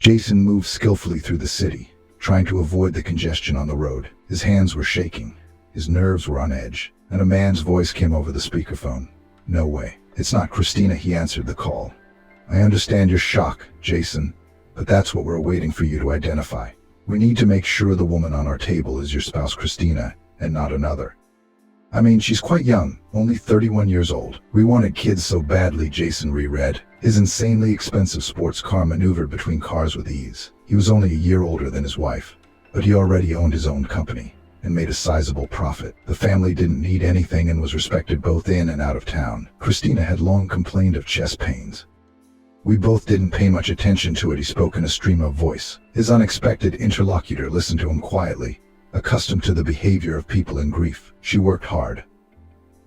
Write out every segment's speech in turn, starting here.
Jason moved skillfully through the city, trying to avoid the congestion on the road. His hands were shaking, his nerves were on edge, and a man's voice came over the speakerphone. "No way. It's not Christina," he answered the call. "I understand your shock, Jason, but that's what we're waiting for you to identify. We need to make sure the woman on our table is your spouse Christina, and not another." "I mean, she's quite young, only 31 years old. We wanted kids so badly," Jason reread. His insanely expensive sports car maneuvered between cars with ease. He was only a year older than his wife, but he already owned his own company and made a sizable profit. The family didn't need anything and was respected both in and out of town. Christina had long complained of chest pains. "We both didn't pay much attention to it," he spoke in a stream of voice. His unexpected interlocutor listened to him quietly, accustomed to the behavior of people in grief. "She worked hard.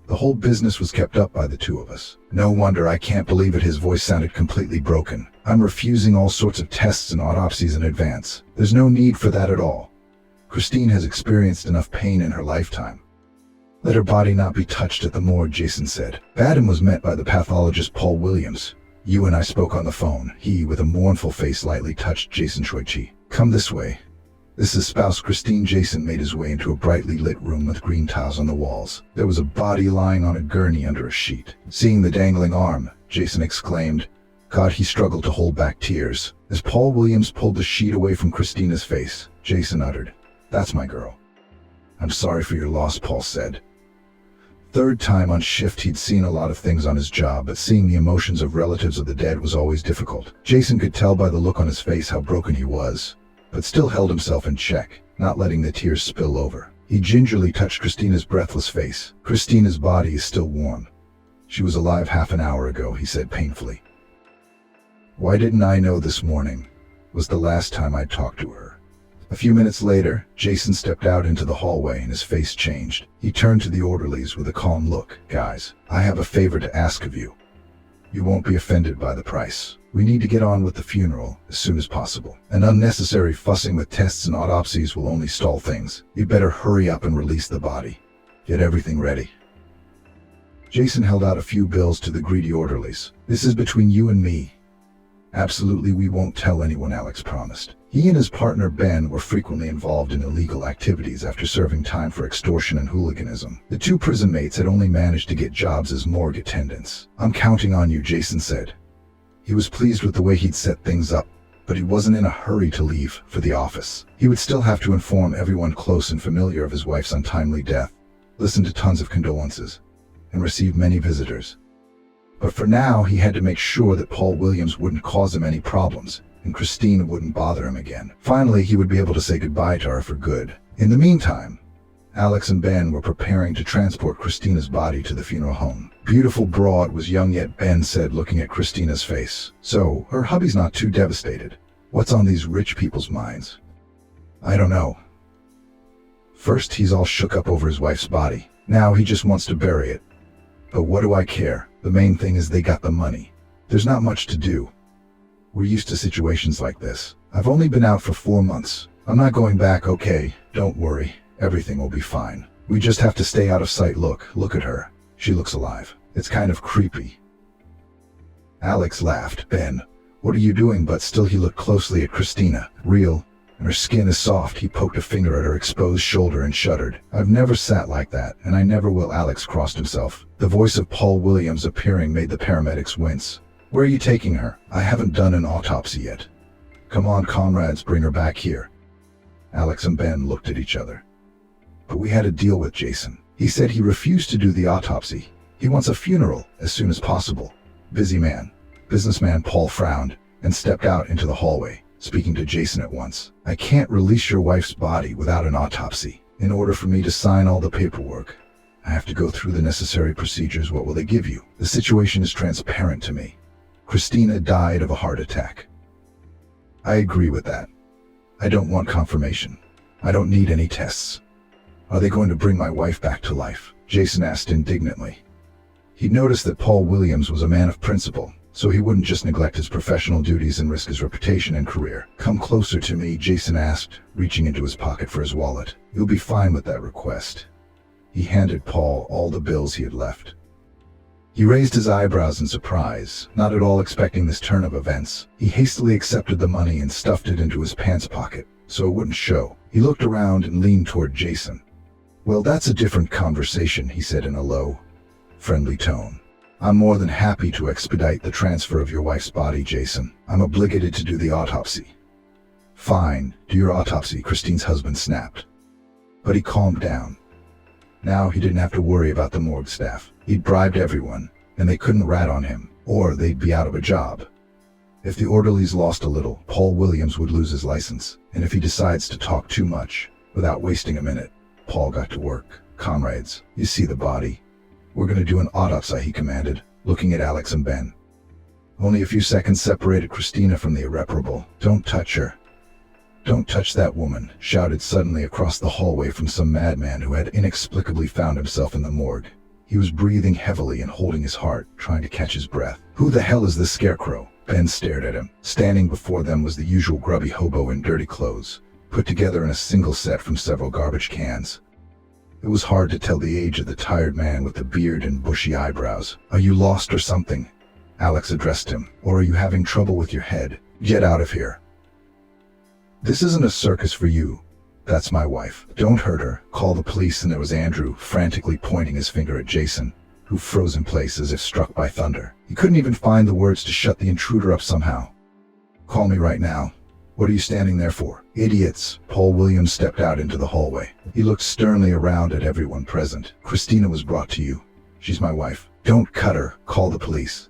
The whole business was kept up by the two of us. No wonder I can't believe it." His voice sounded completely broken. "I'm refusing all sorts of tests and autopsies in advance. There's no need for that at all. Christine has experienced enough pain in her lifetime. Let her body not be touched at the morgue," Jason said. Badham was met by the pathologist Paul Williams. "You and I spoke on the phone." He, with a mournful face, lightly touched Jason Troichi. "Come this way. This is spouse Christine." Jason made his way into a brightly lit room with green tiles on the walls. There was a body lying on a gurney under a sheet. Seeing the dangling arm, Jason exclaimed, "God," he struggled to hold back tears. As Paul Williams pulled the sheet away from Christina's face, Jason uttered, "That's my girl." "I'm sorry for your loss," Paul said. Third time on shift, he'd seen a lot of things on his job, but seeing the emotions of relatives of the dead was always difficult. Jason could tell by the look on his face how broken he was, but still held himself in check, not letting the tears spill over. He gingerly touched Christina's breathless face. "Christina's body is still warm. She was alive half an hour ago," he said painfully. "Why didn't I know this morning? Was the last time I talked to her." A few minutes later, Jason stepped out into the hallway and his face changed. He turned to the orderlies with a calm look. "Guys, I have a favor to ask of you. You won't be offended by the price. We need to get on with the funeral as soon as possible. An unnecessary fussing with tests and autopsies will only stall things. You better hurry up and release the body. Get everything ready." Jason held out a few bills to the greedy orderlies. "This is between you and me." "Absolutely, we won't tell anyone," Alex promised. He and his partner Ben were frequently involved in illegal activities after serving time for extortion and hooliganism. The two prison mates had only managed to get jobs as morgue attendants. "I'm counting on you," Jason said. He was pleased with the way he'd set things up, but he wasn't in a hurry to leave for the office. He would still have to inform everyone close and familiar of his wife's untimely death, listen to tons of condolences, and receive many visitors. But for now, he had to make sure that Paul Williams wouldn't cause him any problems, and Christine wouldn't bother him again. Finally, he would be able to say goodbye to her for good. In the meantime, Alex and Ben were preparing to transport Christina's body to the funeral home. "Beautiful broad was young yet," Ben said, looking at Christina's face. "So, her hubby's not too devastated. What's on these rich people's minds?" "I don't know. First, he's all shook up over his wife's body. Now he just wants to bury it. But what do I care? The main thing is they got the money. There's not much to do. We're used to situations like this. I've only been out for 4 months. I'm not going back, okay? Don't worry. Everything will be fine. We just have to stay out of sight. Look at her. She looks alive. It's kind of creepy." Alex laughed. "Ben, what are you doing?" But still he looked closely at Christina. "Real. And her skin is soft." He poked a finger at her exposed shoulder and shuddered. "I've never sat like that, and I never will." Alex crossed himself. The voice of Paul Williams appearing made the paramedics wince. "Where are you taking her?" "I haven't done an autopsy yet." "Come on, comrades, bring her back here." Alex and Ben looked at each other. "But we had a deal with Jason. He said he refused to do the autopsy. He wants a funeral as soon as possible." "Busy man." Businessman Paul frowned and stepped out into the hallway, speaking to Jason at once. "I can't release your wife's body without an autopsy. In order for me to sign all the paperwork, I have to go through the necessary procedures." "What will they give you?" "The situation is transparent to me. Christina died of a heart attack." "I agree with that. I don't want confirmation. I don't need any tests." "Are they going to bring my wife back to life?" Jason asked indignantly. He'd noticed that Paul Williams was a man of principle, so he wouldn't just neglect his professional duties and risk his reputation and career. "Come closer to me," Jason asked, reaching into his pocket for his wallet. "You'll be fine with that request." He handed Paul all the bills he had left. He raised his eyebrows in surprise, not at all expecting this turn of events. He hastily accepted the money and stuffed it into his pants pocket, so it wouldn't show. He looked around and leaned toward Jason. "Well, that's a different conversation," he said in a low, friendly tone. "I'm more than happy to expedite the transfer of your wife's body, Jason. I'm obligated to do the autopsy." "Fine, do your autopsy," Christine's husband snapped. But he calmed down. Now he didn't have to worry about the morgue staff. He'd bribed everyone, and they couldn't rat on him, or they'd be out of a job. If the orderlies lost a little, Paul Williams would lose his license, and if he decides to talk too much, without wasting a minute, Paul got to work. "Comrades, you see the body? We're going to do an autopsy," he commanded, looking at Alex and Ben. Only a few seconds separated Christina from the irreparable. "Don't touch her. Don't touch that woman," shouted suddenly across the hallway from some madman who had inexplicably found himself in the morgue. He was breathing heavily and holding his heart, trying to catch his breath. "Who the hell is this scarecrow?" Ben stared at him. Standing before them was the usual grubby hobo in dirty clothes, put together in a single set from several garbage cans. It was hard to tell the age of the tired man with the beard and bushy eyebrows. "Are you lost or something?" Alex addressed him. "Or are you having trouble with your head? Get out of here. This isn't a circus for you. That's my wife. Don't hurt her. Call the police." And there was Andrew, frantically pointing his finger at Jason, who froze in place as if struck by thunder. He couldn't even find the words to shut the intruder up somehow. "Call me right now. What are you standing there for? Idiots." Paul Williams stepped out into the hallway. He looked sternly around at everyone present. "Christina was brought to you. She's my wife. Don't cut her. Call the police."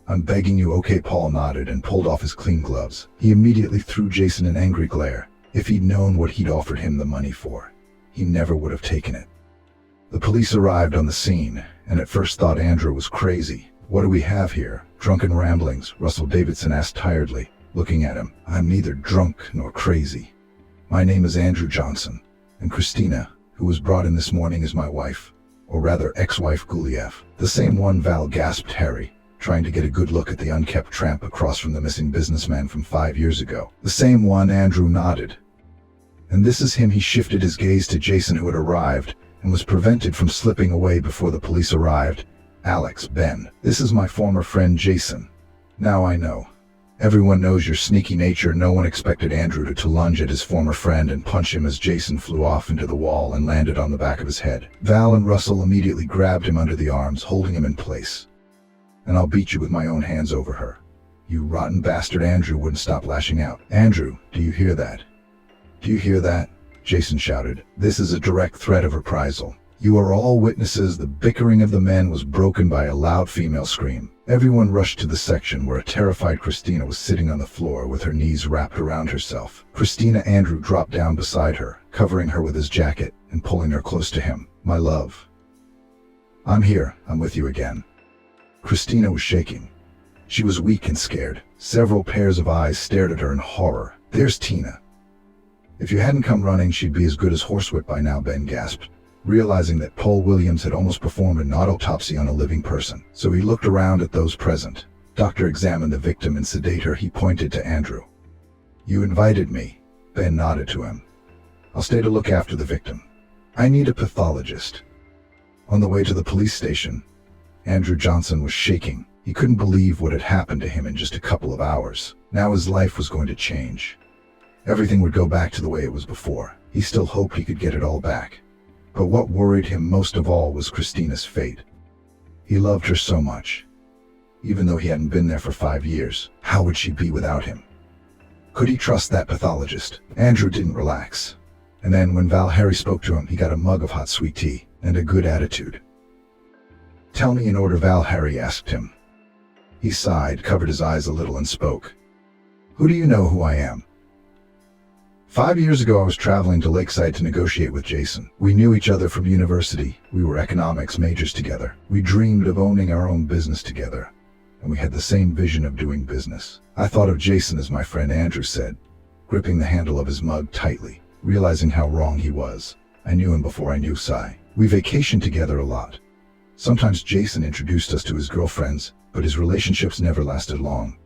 "I'm begging you." "Okay." Paul nodded and pulled off his clean gloves. He immediately threw Jason an angry glare. If he'd known what he'd offered him the money for, he never would have taken it. The police arrived on the scene, and at first thought Andrew was crazy. "What do we have here? Drunken ramblings?" Russell Davidson asked tiredly, looking at him. "I'm neither drunk nor crazy. My name is Andrew Johnson, and Christina, who was brought in this morning, is my wife, or rather ex-wife Guliev." "The same one," Val gasped Harry, trying to get a good look at the unkempt tramp across from the missing businessman from 5 years ago. "The same one," Andrew nodded. "And this is him." He shifted his gaze to Jason, who had arrived and was prevented from slipping away before the police arrived. "Alex, Ben, this is my former friend Jason. Now I know. Everyone knows your sneaky nature." No one expected Andrew to lunge at his former friend and punch him as Jason flew off into the wall and landed on the back of his head. Val and Russell immediately grabbed him under the arms, holding him in place. "And I'll beat you with my own hands over her. You rotten bastard." Andrew wouldn't stop lashing out. "Andrew, do you hear that? Do you hear that?" Jason shouted. "This is a direct threat of reprisal. You are all witnesses." The bickering of the men was broken by a loud female scream. Everyone rushed to the section where a terrified Christina was sitting on the floor with her knees wrapped around herself. Andrew dropped down beside her, covering her with his jacket and pulling her close to him. "My love. I'm here. I'm with you again." Christina was shaking. She was weak and scared. Several pairs of eyes stared at her in horror. "There's Tina. If you hadn't come running, she'd be as good as horsewhip by now," Ben gasped, realizing that Paul Williams had almost performed an autopsy on a living person. So he looked around at those present. "Doctor, examine the victim and sedate her." He pointed to Andrew. "You invited me." Ben nodded to him. "I'll stay to look after the victim. I need a pathologist." On the way to the police station, Andrew Johnson was shaking. He couldn't believe what had happened to him in just a couple of hours. Now his life was going to change. Everything would go back to the way it was before. He still hoped he could get it all back. But what worried him most of all was Christina's fate. He loved her so much. Even though he hadn't been there for 5 years, how would she be without him? Could he trust that pathologist? Andrew didn't relax. And then when Harry spoke to him, he got a mug of hot sweet tea and a good attitude. "Tell me in order," Harry asked him. He sighed, covered his eyes a little, and spoke. "Who do you know who I am?" 5 years ago, I was traveling to Lakeside to negotiate with Jason. We knew each other from university. We were economics majors together. We dreamed of owning our own business together, and we had the same vision of doing business. I thought of Jason as my friend," Andrew said, gripping the handle of his mug tightly, realizing how wrong he was. "I knew him before I knew Cy. We vacationed together a lot. Sometimes Jason introduced us to his girlfriends, but his relationships never lasted long.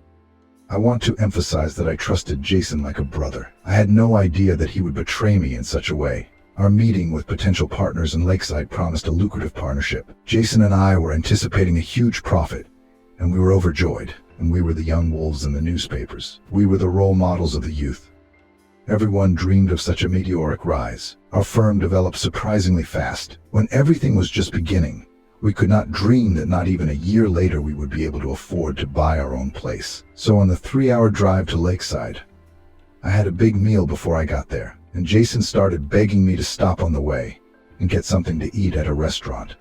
I want to emphasize that I trusted Jason like a brother. I had no idea that he would betray me in such a way. Our meeting with potential partners in Lakeside promised a lucrative partnership. Jason and I were anticipating a huge profit, and we were overjoyed. And we were the young wolves in the newspapers. We were the role models of the youth. Everyone dreamed of such a meteoric rise. Our firm developed surprisingly fast. When everything was just beginning, we could not dream that not even a year later we would be able to afford to buy our own place. So on the 3-hour drive to Lakeside, I had a big meal before I got there, and Jason started begging me to stop on the way and get something to eat at a restaurant.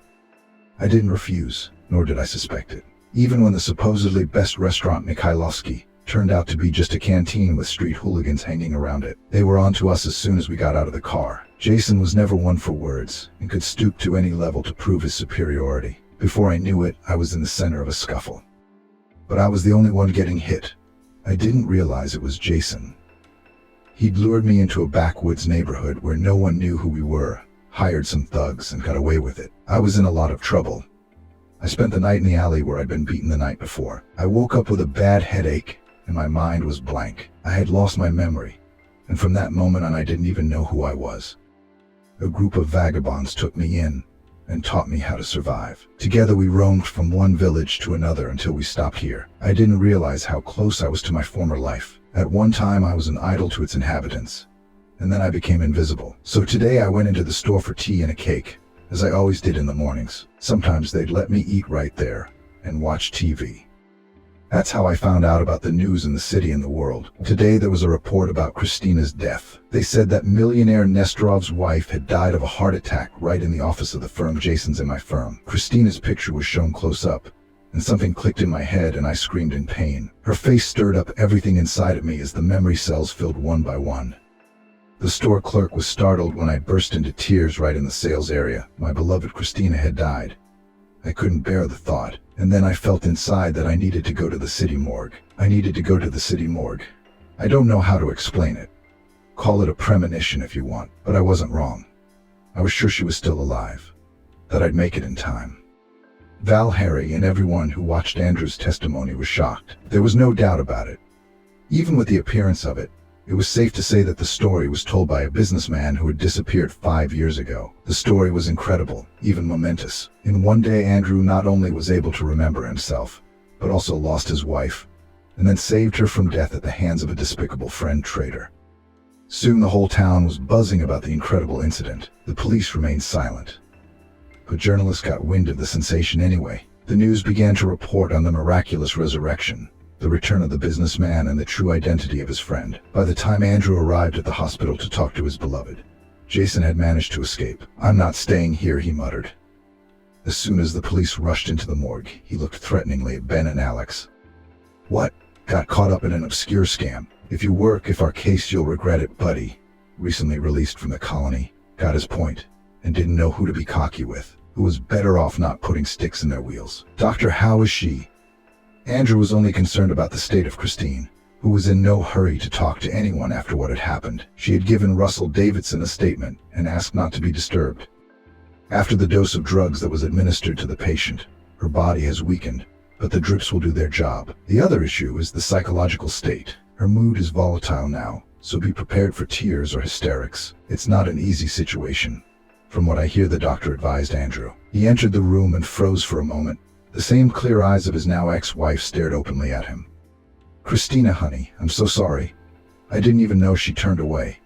I didn't refuse, nor did I suspect it. Even when the supposedly best restaurant Mikhailovsky turned out to be just a canteen with street hooligans hanging around it. They were on to us as soon as we got out of the car. Jason was never one for words and could stoop to any level to prove his superiority. Before I knew it, I was in the center of a scuffle. But I was the only one getting hit. I didn't realize it was Jason. He'd lured me into a backwoods neighborhood where no one knew who we were, hired some thugs, and got away with it. I was in a lot of trouble. I spent the night in the alley where I'd been beaten the night before. I woke up with a bad headache, and my mind was blank. I had lost my memory, and from that moment on I didn't even know who I was. A group of vagabonds took me in and taught me how to survive. Together we roamed from one village to another until we stopped here. I didn't realize how close I was to my former life. At one time I was an idol to its inhabitants, and then I became invisible. So today I went into the store for tea and a cake, as I always did in the mornings. Sometimes they'd let me eat right there and watch TV. That's how I found out about the news in the city and the world. Today there was a report about Christina's death. They said that millionaire Nestorov's wife had died of a heart attack right in the office of the firm Jason's in my firm. Christina's picture was shown close up, and something clicked in my head and I screamed in pain. Her face stirred up everything inside of me as the memory cells filled one by one. The store clerk was startled when I burst into tears right in the sales area. My beloved Christina had died. I couldn't bear the thought, and then I felt inside that I needed to go to the city morgue. I needed to go to the city morgue. I don't know how to explain it. Call it a premonition if you want, but I wasn't wrong. I was sure she was still alive, that I'd make it in time. Val, Harry, and everyone who watched Andrew's testimony was shocked. There was no doubt about it. Even with the appearance of it, it was safe to say that the story was told by a businessman who had disappeared 5 years ago. The story was incredible, even momentous. In one day, Andrew not only was able to remember himself, but also lost his wife, and then saved her from death at the hands of a despicable friend traitor. Soon the whole town was buzzing about the incredible incident. The police remained silent, but journalists got wind of the sensation anyway. The news began to report on the miraculous resurrection, the return of the businessman, and the true identity of his friend. By the time Andrew arrived at the hospital to talk to his beloved, Jason had managed to escape. "I'm not staying here," he muttered. As soon as the police rushed into the morgue, he looked threateningly at Ben and Alex. "What? Got caught up in an obscure scam? If you work our case, you'll regret it, buddy." Recently released from the colony, got his point, and didn't know who to be cocky with. Who was better off not putting sticks in their wheels. "Doctor, how is she?" Andrew was only concerned about the state of Christine, who was in no hurry to talk to anyone after what had happened. She had given Russell Davidson a statement and asked not to be disturbed. After the dose of drugs that was administered to the patient, her body has weakened, but the drips will do their job. The other issue is the psychological state. Her mood is volatile now, so be prepared for tears or hysterics. It's not an easy situation, from what I hear, the doctor advised Andrew. He entered the room and froze for a moment. The same clear eyes of his now ex-wife stared openly at him. "Christina, honey, I'm so sorry. I didn't even know." She turned away,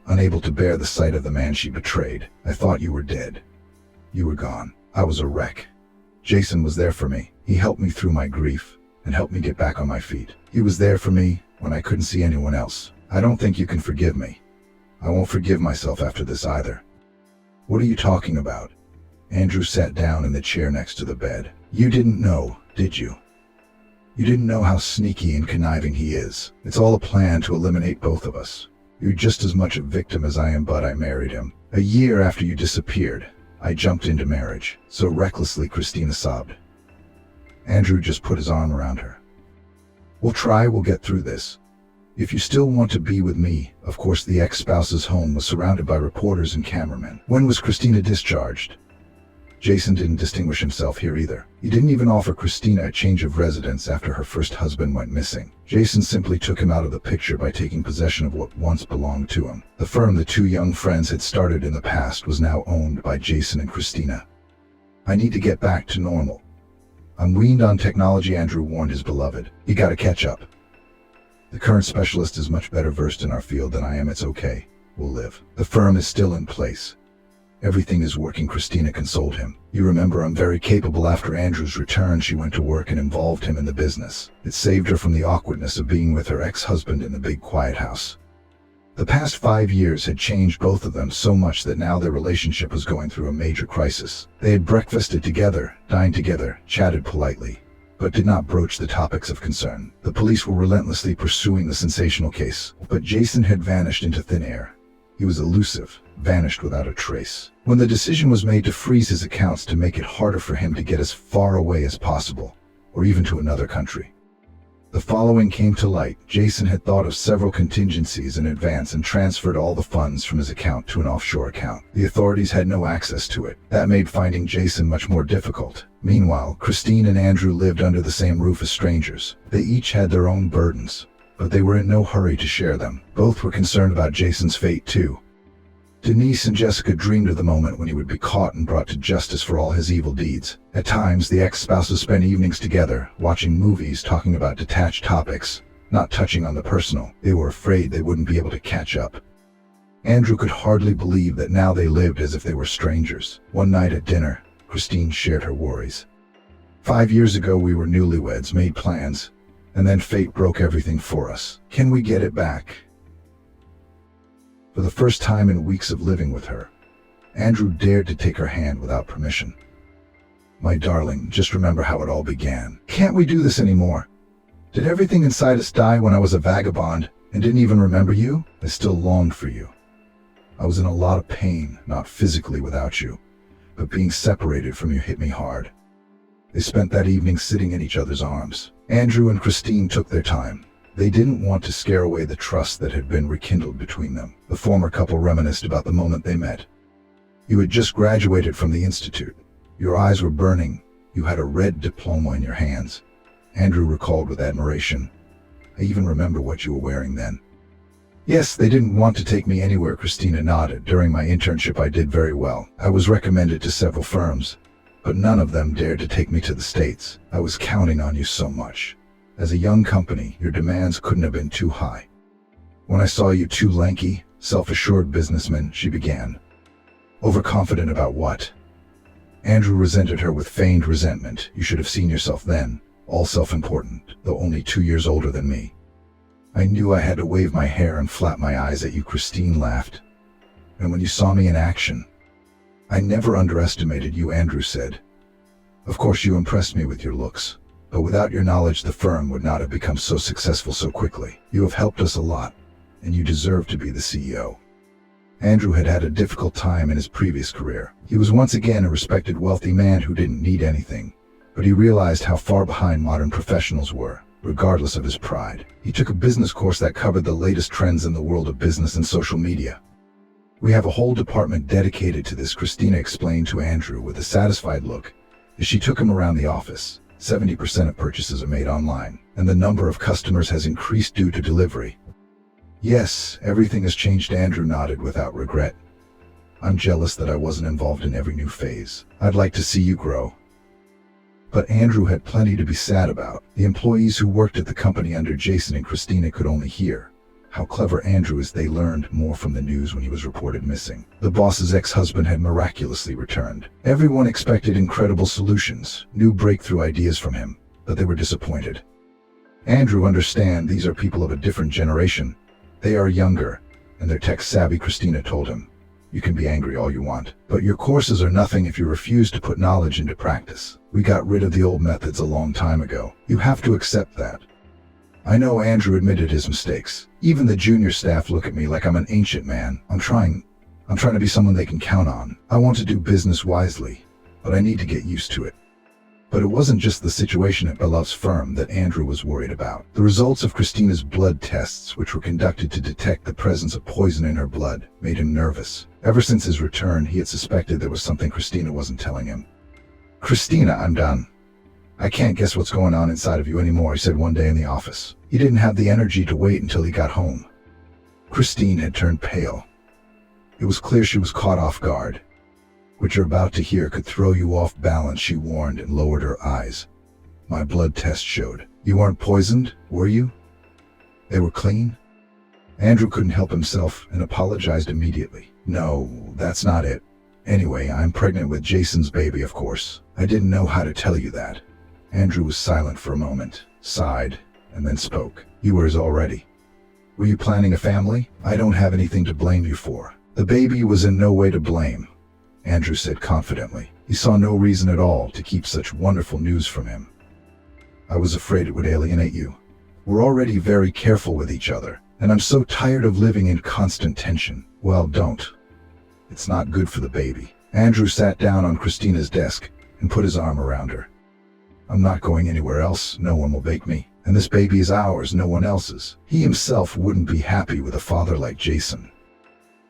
unable to bear the sight of the man she betrayed. "I thought you were dead. You were gone. I was a wreck. Jason was there for me. He helped me through my grief and helped me get back on my feet. He was there for me when I couldn't see anyone else. I don't think you can forgive me. I won't forgive myself after this either." "What are you talking about?" Andrew sat down in the chair next to the bed. "You didn't know, did you? You didn't know how sneaky and conniving he is. It's all a plan to eliminate both of us. You're just as much a victim as I am, but I married him. A year after you disappeared, I jumped into marriage." So recklessly, Christina sobbed. Andrew just put his arm around her. We'll get through this. If you still want to be with me." Of course, the ex-spouse's home was surrounded by reporters and cameramen. "When was Christina discharged?" Jason didn't distinguish himself here either. He didn't even offer Christina a change of residence after her first husband went missing. Jason simply took him out of the picture by taking possession of what once belonged to him. The firm the two young friends had started in the past was now owned by Jason and Christina. I need to get back to normal. I'm weaned on technology, Andrew warned his beloved. You gotta catch up. The current specialist is much better versed in our field than I am. It's okay. We'll live. The firm is still in place. Everything is working, Christina consoled him. You remember, I'm very capable. After Andrew's return, she went to work and involved him in the business. It saved her from the awkwardness of being with her ex-husband in the big quiet house. The past 5 years had changed both of them so much that now their relationship was going through a major crisis. They had breakfasted together, dined together, chatted politely, but did not broach the topics of concern. The police were relentlessly pursuing the sensational case, but Jason had vanished into thin air. He was elusive, vanished without a trace. When the decision was made to freeze his accounts to make it harder for him to get as far away as possible, or even to another country. The following came to light. Jason had thought of several contingencies in advance and transferred all the funds from his account to an offshore account. The authorities had no access to it. That made finding Jason much more difficult. Meanwhile, Christine and Andrew lived under the same roof as strangers. They each had their own burdens, but they were in no hurry to share them. Both were concerned about Jason's fate too. Denise and Jessica dreamed of the moment when he would be caught and brought to justice for all his evil deeds. At times, the ex-spouses spent evenings together, watching movies, talking about detached topics, not touching on the personal. They were afraid they wouldn't be able to catch up. Andrew could hardly believe that now they lived as if they were strangers. One night at dinner, Christine shared her worries. 5 years ago, we were newlyweds, made plans, and then fate broke everything for us. Can we get it back? For the first time in weeks of living with her, Andrew dared to take her hand without permission. My darling, just remember how it all began. Can't we do this anymore? Did everything inside us die when I was a vagabond and didn't even remember you? I still longed for you. I was in a lot of pain, not physically without you, but being separated from you hit me hard. They spent that evening sitting in each other's arms. Andrew and Christine took their time. They didn't want to scare away the trust that had been rekindled between them. The former couple reminisced about the moment they met. You had just graduated from the institute. Your eyes were burning. You had a red diploma in your hands. Andrew recalled with admiration. I even remember what you were wearing then. Yes, they didn't want to take me anywhere, Christina nodded. During my internship I did very well. I was recommended to several firms, but none of them dared to take me to the States. I was counting on you so much. As a young company, your demands couldn't have been too high. When I saw you two lanky, self-assured businessmen, she began. Overconfident about what? Andrew resented her with feigned resentment. You should have seen yourself then, all self-important, though only 2 years older than me. I knew I had to wave my hair and flap my eyes at you, Christine laughed. And when you saw me in action, I never underestimated you, Andrew said. Of course you impressed me with your looks. But without your knowledge, the firm would not have become so successful so quickly. You have helped us a lot, and you deserve to be the CEO. Andrew had had a difficult time in his previous career. He was once again a respected, wealthy man who didn't need anything, but he realized how far behind modern professionals were, regardless of his pride. He took a business course that covered the latest trends in the world of business and social media. We have a whole department dedicated to this, Christina explained to Andrew with a satisfied look as she took him around the office. 70% of purchases are made online, and the number of customers has increased due to delivery. Yes, everything has changed, Andrew nodded without regret. I'm jealous that I wasn't involved in every new phase. I'd like to see you grow. But Andrew had plenty to be sad about. The employees who worked at the company under Jason and Christina could only hear how clever Andrew is. They learned more from the news when he was reported missing. The boss's ex-husband had miraculously returned. Everyone expected incredible solutions, new breakthrough ideas from him, but they were disappointed. Andrew, understand, these are people of a different generation. They are younger, and they're tech-savvy, Christina told him. You can be angry all you want, but your courses are nothing if you refuse to put knowledge into practice. We got rid of the old methods a long time ago. You have to accept that. I know, Andrew admitted his mistakes. Even the junior staff look at me like I'm an ancient man. I'm trying to be someone they can count on. I want to do business wisely, but I need to get used to it. But it wasn't just the situation at Belove's firm that Andrew was worried about. The results of Christina's blood tests, which were conducted to detect the presence of poison in her blood, made him nervous. Ever since his return, he had suspected there was something Christina wasn't telling him. "Christina, I'm done. I can't guess what's going on inside of you anymore," he said one day in the office. He didn't have the energy to wait until he got home. Christine had turned pale. It was clear she was caught off guard. "What you're about to hear could throw you off balance," she warned and lowered her eyes. "My blood test showed. You weren't poisoned, were you? They were clean?" Andrew couldn't help himself and apologized immediately. "No, that's not it. Anyway, I'm pregnant with Jason's baby, of course. I didn't know how to tell you that." Andrew was silent for a moment, sighed, and then spoke. "You were his already. Were you planning a family? I don't have anything to blame you for." "The baby was in no way to blame," Andrew said confidently. He saw no reason at all to keep such wonderful news from him. "I was afraid it would alienate you. We're already very careful with each other, and I'm so tired of living in constant tension." "Well, don't. It's not good for the baby." Andrew sat down on Christina's desk and put his arm around her. "I'm not going anywhere else. No one will make me. And this baby is ours, no one else's. He himself wouldn't be happy with a father like Jason."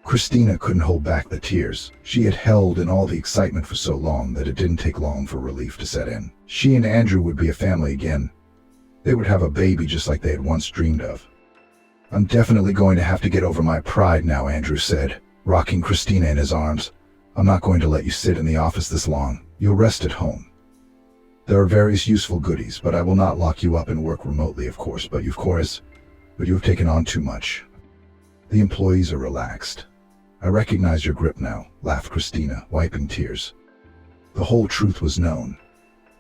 Christina couldn't hold back the tears. She had held in all the excitement for so long that it didn't take long for relief to set in. She and Andrew would be a family again. They would have a baby just like they had once dreamed of. "I'm definitely going to have to get over my pride now," Andrew said, rocking Christina in his arms. "I'm not going to let you sit in the office this long. You'll rest at home. There are various useful goodies, but I will not lock you up and work remotely, of course, but you have taken on too much." "The employees are relaxed. I recognize your grip now," laughed Christina, wiping tears. The whole truth was known,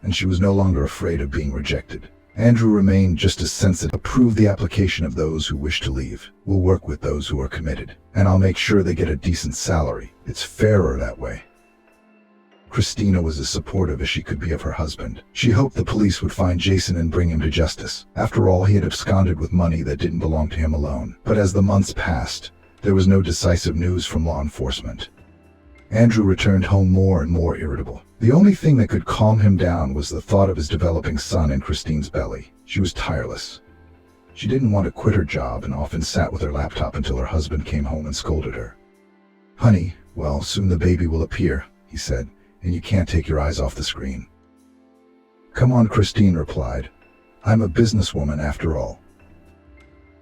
and she was no longer afraid of being rejected. Andrew remained just as sensitive. "Approve the application of those who wish to leave. We'll work with those who are committed, and I'll make sure they get a decent salary. It's fairer that way." Christina was as supportive as she could be of her husband. She hoped the police would find Jason and bring him to justice. After all, he had absconded with money that didn't belong to him alone. But as the months passed, there was no decisive news from law enforcement. Andrew returned home more and more irritable. The only thing that could calm him down was the thought of his developing son in Christine's belly. She was tireless. She didn't want to quit her job and often sat with her laptop until her husband came home and scolded her. "Honey, well, soon the baby will appear," he said, "and you can't take your eyes off the screen." "Come on," Christine replied. "I'm a businesswoman after all."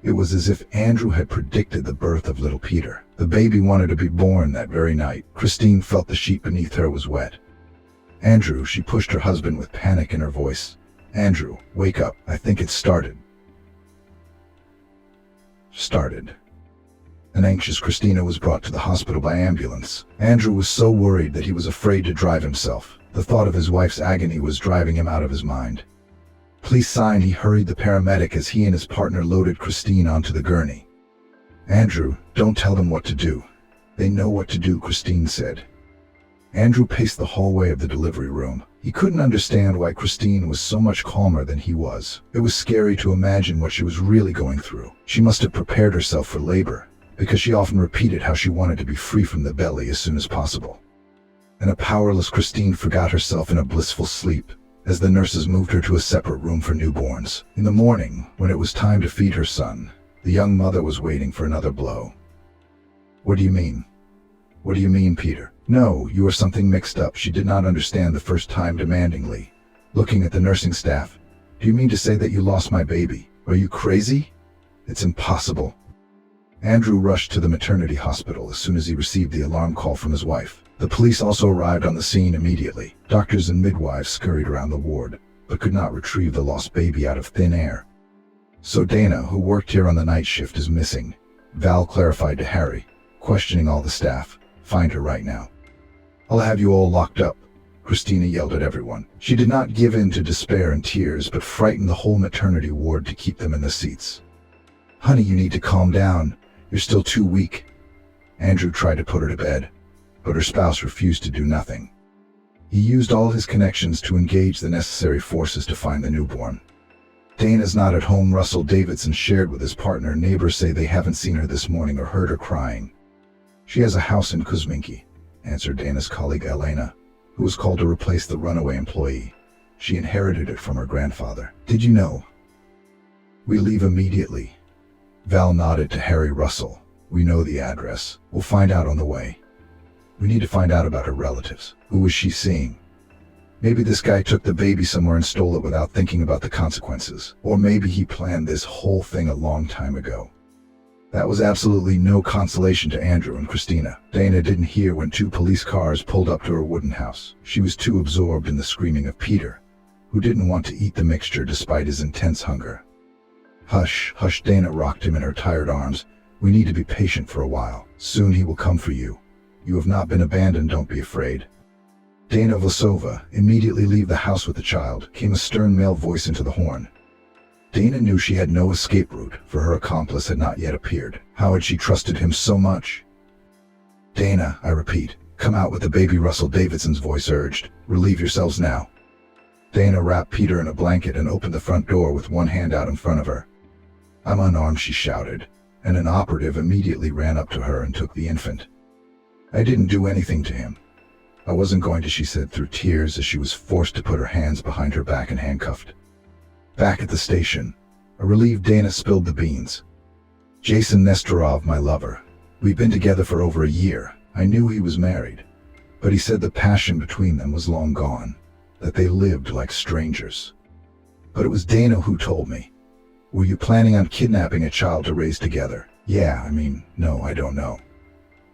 It was as if Andrew had predicted the birth of little Peter. The baby wanted to be born that very night. Christine felt the sheet beneath her was wet. "Andrew," she pushed her husband with panic in her voice. "Andrew, wake up. I think it started." An anxious Christina was brought to the hospital by ambulance. Andrew was so worried that he was afraid to drive himself. The thought of his wife's agony was driving him out of his mind. "Please sign," he hurried the paramedic as he and his partner loaded Christine onto the gurney. "Andrew, don't tell them what to do. They know what to do," Christine said. Andrew paced the hallway of the delivery room. He couldn't understand why Christine was so much calmer than he was. It was scary to imagine what she was really going through. She must have prepared herself for labor, because she often repeated how she wanted to be free from the belly as soon as possible. And a powerless Christine forgot herself in a blissful sleep as the nurses moved her to a separate room for newborns. In the morning, when it was time to feed her son, the young mother was waiting for another blow. "What do you mean? What do you mean, Peter?" "No, you are something mixed up." She did not understand the first time, demandingly, looking at the nursing staff. "Do you mean to say that you lost my baby? Are you crazy? It's impossible." Andrew rushed to the maternity hospital as soon as he received the alarm call from his wife. The police also arrived on the scene immediately. Doctors and midwives scurried around the ward, but could not retrieve the lost baby out of thin air. "So Dana, who worked here on the night shift, is missing," Val clarified to Harry, questioning all the staff. "Find her right now." "I'll have you all locked up," Christina yelled at everyone. She did not give in to despair and tears, but frightened the whole maternity ward to keep them in the seats. "Honey, you need to calm down. You're still too weak." Andrew tried to put her to bed, but her spouse refused to do nothing. He used all his connections to engage the necessary forces to find the newborn. "Dana's not at home," Russell Davidson shared with his partner. "Neighbors say they haven't seen her this morning or heard her crying." "She has a house in Kuzminki," answered Dana's colleague Elena, who was called to replace the runaway employee. She inherited it from her grandfather. Did you know? We leave immediately. Val nodded to Harry Russell. We know the address. We'll find out on the way. We need to find out about her relatives. Who was she seeing? Maybe this guy took the baby somewhere and stole it without thinking about the consequences. Or maybe he planned this whole thing a long time ago. That was absolutely no consolation to Andrew and Christina. Dana didn't hear when 2 police cars pulled up to her wooden house. She was too absorbed in the screaming of Peter, who didn't want to eat the mixture despite his intense hunger. Hush, hush, Dana rocked him in her tired arms. We need to be patient for a while. Soon he will come for you. You have not been abandoned, don't be afraid. Dana Vlasova, immediately leave the house with the child, came a stern male voice into the horn. Dana knew she had no escape route, for her accomplice had not yet appeared. How had she trusted him so much? Dana, I repeat, come out with the baby, Russell Davidson's voice urged. Relieve yourselves now. Dana wrapped Peter in a blanket and opened the front door with one hand out in front of her. I'm unarmed, she shouted, and an operative immediately ran up to her and took the infant. I didn't do anything to him. I wasn't going to, she said through tears as she was forced to put her hands behind her back and handcuffed. Back at the station, a relieved Dana spilled the beans. Jason Nestorov, my lover. We've been together for over a year. I knew he was married, but he said the passion between them was long gone, that they lived like strangers. But it was Dana who told me. Were you planning on kidnapping a child to raise together? Yeah, no, I don't know.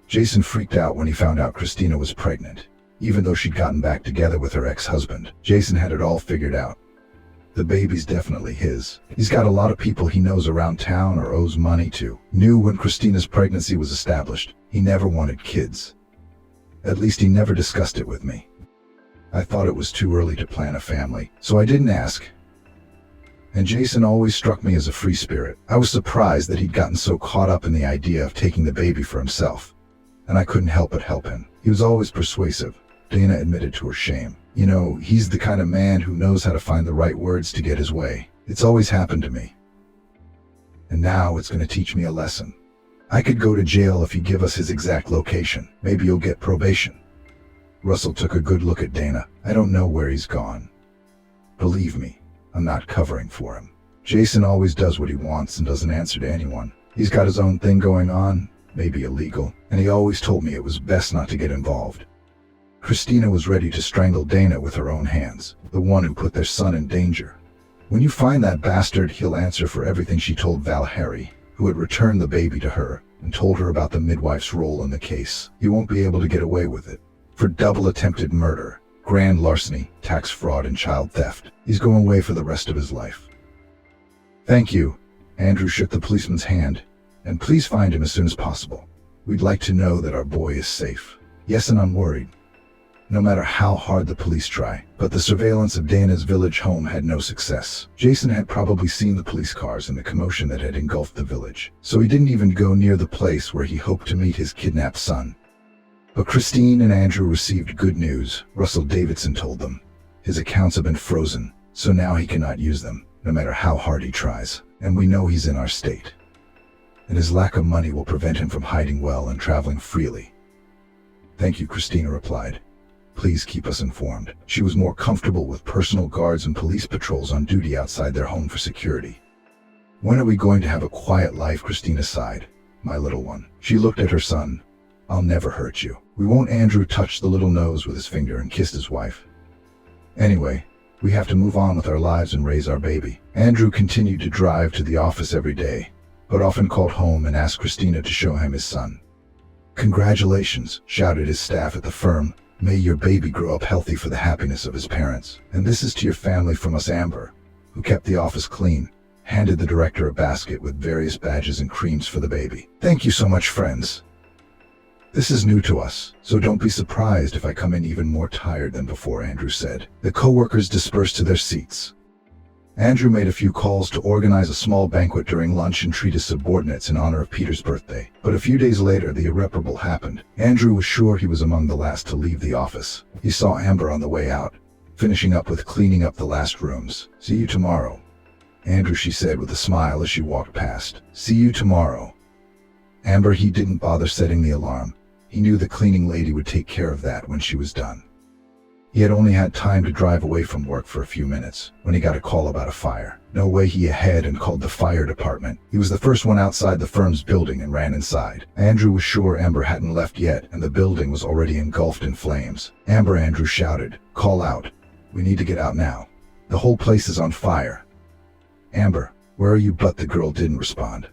Jason freaked out when he found out Christina was pregnant. Even though she'd gotten back together with her ex-husband, Jason had it all figured out. The baby's definitely his. He's got a lot of people he knows around town or owes money to. Knew when Christina's pregnancy was established, he never wanted kids. At least he never discussed it with me. I thought it was too early to plan a family, so I didn't ask. And Jason always struck me as a free spirit. I was surprised that he'd gotten so caught up in the idea of taking the baby for himself, and I couldn't help but help him. He was always persuasive, Dana admitted to her shame. You know, he's the kind of man who knows how to find the right words to get his way. It's always happened to me. And now it's going to teach me a lesson. I could go to jail if you give us his exact location. Maybe you'll get probation. Russell took a good look at Dana. I don't know where he's gone. Believe me, I'm not covering for him. Jason always does what he wants and doesn't answer to anyone. He's got his own thing going on, maybe illegal, and he always told me it was best not to get involved. Christina was ready to strangle Dana with her own hands, the one who put their son in danger. When you find that bastard, he'll answer for everything, she told Val Harry, who had returned the baby to her and told her about the midwife's role in the case. He won't be able to get away with it. For double attempted murder, grand larceny, tax fraud, and child theft, he's going away for the rest of his life. Thank you. Andrew shook the policeman's hand. And please find him as soon as possible. We'd like to know that our boy is safe. Yes, and I'm worried. No matter how hard the police try, but the surveillance of Dana's village home had no success. Jason had probably seen the police cars and the commotion that had engulfed the village, so he didn't even go near the place where he hoped to meet his kidnapped son. But Christine and Andrew received good news, Russell Davidson told them. His accounts have been frozen, so now he cannot use them, no matter how hard he tries, and we know he's in our state. And his lack of money will prevent him from hiding well and traveling freely. Thank you, Christina replied. Please keep us informed. She was more comfortable with personal guards and police patrols on duty outside their home for security. When are we going to have a quiet life? Christina sighed. My little one. She looked at her son. I'll never hurt you. We won't. Andrew touched the little nose with his finger and kissed his wife. Anyway, we have to move on with our lives and raise our baby. Andrew continued to drive to the office every day, but often called home and asked Christina to show him his son. Congratulations, shouted his staff at the firm. May your baby grow up healthy for the happiness of his parents. And this is to your family from us. Amber, who kept the office clean, handed the director a basket with various badges and creams for the baby. Thank you so much, friends. This is new to us, so don't be surprised if I come in even more tired than before, Andrew said. The co-workers dispersed to their seats. Andrew made a few calls to organize a small banquet during lunch and treat his subordinates in honor of Peter's birthday. But a few days later, the irreparable happened. Andrew was sure he was among the last to leave the office. He saw Amber on the way out, finishing up with cleaning up the last rooms. See you tomorrow, Andrew, she said with a smile as she walked past. See you tomorrow. Amber, he didn't bother setting the alarm. He knew the cleaning lady would take care of that when she was done. He had only had time to drive away from work for a few minutes when he got a call about a fire. No way, he ahead and called the fire department. He was the first one outside the firm's building and ran inside. Andrew was sure Amber hadn't left yet and the building was already engulfed in flames. "Amber," Andrew shouted. "Call out. We need to get out now. The whole place is on fire." "Amber, where are you?" But the girl didn't respond.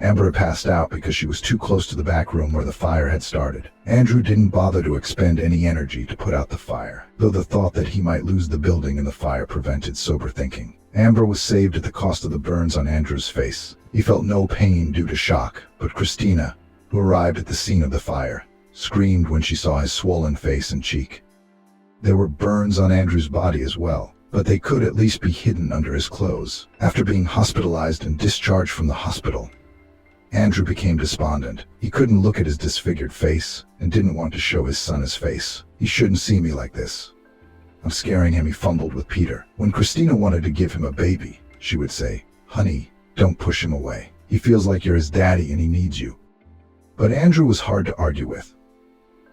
Amber had passed out because she was too close to the back room where the fire had started. Andrew didn't bother to expend any energy to put out the fire, though the thought that he might lose the building in the fire prevented sober thinking. Amber was saved at the cost of the burns on Andrew's face. He felt no pain due to shock, but Christina, who arrived at the scene of the fire, screamed when she saw his swollen face and cheek. There were burns on Andrew's body as well, but they could at least be hidden under his clothes. After being hospitalized and discharged from the hospital, Andrew became despondent. He couldn't look at his disfigured face and didn't want to show his son his face. "He shouldn't see me like this. I'm scaring him," he fumbled with Peter. When Christina wanted to give him a baby, she would say, "Honey, don't push him away. He feels like you're his daddy and he needs you." But Andrew was hard to argue with.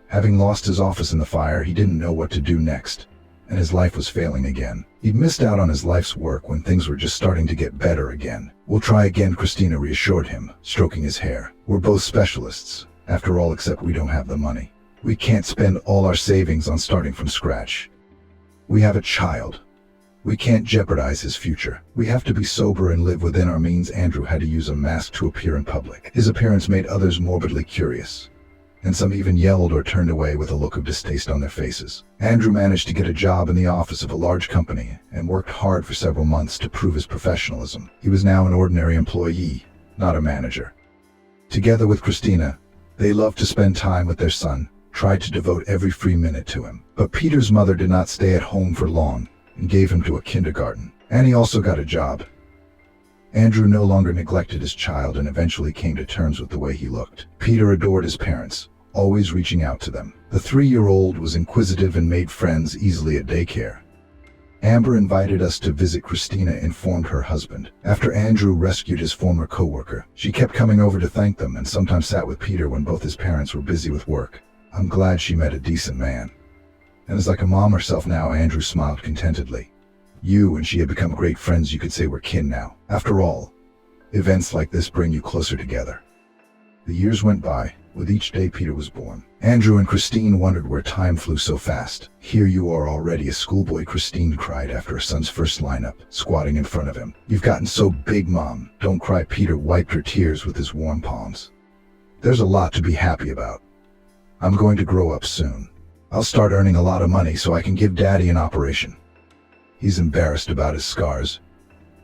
Having lost his office in the fire, he didn't know what to do next, and his life was failing again. He'd missed out on his life's work when things were just starting to get better again. "We'll try again," Christina reassured him, stroking his hair. "We're both specialists, after all, except we don't have the money. We can't spend all our savings on starting from scratch. We have a child. We can't jeopardize his future. We have to be sober and live within our means." Andrew had to use a mask to appear in public. His appearance made others morbidly curious, and some even yelled or turned away with a look of distaste on their faces. Andrew managed to get a job in the office of a large company and worked hard for several months to prove his professionalism. He was now an ordinary employee, not a manager. Together with Christina, they loved to spend time with their son, tried to devote every free minute to him. But Peter's mother did not stay at home for long and gave him to a kindergarten. And he also got a job. Andrew no longer neglected his child and eventually came to terms with the way he looked. Peter adored his parents, always reaching out to them. The 3-year-old was inquisitive and made friends easily at daycare. "Amber invited us to visit," Christina informed her husband. After Andrew rescued his former co-worker, she kept coming over to thank them and sometimes sat with Peter when both his parents were busy with work. "I'm glad she met a decent man. And is like a mom herself now," Andrew smiled contentedly. "You and she have become great friends. You could say we're kin now. After all, events like this bring you closer together." The years went by. With each day Peter was born, Andrew and Christine wondered where time flew so fast. "Here you are already a schoolboy," Christine cried after her son's first lineup, squatting in front of him. "You've gotten so big, Mom." "Don't cry," Peter wiped her tears with his warm palms. "There's a lot to be happy about. I'm going to grow up soon. I'll start earning a lot of money so I can give Daddy an operation. He's embarrassed about his scars."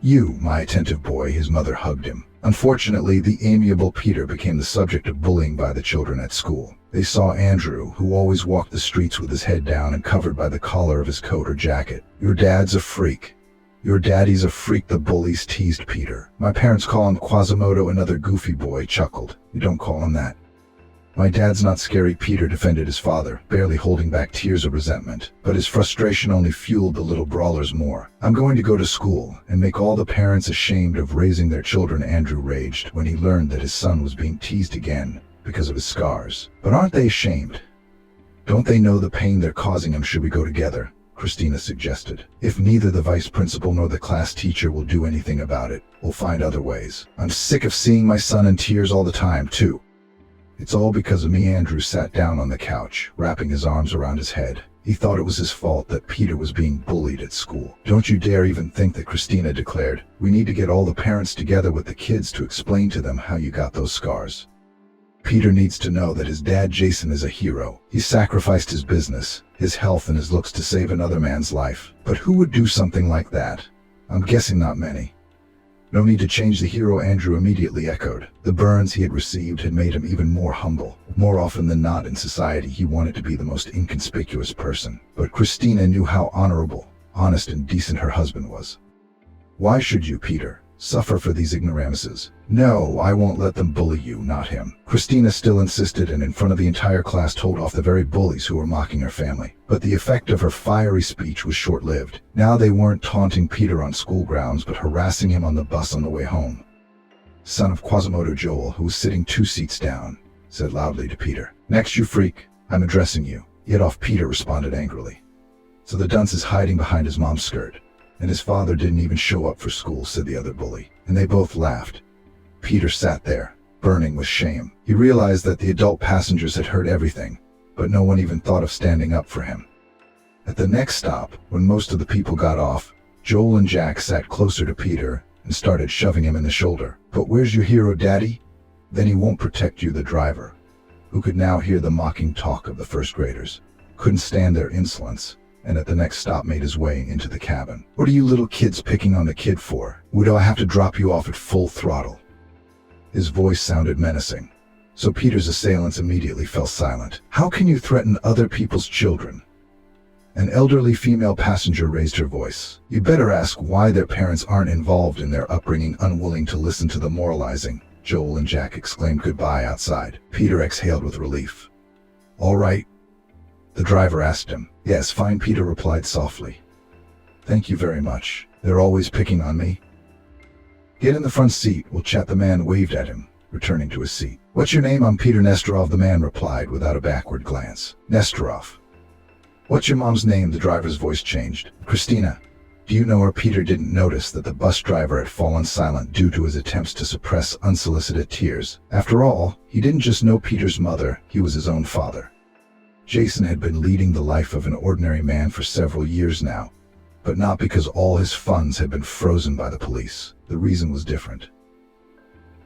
"You, my attentive boy," his mother hugged him. Unfortunately, the amiable Peter became the subject of bullying by the children at school. They saw Andrew, who always walked the streets with his head down and covered by the collar of his coat or jacket. "Your dad's a freak. Your daddy's a freak," the bullies teased Peter. "My parents call him Quasimodo," another goofy boy chuckled. "You don't call him that." "My dad's not scary," Peter defended his father, barely holding back tears of resentment. But his frustration only fueled the little brawlers more. "I'm going to go to school and make all the parents ashamed of raising their children," Andrew raged when he learned that his son was being teased again because of his scars. "But aren't they ashamed? Don't they know the pain they're causing him? Should we go together?" Christina suggested. "If neither the vice principal nor the class teacher will do anything about it, we'll find other ways. I'm sick of seeing my son in tears all the time, too." "It's all because of me." Andrew sat down on the couch, wrapping his arms around his head. He thought it was his fault that Peter was being bullied at school. "Don't you dare even think that," Christina declared. "We need to get all the parents together with the kids to explain to them how you got those scars. Peter needs to know that his dad Jason is a hero. He sacrificed his business, his health and his looks to save another man's life. But who would do something like that? I'm guessing not many." "No need to change the hero," Andrew immediately echoed. The burns he had received had made him even more humble. More often than not in society, he wanted to be the most inconspicuous person. But Christina knew how honorable, honest and decent her husband was. "Why should you, Peter, suffer for these ignoramuses?" "No, I won't let them bully you, not him." Christina still insisted and in front of the entire class told off the very bullies who were mocking her family. But the effect of her fiery speech was short-lived. Now they weren't taunting Peter on school grounds but harassing him on the bus on the way home. "Son of Quasimodo," Joel, who was sitting 2 seats down, said loudly to Peter. "Next, you freak. I'm addressing you." "Get off," Peter responded angrily. So the dunce is hiding behind his mom's skirt. And his father didn't even show up for school, said the other bully. And they both laughed. Peter sat there, burning with shame. He realized that the adult passengers had heard everything, but no one even thought of standing up for him. At the next stop, when most of the people got off, Joel and Jack sat closer to Peter and started shoving him in the shoulder. But where's your hero, Daddy? Then he won't protect you, the driver, who could now hear the mocking talk of the first graders, couldn't stand their insolence, and at the next stop made his way into the cabin. What are you little kids picking on the kid for? Do I have to drop you off at full throttle? His voice sounded menacing, so Peter's assailants immediately fell silent. How can you threaten other people's children? An elderly female passenger raised her voice. You better ask why their parents aren't involved in their upbringing, unwilling to listen to the moralizing. Joel and Jack exclaimed goodbye outside. Peter exhaled with relief. All right? The driver asked him. Yes, fine, Peter replied softly. Thank you very much. They're always picking on me. Get in the front seat, we'll chat. The man waved at him, returning to his seat. What's your name? I'm Peter Nestorov, the man replied without a backward glance. Nestorov. What's your mom's name? The driver's voice changed. Christina. Do you know her? Peter didn't notice that the bus driver had fallen silent due to his attempts to suppress unsolicited tears. After all, he didn't just know Peter's mother, he was his own father. Jason had been leading the life of an ordinary man for several years now, but not because all his funds had been frozen by the police. The reason was different.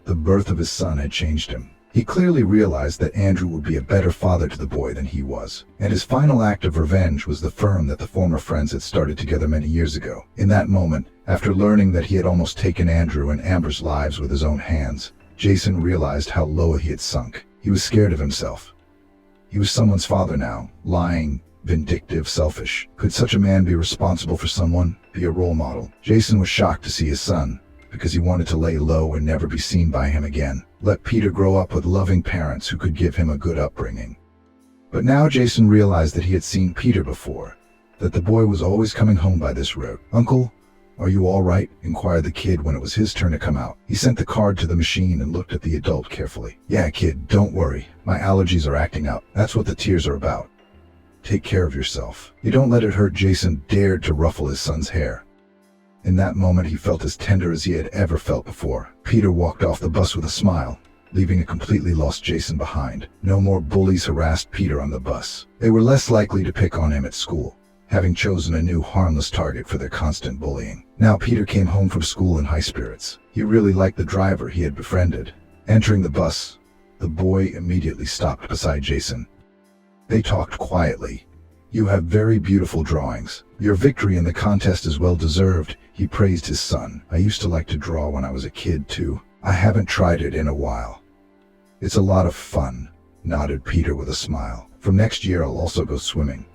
The birth of his son had changed him. He clearly realized that Andrew would be a better father to the boy than he was, and his final act of revenge was the firm that the former friends had started together many years ago. In that moment, after learning that he had almost taken Andrew and Amber's lives with his own hands, Jason realized how low he had sunk. He was scared of himself. He was someone's father now, lying, vindictive, selfish. Could such a man be responsible for someone, be a role model? Jason was shocked to see his son, because he wanted to lay low and never be seen by him again. Let Peter grow up with loving parents who could give him a good upbringing. But now Jason realized that he had seen Peter before, that the boy was always coming home by this route. Uncle, are you all right? Inquired the kid when it was his turn to come out. He sent the card to the machine and looked at the adult carefully. Yeah, kid, don't worry. My allergies are acting up. That's what the tears are about. Take care of yourself. You don't let it hurt. Jason dared to ruffle his son's hair. In that moment, he felt as tender as he had ever felt before. Peter walked off the bus with a smile, leaving a completely lost Jason behind. No more bullies harassed Peter on the bus. They were less likely to pick on him at school, having chosen a new harmless target for their constant bullying. Now Peter came home from school in high spirits. He really liked the driver he had befriended. Entering the bus, the boy immediately stopped beside Jason. They talked quietly. You have very beautiful drawings. Your victory in the contest is well deserved. He praised his son. I used to like to draw when I was a kid too. I haven't tried it in a while. It's a lot of fun, nodded Peter with a smile. From next year I'll also go swimming.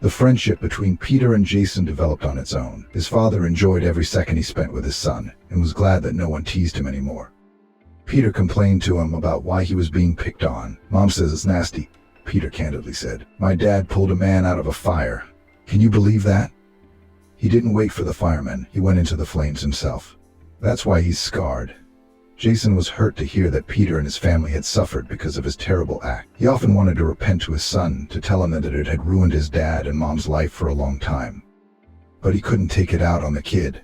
The friendship between Peter and Jason developed on its own. His father enjoyed every second he spent with his son and was glad that no one teased him anymore. Peter complained to him about why he was being picked on. Mom says it's nasty, Peter candidly said. My dad pulled a man out of a fire. Can you believe that? He didn't wait for the firemen. He went into the flames himself. That's why he's scarred. Jason was hurt to hear that Peter and his family had suffered because of his terrible act. He often wanted to repent to his son, to tell him that it had ruined his dad and mom's life for a long time. But he couldn't take it out on the kid.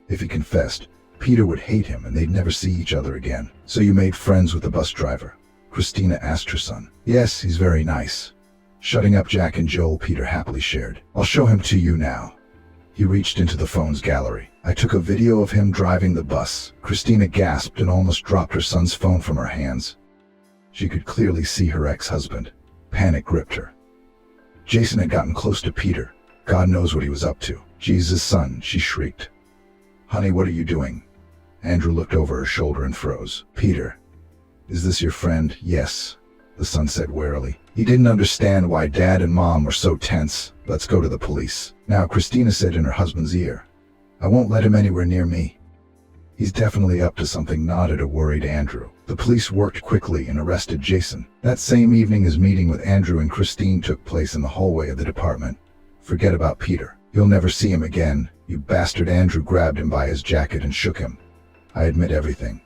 If he confessed, Peter would hate him and they'd never see each other again. So you made friends with the bus driver? Christina asked her son. Yes, he's very nice. Shutting up Jack and Joel, Peter happily shared. I'll show him to you now. He reached into the phone's gallery. I took a video of him driving the bus. Christina gasped and almost dropped her son's phone from her hands. She could clearly see her ex-husband. Panic gripped her. Jason had gotten close to Peter. God knows what he was up to. Jesus, son, she shrieked. Honey, what are you doing? Andrew looked over her shoulder and froze. Peter, is this your friend? Yes, the son said warily. He didn't understand why Dad and Mom were so tense. Let's go to the police. Now, Christina said in her husband's ear, I won't let him anywhere near me. He's definitely up to something, nodded a worried Andrew. The police worked quickly and arrested Jason. That same evening, his meeting with Andrew and Christine took place in the hallway of the department. Forget about Peter. You'll never see him again. You bastard. Andrew grabbed him by his jacket and shook him. I admit everything.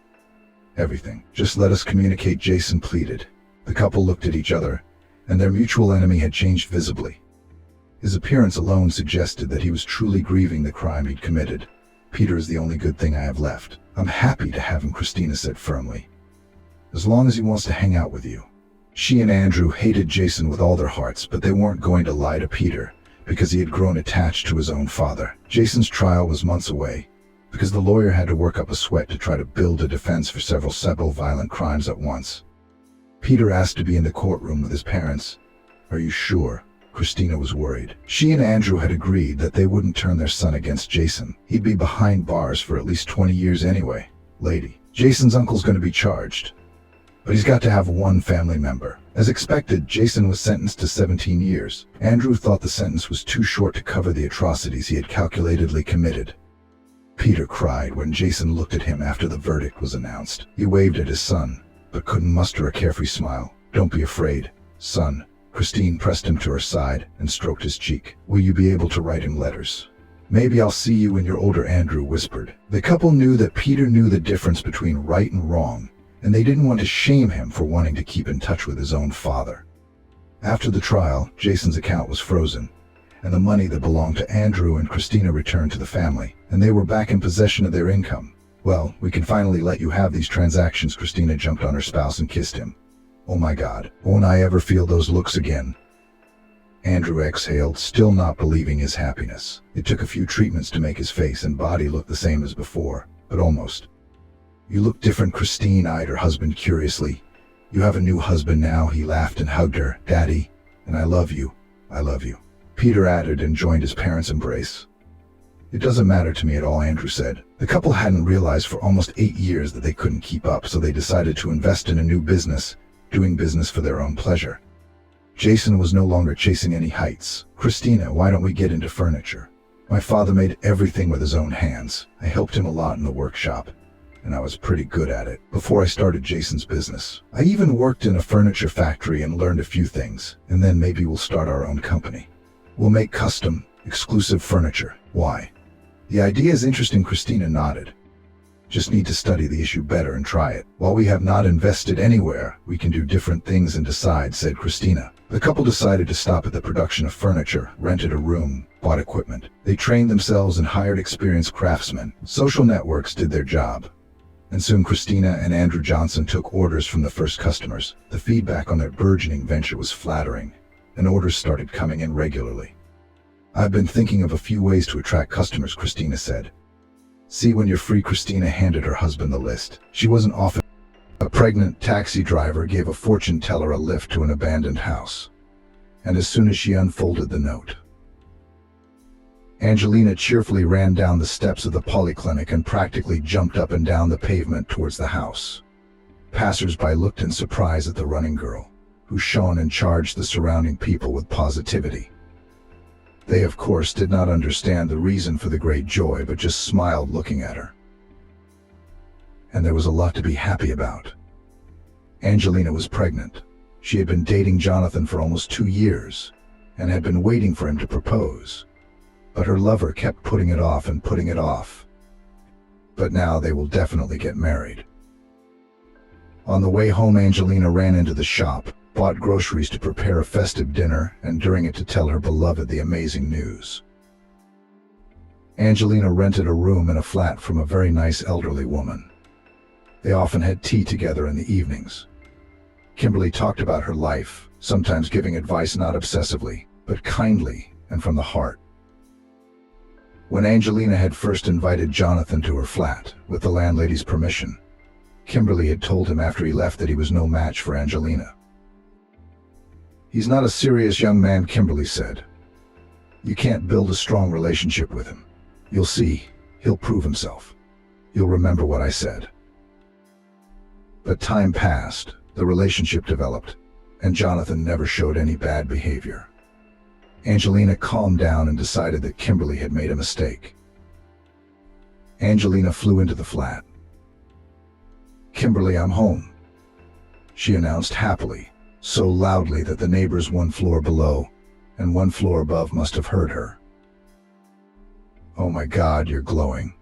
Everything. Just let us communicate, Jason pleaded. The couple looked at each other, and their mutual enemy had changed visibly. His appearance alone suggested that he was truly grieving the crime he'd committed. Peter is the only good thing I have left. I'm happy to have him, Christina said firmly. As long as he wants to hang out with you. She and Andrew hated Jason with all their hearts, but they weren't going to lie to Peter because he had grown attached to his own father. Jason's trial was months away because the lawyer had to work up a sweat to try to build a defense for several violent crimes at once. Peter asked to be in the courtroom with his parents. Are you sure? Christina was worried. She and Andrew had agreed that they wouldn't turn their son against Jason. He'd be behind bars for at least 20 years anyway. Lady, Jason's uncle's going to be charged, but he's got to have one family member. As expected, Jason was sentenced to 17 years. Andrew thought the sentence was too short to cover the atrocities he had calculatedly committed. Peter cried when Jason looked at him after the verdict was announced. He waved at his son, but couldn't muster a carefree smile. Don't be afraid, son. Christine pressed him to her side and stroked his cheek. Will you be able to write him letters? Maybe I'll see you when you're older, Andrew whispered. The couple knew that Peter knew the difference between right and wrong, and they didn't want to shame him for wanting to keep in touch with his own father. After the trial, Jason's account was frozen, and the money that belonged to Andrew and Christina returned to the family, and they were back in possession of their income. Well, we can finally let you have these transactions. Christina jumped on her spouse and kissed him. Oh my God, won't I ever feel those looks again? Andrew exhaled, still not believing his happiness. It took a few treatments to make his face and body look the same as before, but almost. You look different, Christine eyed her husband curiously. You have a new husband now, he laughed and hugged her. Daddy, and I love you. I love you. Peter added and joined his parents' embrace. It doesn't matter to me at all, Andrew said. The couple hadn't realized for almost 8 years that they couldn't keep up, so they decided to invest in a new business, doing business for their own pleasure. Jason was no longer chasing any heights. Christina, why don't we get into furniture? My father made everything with his own hands. I helped him a lot in the workshop, and I was pretty good at it before I started Jason's business. I even worked in a furniture factory and learned a few things, and then maybe we'll start our own company. We'll make custom, exclusive furniture. Why? The idea is interesting, Christina nodded. Just need to study the issue better and try it. While we have not invested anywhere, we can do different things and decide, said Christina. The couple decided to stop at the production of furniture, rented a room, bought equipment. They trained themselves and hired experienced craftsmen. Social networks did their job. And soon Christina and Andrew Johnson took orders from the first customers. The feedback on their burgeoning venture was flattering, and orders started coming in regularly. I've been thinking of a few ways to attract customers, Christina said. See when you're free. Christina handed her husband the list. She wasn't often. A pregnant taxi driver gave a fortune teller a lift to an abandoned house. And as soon as she unfolded the note, Angelina cheerfully ran down the steps of the polyclinic and practically jumped up and down the pavement towards the house. Passers-by looked in surprise at the running girl, who shone and charged the surrounding people with positivity. They, of course, did not understand the reason for the great joy, but just smiled looking at her. And there was a lot to be happy about. Angelina was pregnant. She had been dating Jonathan for almost 2 years, and had been waiting for him to propose. But her lover kept putting it off and putting it off. But now they will definitely get married. On the way home, Angelina ran into the shop, bought groceries to prepare a festive dinner, and during it to tell her beloved the amazing news. Angelina rented a room in a flat from a very nice elderly woman. They often had tea together in the evenings. Kimberly talked about her life, sometimes giving advice not obsessively, but kindly and from the heart. When Angelina had first invited Jonathan to her flat, with the landlady's permission, Kimberly had told him after he left that he was no match for Angelina. He's not a serious young man, Kimberly said. You can't build a strong relationship with him. You'll see, he'll prove himself. You'll remember what I said. But time passed, the relationship developed, and Jonathan never showed any bad behavior. Angelina calmed down and decided that Kimberly had made a mistake. Angelina flew into the flat. Kimberly, I'm home, she announced happily, so loudly that the neighbors 1 floor below and 1 floor above must have heard her. Oh my God, you're glowing.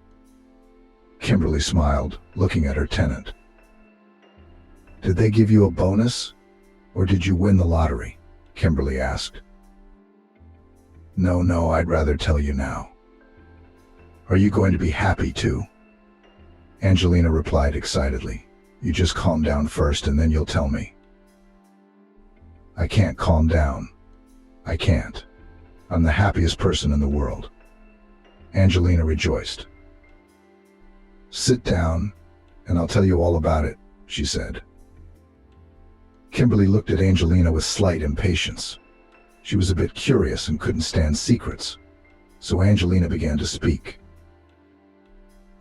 Kimberly smiled, looking at her tenant. Did they give you a bonus, or did you win the lottery? Kimberly asked. No, I'd rather tell you now. Are you going to be happy too? Angelina replied excitedly. You just calm down first and then you'll tell me. I can't calm down. I can't. I'm the happiest person in the world. Angelina rejoiced. Sit down, and I'll tell you all about it, she said. Kimberly looked at Angelina with slight impatience. She was a bit curious and couldn't stand secrets, so Angelina began to speak.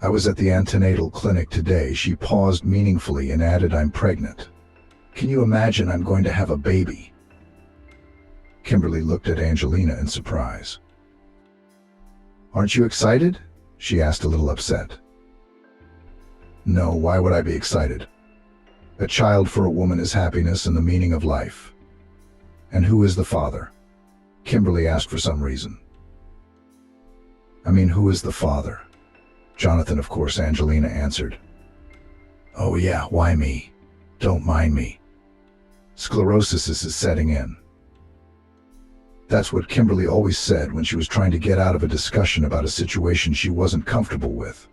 I was at the antenatal clinic today. She paused meaningfully and added, I'm pregnant. Can you imagine I'm going to have a baby? Kimberly looked at Angelina in surprise. Aren't you excited? She asked, a little upset. No, why would I be excited? A child for a woman is happiness and the meaning of life. And who is the father? Kimberly asked for some reason. Who is the father? Jonathan, of course, Angelina answered. Oh yeah, why me? Don't mind me. Sclerosis is setting in. That's what Kimberly always said when she was trying to get out of a discussion about a situation she wasn't comfortable with.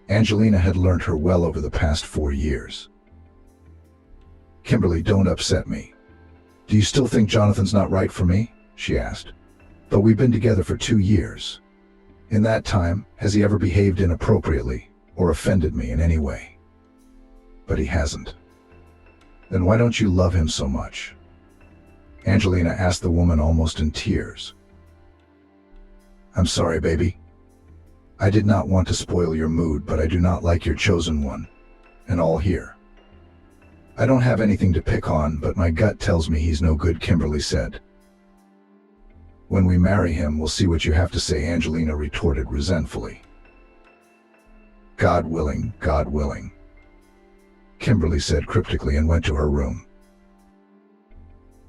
Angelina had learned her well over the past 4 years. Kimberly, don't upset me. Do you still think Jonathan's not right for me? She asked. But we've been together for 2 years. In that time, has he ever behaved inappropriately or offended me in any way? But he hasn't. Then why don't you love him so much? Angelina asked the woman, almost in tears. I'm sorry, baby. I did not want to spoil your mood, but I do not like your chosen one, and all here. I don't have anything to pick on, but my gut tells me he's no good, Kimberly said. When we marry him, we'll see what you have to say, Angelina retorted resentfully. God willing, God willing, Kimberly said cryptically and went to her room.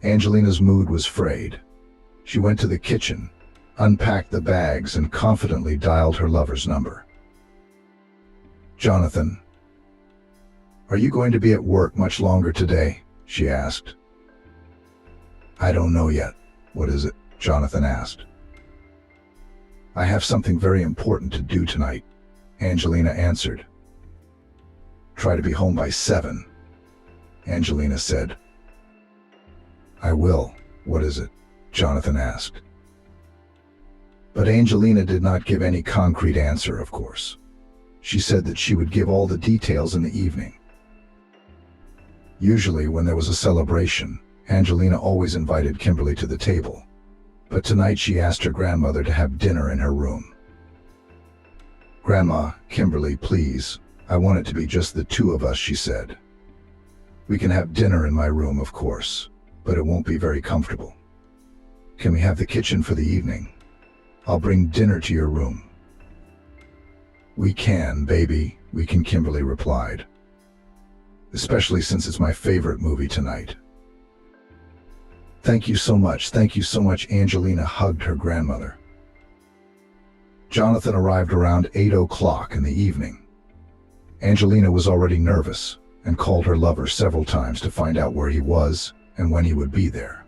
Angelina's mood was frayed. She went to the kitchen, unpacked the bags, and confidently dialed her lover's number. Jonathan, are you going to be at work much longer today? She asked. I don't know yet. What is it? Jonathan asked. I have something very important to do tonight, Angelina answered. Try to be home by 7, Angelina said. I will. What is it? Jonathan asked. But Angelina did not give any concrete answer, of course. She said that she would give all the details in the evening. Usually when there was a celebration, Angelina always invited Kimberly to the table. But tonight she asked her grandmother to have dinner in her room. Grandma, Kimberly, please, I want it to be just the 2 of us, she said. We can have dinner in my room, of course, but it won't be very comfortable. Can we have the kitchen for the evening? I'll bring dinner to your room. We can, baby, we can, Kimberly replied. Especially since it's my favorite movie tonight. Thank you so much, Angelina hugged her grandmother. Jonathan arrived around 8 o'clock in the evening. Angelina was already nervous and called her lover several times to find out where he was and when he would be there.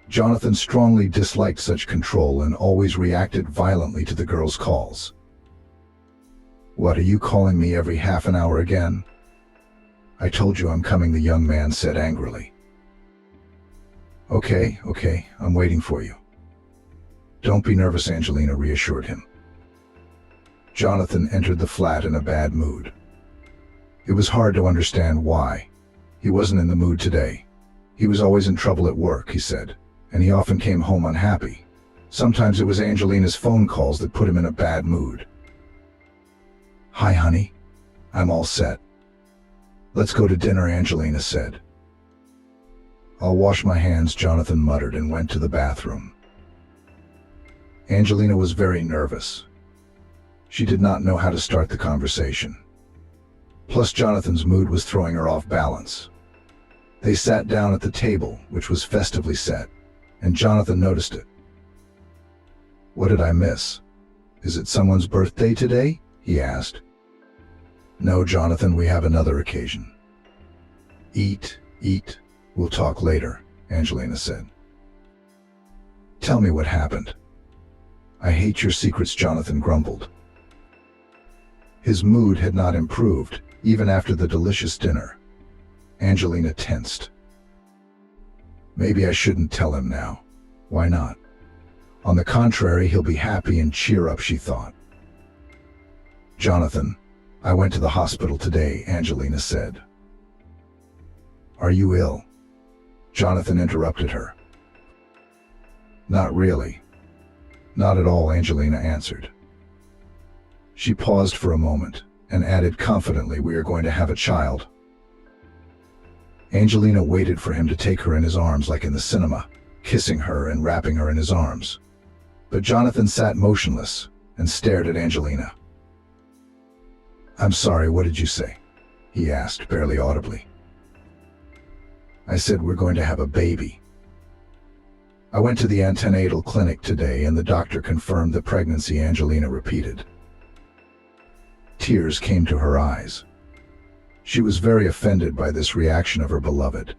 Jonathan strongly disliked such control and always reacted violently to the girl's calls. What, are you calling me every half an hour again? I told you I'm coming, the young man said angrily. Okay, I'm waiting for you. Don't be nervous, Angelina reassured him. Jonathan entered the flat in a bad mood. It was hard to understand why. He wasn't in the mood today. He was always in trouble at work, he said, and he often came home unhappy. Sometimes it was Angelina's phone calls that put him in a bad mood. Hi, honey. I'm all set. Let's go to dinner, Angelina said. I'll wash my hands, Jonathan muttered and went to the bathroom. Angelina was very nervous. She did not know how to start the conversation. Plus, Jonathan's mood was throwing her off balance. They sat down at the table, which was festively set, and Jonathan noticed it. What did I miss? Is it someone's birthday today? He asked. No, Jonathan, we have another occasion. Eat. We'll talk later, Angelina said. Tell me what happened. I hate your secrets, Jonathan grumbled. His mood had not improved, even after the delicious dinner. Angelina tensed. Maybe I shouldn't tell him now. Why not? On the contrary, he'll be happy and cheer up, she thought. Jonathan, I went to the hospital today, Angelina said. Are you ill? Jonathan interrupted her. Not really. Not at all, Angelina answered. She paused for a moment and added confidently, we are going to have a child. Angelina waited for him to take her in his arms like in the cinema, kissing her and wrapping her in his arms. But Jonathan sat motionless and stared at Angelina. I'm sorry, what did you say? He asked, barely audibly. I said we're going to have a baby. I went to the antenatal clinic today and the doctor confirmed the pregnancy, Angelina repeated. Tears came to her eyes. She was very offended by this reaction of her beloved.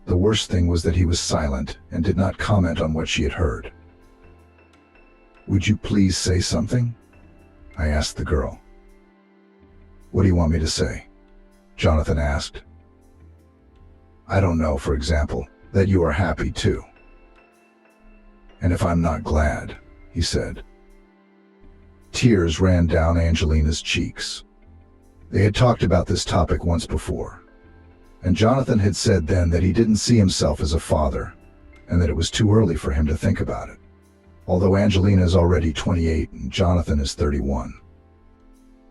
The worst thing was that he was silent and did not comment on what she had heard. Would you please say something? I asked the girl. What do you want me to say? Jonathan asked. I don't know, for example, that you are happy too. And if I'm not glad, he said. Tears ran down Angelina's cheeks. They had talked about this topic once before, and Jonathan had said then that he didn't see himself as a father, and that it was too early for him to think about it, although Angelina is already 28 and Jonathan is 31.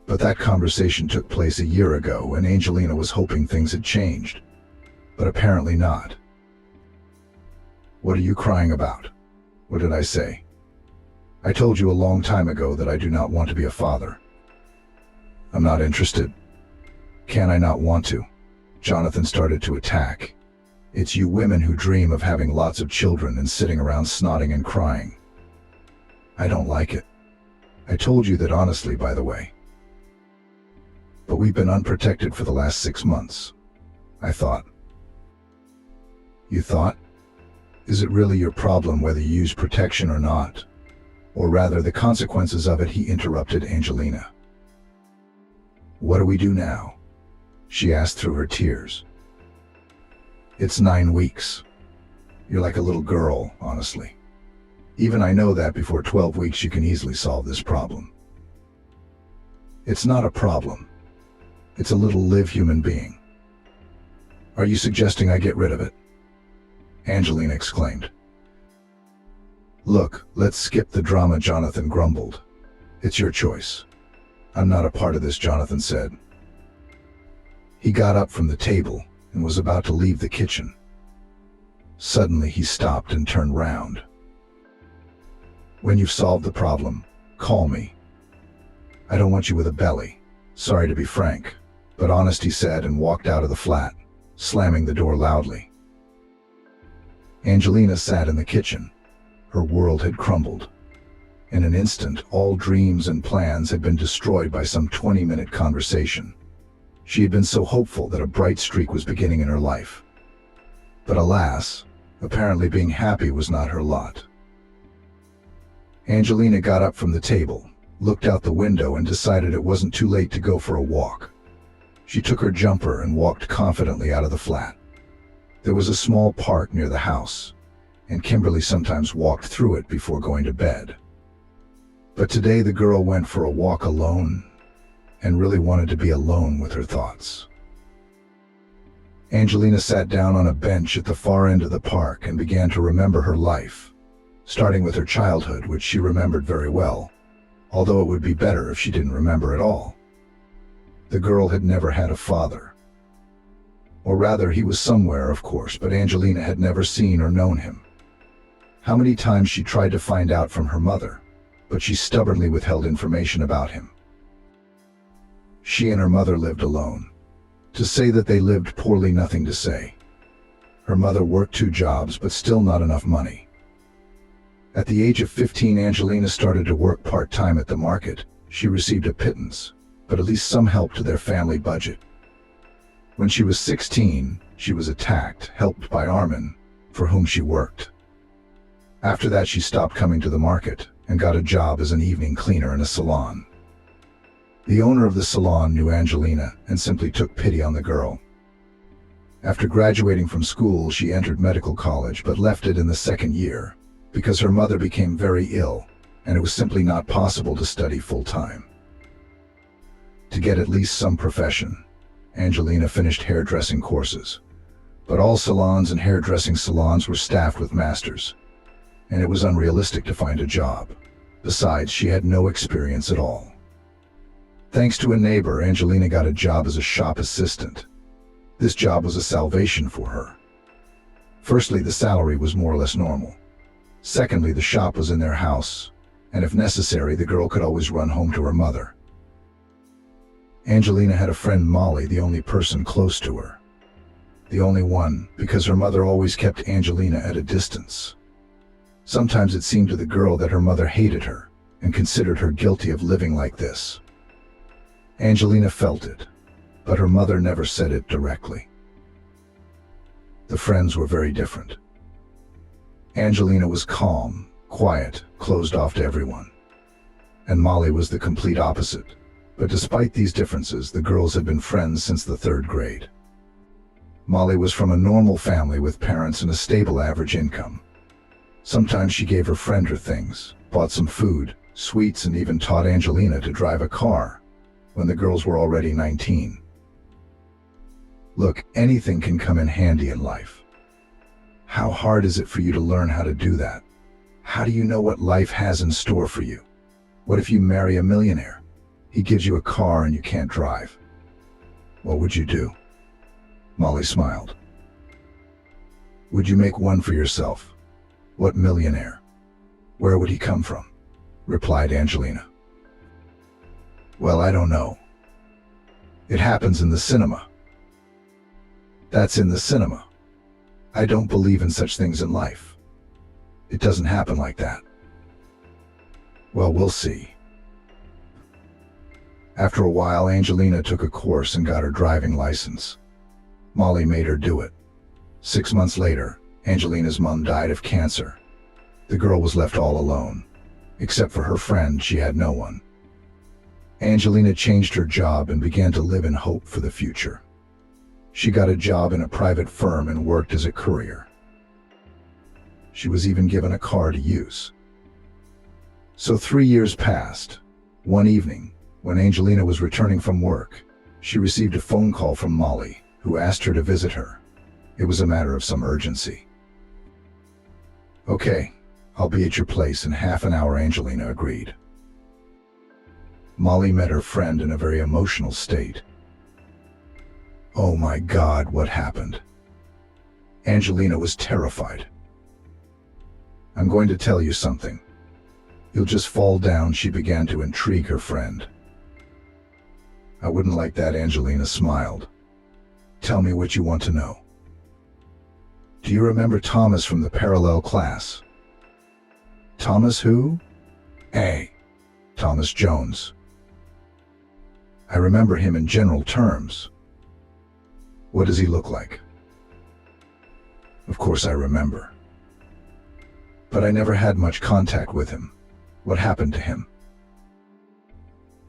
But that conversation took place a year ago, and Angelina was hoping things had changed, but apparently not. What are you crying about? What did I say? I told you a long time ago that I do not want to be a father. I'm not interested. Can I not want to? Jonathan started to attack. It's you women who dream of having lots of children and sitting around snotting and crying. I don't like it. I told you that honestly, by the way. But we've been unprotected for the last 6 months. I thought. You thought? Is it really your problem whether you use protection or not? Or rather, the consequences of it, he interrupted Angelina. What do we do now? She asked through her tears. It's 9 weeks. You're like a little girl, honestly. Even I know that before 12 weeks you can easily solve this problem. It's not a problem. It's a little live human being. Are you suggesting I get rid of it? Angelina exclaimed. Look, let's skip the drama, Jonathan grumbled. It's your choice. I'm not a part of this, Jonathan said. He got up from the table and was about to leave the kitchen. Suddenly he stopped and turned round. When you've solved the problem, call me. I don't want you with a belly. Sorry to be frank, but honest, he said, and walked out of the flat, slamming the door loudly. Angelina sat in the kitchen. Her world had crumbled. In an instant, all dreams and plans had been destroyed by some 20-minute conversation. She had been so hopeful that a bright streak was beginning in her life. But alas, apparently being happy was not her lot. Angelina got up from the table, looked out the window, and decided it wasn't too late to go for a walk. She took her jumper and walked confidently out of the flat. There was a small park near the house, and Kimberly sometimes walked through it before going to bed. But today the girl went for a walk alone, and really wanted to be alone with her thoughts. Angelina sat down on a bench at the far end of the park and began to remember her life, starting with her childhood, which she remembered very well, although it would be better if she didn't remember at all. The girl had never had a father. Or rather, he was somewhere, of course, but Angelina had never seen or known him. How many times she tried to find out from her mother, but she stubbornly withheld information about him. She and her mother lived alone. To say that they lived poorly, nothing to say. Her mother worked 2 jobs, but still not enough money. At the age of 15, Angelina started to work part-time at the market. She received a pittance, but at least some help to their family budget. When she was 16, she was attacked, helped by Armin, for whom she worked. After that, she stopped coming to the market and got a job as an evening cleaner in a salon. The owner of the salon knew Angelina and simply took pity on the girl. After graduating from school, she entered medical college but left it in the second year because her mother became very ill and it was simply not possible to study full-time. To get at least some profession, Angelina finished hairdressing courses. But all salons and hairdressing salons were staffed with masters, and it was unrealistic to find a job. Besides, she had no experience at all. Thanks to a neighbor, Angelina got a job as a shop assistant. This job was a salvation for her. Firstly, the salary was more or less normal. Secondly, the shop was in their house, and if necessary, the girl could always run home to her mother. Angelina had a friend, Molly, the only person close to her. The only one, because her mother always kept Angelina at a distance. Sometimes it seemed to the girl that her mother hated her and considered her guilty of living like this. Angelina felt it, but her mother never said it directly. The friends were very different. Angelina was calm, quiet, closed off to everyone. And Molly was the complete opposite. But despite these differences, the girls had been friends since the 3rd grade. Molly was from a normal family with parents and a stable average income. Sometimes she gave her friend her things, bought some food, sweets, and even taught Angelina to drive a car when the girls were already 19. Look, anything can come in handy in life. How hard is it for you to learn how to do that? How do you know what life has in store for you? What if you marry a millionaire? He gives you a car and you can't drive. What would you do? Molly smiled. Would you make one for yourself? What millionaire? Where would he come from? Replied Angelina. Well, I don't know. It happens in the cinema. That's in the cinema. I don't believe in such things in life. It doesn't happen like that. Well, we'll see. After a while, Angelina took a course and got her driving license. Molly made her do it. 6 months later, Angelina's mom died of cancer. The girl was left all alone. Except for her friend, she had no one. Angelina changed her job and began to live in hope for the future. She got a job in a private firm and worked as a courier. She was even given a car to use. So 3 years passed. One evening, when Angelina was returning from work, she received a phone call from Molly, who asked her to visit her. It was a matter of some urgency. Okay, I'll be at your place in half an hour, Angelina agreed. Molly met her friend in a very emotional state. Oh my God, what happened? Angelina was terrified. I'm going to tell you something. You'll just fall down, she began to intrigue her friend. I wouldn't like that, Angelina smiled. Tell me what you want to know. Do you remember Thomas from the parallel class? Thomas who? Thomas Jones. I remember him in general terms. What does he look like? Of course I remember. But I never had much contact with him. What happened to him?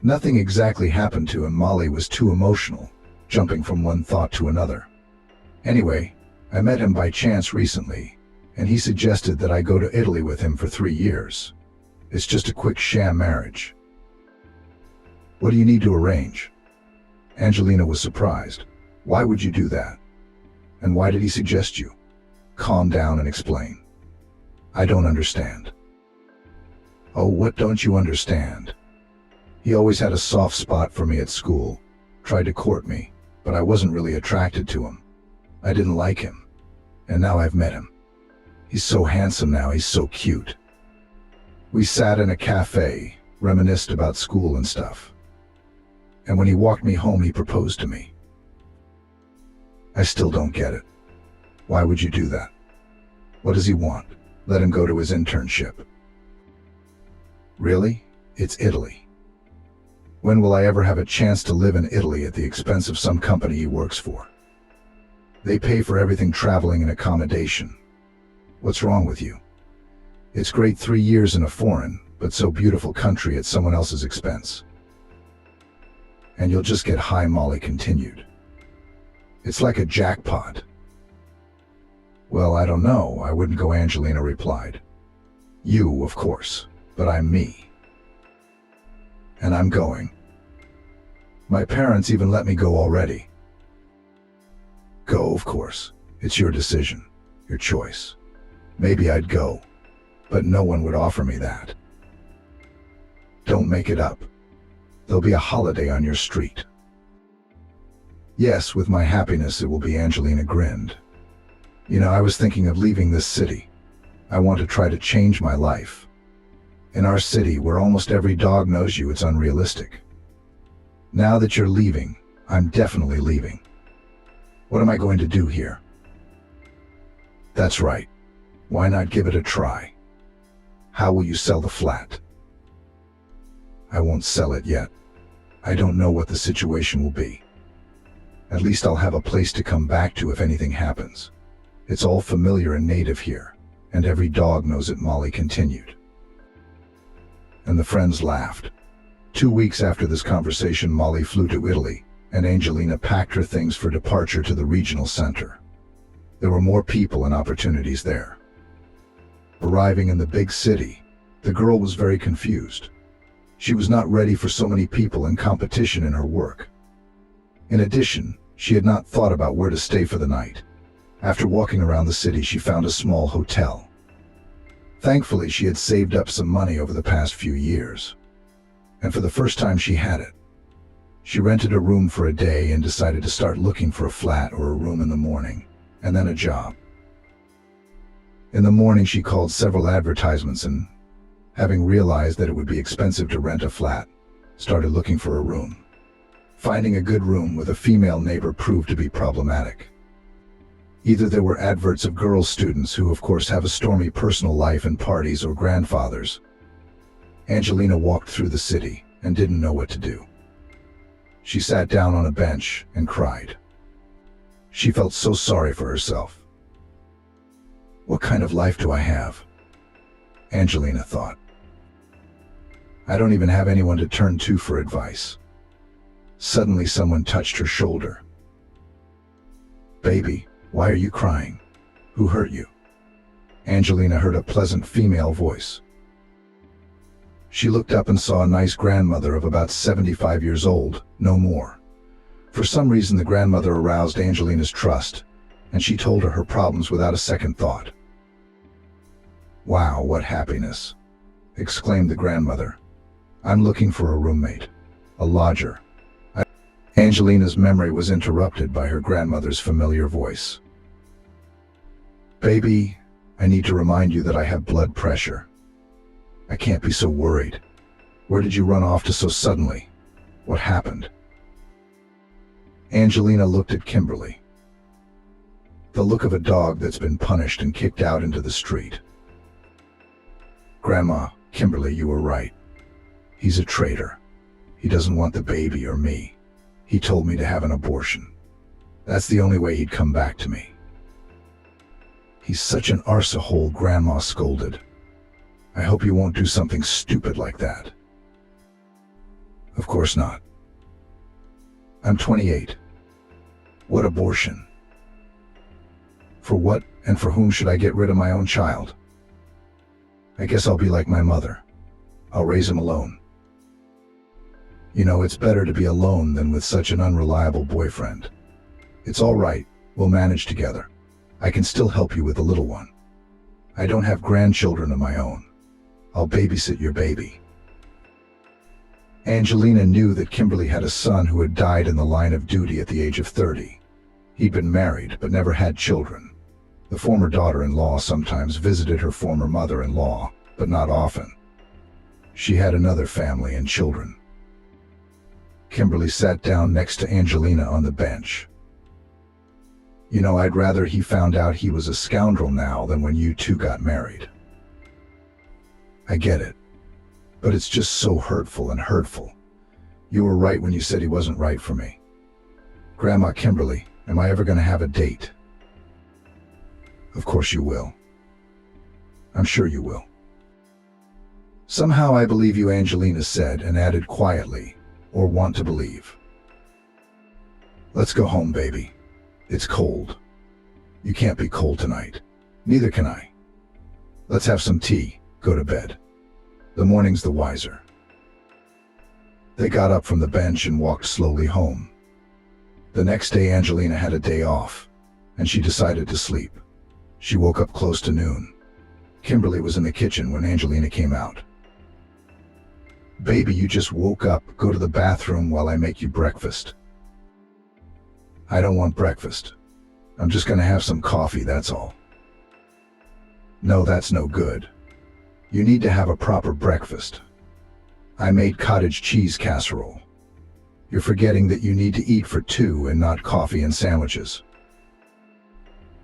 Nothing exactly happened to him. Molly was too emotional, jumping from one thought to another. Anyway, I met him by chance recently, and he suggested that I go to Italy with him for 3 years. It's just a quick sham marriage. What do you need to arrange? Angelina was surprised. Why would you do that? And why did he suggest you? Calm down and explain. I don't understand. Oh, what don't you understand? He always had a soft spot for me at school, tried to court me, but I wasn't really attracted to him. I didn't like him, and now I've met him. He's so handsome now, he's so cute. We sat in a cafe, reminisced about school and stuff. And when he walked me home, he proposed to me. I still don't get it. Why would you do that? What does he want? Let him go to his internship. Really? It's Italy. When will I ever have a chance to live in Italy at the expense of some company he works for? They pay for everything, traveling and accommodation. What's wrong with you? It's great 3 years in a foreign, but so beautiful country at someone else's expense. And you'll just get high, Molly continued. It's like a jackpot. Well, I don't know, I wouldn't go, Angelina replied. You, of course, but I'm me. And I'm going. My parents even let me go already. Go, of course. It's your decision, your choice. Maybe I'd go, but no one would offer me that. Don't make it up. There'll be a holiday on your street. Yes, with my happiness it will be, Angelina grinned. You know, I was thinking of leaving this city. I want to try to change my life. In our city, where almost every dog knows you, it's unrealistic. Now that you're leaving, I'm definitely leaving. What am I going to do here? That's right. Why not give it a try? How will you sell the flat? I won't sell it yet. I don't know what the situation will be. At least I'll have a place to come back to if anything happens. It's all familiar and native here, and every dog knows it, Molly continued. And the friends laughed. 2 weeks after this conversation, Molly flew to Italy, and Angelina packed her things for departure to the regional center. There were more people and opportunities there. Arriving in the big city, the girl was very confused. She was not ready for so many people and competition in her work. In addition, she had not thought about where to stay for the night. After walking around the city, she found a small hotel. Thankfully, she had saved up some money over the past few years. And for the first time, she had it. She rented a room for a day and decided to start looking for a flat or a room in the morning, and then a job. In the morning, she called several advertisements and, having realized that it would be expensive to rent a flat, started looking for a room. Finding a good room with a female neighbor proved to be problematic. Either there were adverts of girl students who of course have a stormy personal life and parties, or grandfathers. Angelina walked through the city and didn't know what to do. She sat down on a bench and cried. She felt so sorry for herself. What kind of life do I have? Angelina thought. I don't even have anyone to turn to for advice. Suddenly someone touched her shoulder. Baby, why are you crying? Who hurt you? Angelina heard a pleasant female voice. She looked up and saw a nice grandmother of about 75 years old, no more. For some reason the grandmother aroused Angelina's trust, and she told her problems without a second thought. Wow, what happiness, exclaimed the grandmother. I'm looking for a roommate, a lodger. Angelina's memory was interrupted by her grandmother's familiar voice. Baby, I need to remind you that I have blood pressure. I can't be so worried. Where did you run off to so suddenly? What happened? Angelina looked at Kimberly. The look of a dog that's been punished and kicked out into the street. Grandma, Kimberly, you were right. He's a traitor. He doesn't want the baby or me. He told me to have an abortion. That's the only way he'd come back to me. He's such an arsehole, Grandma scolded. I hope you won't do something stupid like that. Of course not. I'm 28. What abortion? For what and for whom should I get rid of my own child? I guess I'll be like my mother. I'll raise him alone. You know, it's better to be alone than with such an unreliable boyfriend. It's all right, we'll manage together. I can still help you with the little one. I don't have grandchildren of my own. I'll babysit your baby. Angelina knew that Kimberly had a son who had died in the line of duty at the age of 30. He'd been married but never had children. The former daughter-in-law sometimes visited her former mother-in-law, but not often. She had another family and children. Kimberly sat down next to Angelina on the bench. You know, I'd rather he found out he was a scoundrel now than when you two got married. I get it, but it's just so hurtful and hurtful. You were right when you said he wasn't right for me. Grandma Kimberly, am I ever going to have a date? Of course you will. I'm sure you will. Somehow I believe you, Angelina said, and added quietly, or want to believe. Let's go home, baby. It's cold. You can't be cold tonight. Neither can I. Let's have some tea, go to bed. The morning's the wiser. They got up from the bench and walked slowly home. The next day Angelina had a day off, and she decided to sleep. She woke up close to noon. Kimberly was in the kitchen when Angelina came out. Baby, you just woke up. Go to the bathroom while I make you breakfast. I don't want breakfast. I'm just gonna have some coffee, that's all. No, that's no good. You need to have a proper breakfast. I made cottage cheese casserole. You're forgetting that you need to eat for two and not coffee and sandwiches.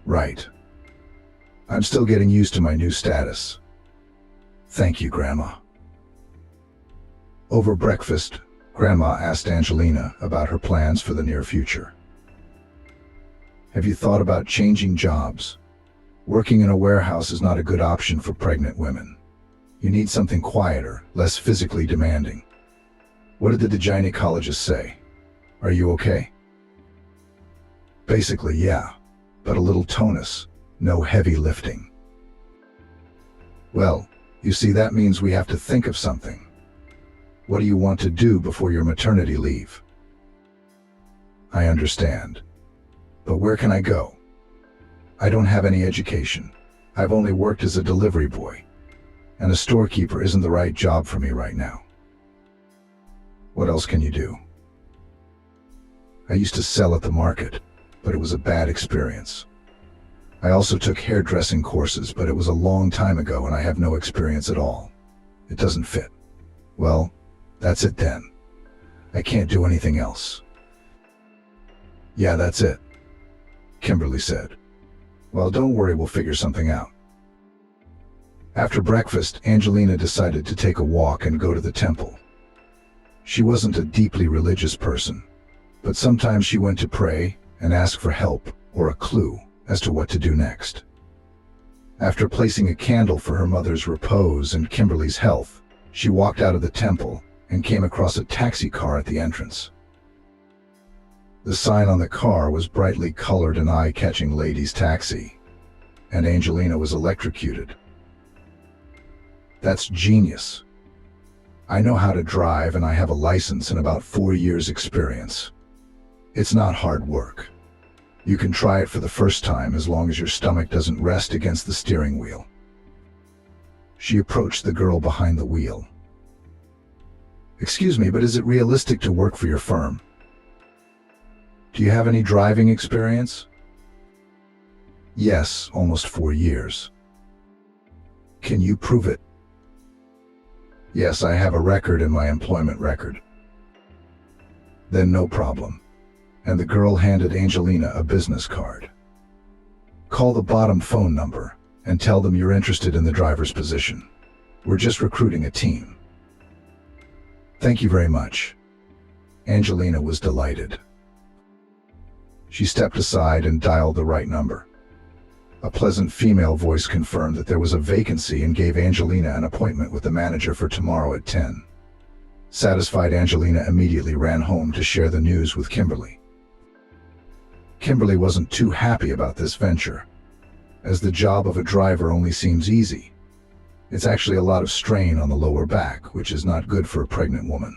Right. I'm still getting used to my new status. Thank you, Grandma. Over breakfast, Grandma asked Angelina about her plans for the near future. Have you thought about changing jobs? Working in a warehouse is not a good option for pregnant women. You need something quieter, less physically demanding. What did the gynecologist say? Are you okay? Basically, yeah, but a little tonus, no heavy lifting. Well, you see, that means we have to think of something. What do you want to do before your maternity leave? I understand. But where can I go? I don't have any education. I've only worked as a delivery boy, and a storekeeper isn't the right job for me right now. What else can you do? I used to sell at the market, but it was a bad experience. I also took hairdressing courses, but it was a long time ago and I have no experience at all. It doesn't fit. Well, that's it then. I can't do anything else. Yeah, that's it, Kimberly said. Well, don't worry, we'll figure something out. After breakfast, Angelina decided to take a walk and go to the temple. She wasn't a deeply religious person, but sometimes she went to pray and ask for help or a clue as to what to do next. After placing a candle for her mother's repose and Kimberly's health, she walked out of the temple and came across a taxi car at the entrance. The sign on the car was brightly colored and eye-catching ladies' taxi, and Angelina was electrocuted. That's genius. I know how to drive and I have a license and about 4 years experience. It's not hard work. You can try it for the first time as long as your stomach doesn't rest against the steering wheel. She approached the girl behind the wheel. Excuse me, but is it realistic to work for your firm? Do you have any driving experience? Yes, almost 4 years. Can you prove it? Yes, I have a record in my employment record. Then no problem. And the girl handed Angelina a business card. Call the bottom phone number and tell them you're interested in the driver's position. We're just recruiting a team. Thank you very much. Angelina was delighted. She stepped aside and dialed the right number. A pleasant female voice confirmed that there was a vacancy and gave Angelina an appointment with the manager for tomorrow at 10. Satisfied, Angelina immediately ran home to share the news with Kimberly. Kimberly wasn't too happy about this venture, as the job of a driver only seems easy. It's actually a lot of strain on the lower back, which is not good for a pregnant woman.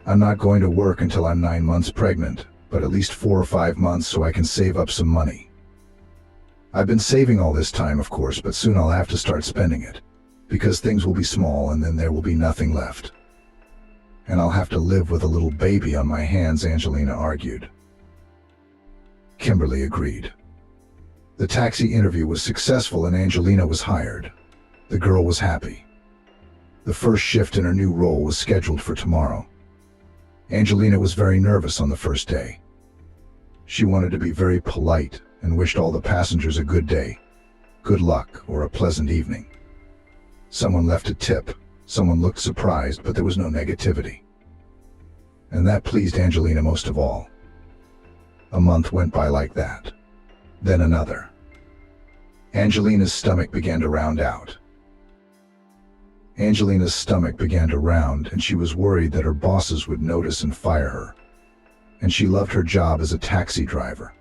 I'm not going to work until I'm 9 months pregnant, but at least 4 or 5 months so I can save up some money. I've been saving all this time, of course, but soon I'll have to start spending it, because things will be small and then there will be nothing left. And I'll have to live with a little baby on my hands, Angelina argued. Kimberly agreed. The taxi interview was successful and Angelina was hired. The girl was happy. The first shift in her new role was scheduled for tomorrow. Angelina was very nervous on the first day. She wanted to be very polite and wished all the passengers a good day, good luck, or a pleasant evening. Someone left a tip, someone looked surprised, but there was no negativity. And that pleased Angelina most of all. A month went by like that. Then another. Angelina's stomach began to round out. Angelina's stomach began to round, and she was worried that her bosses would notice and fire her. And she loved her job as a taxi driver.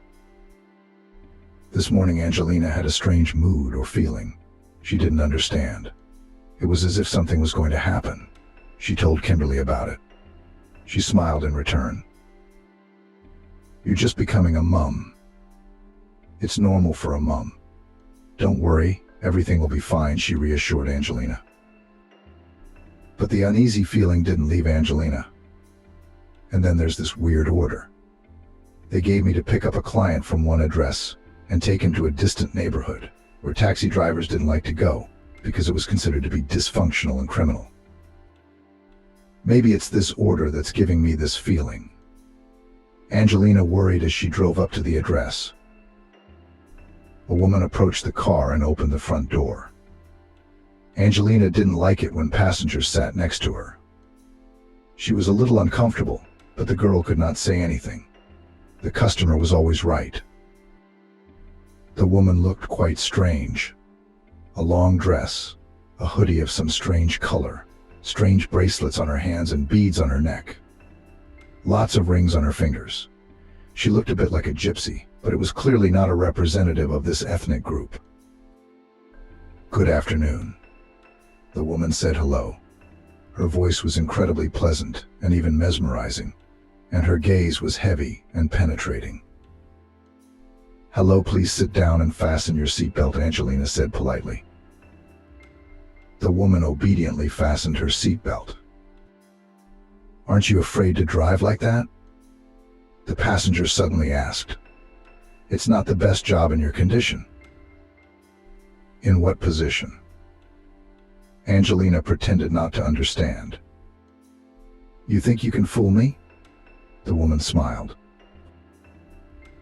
This morning, Angelina had a strange mood or feeling. She didn't understand. It was as if something was going to happen. She told Kimberly about it. She smiled in return. "You're just becoming a mum. It's normal for a mum. Don't worry, everything will be fine," she reassured Angelina. But the uneasy feeling didn't leave Angelina. And then there's this weird order. They gave me to pick up a client from one address and take him to a distant neighborhood where taxi drivers didn't like to go because it was considered to be dysfunctional and criminal. Maybe it's this order that's giving me this feeling. Angelina worried as she drove up to the address. A woman approached the car and opened the front door. Angelina didn't like it when passengers sat next to her. She was a little uncomfortable, but the girl could not say anything. The customer was always right. The woman looked quite strange. A long dress, a hoodie of some strange color, strange bracelets on her hands and beads on her neck. Lots of rings on her fingers. She looked a bit like a gypsy, but it was clearly not a representative of this ethnic group. "Good afternoon." The woman said hello. Her voice was incredibly pleasant and even mesmerizing, and her gaze was heavy and penetrating. "Hello, please sit down and fasten your seatbelt," Angelina said politely. The woman obediently fastened her seatbelt. "Aren't you afraid to drive like that?" the passenger suddenly asked. "It's not the best job in your condition." "In what position?" Angelina pretended not to understand. "You think you can fool me?" The woman smiled.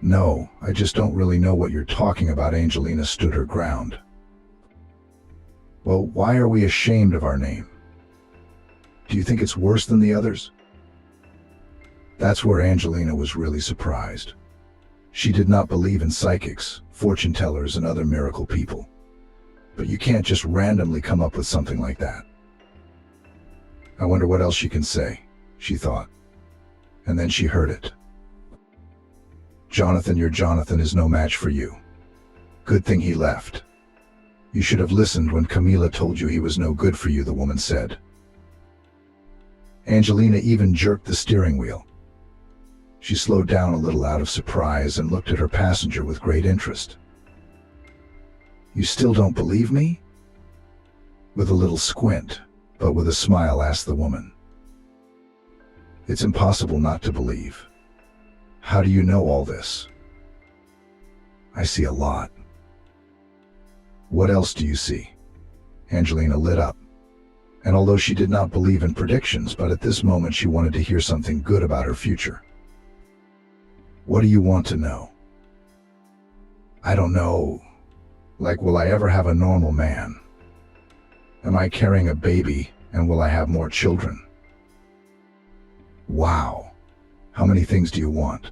"No, I just don't really know what you're talking about." Angelina stood her ground. "Well, why are we ashamed of our name? Do you think it's worse than the others?" That's where Angelina was really surprised. She did not believe in psychics, fortune tellers, and other miracle people. But you can't just randomly come up with something like that. "I wonder what else she can say," she thought. And then she heard it. "Jonathan, your Jonathan is no match for you. Good thing he left. You should have listened when Camila told you he was no good for you," the woman said. Angelina even jerked the steering wheel. She slowed down a little out of surprise and looked at her passenger with great interest. "You still don't believe me?" With a little squint, but with a smile, asked the woman. "It's impossible not to believe. How do you know all this?" "I see a lot." "What else do you see?" Angelina lit up. And although she did not believe in predictions, but at this moment she wanted to hear something good about her future. "What do you want to know?" "I don't know. Like, will I ever have a normal man? Am I carrying a baby, and will I have more children?" "Wow. How many things do you want?"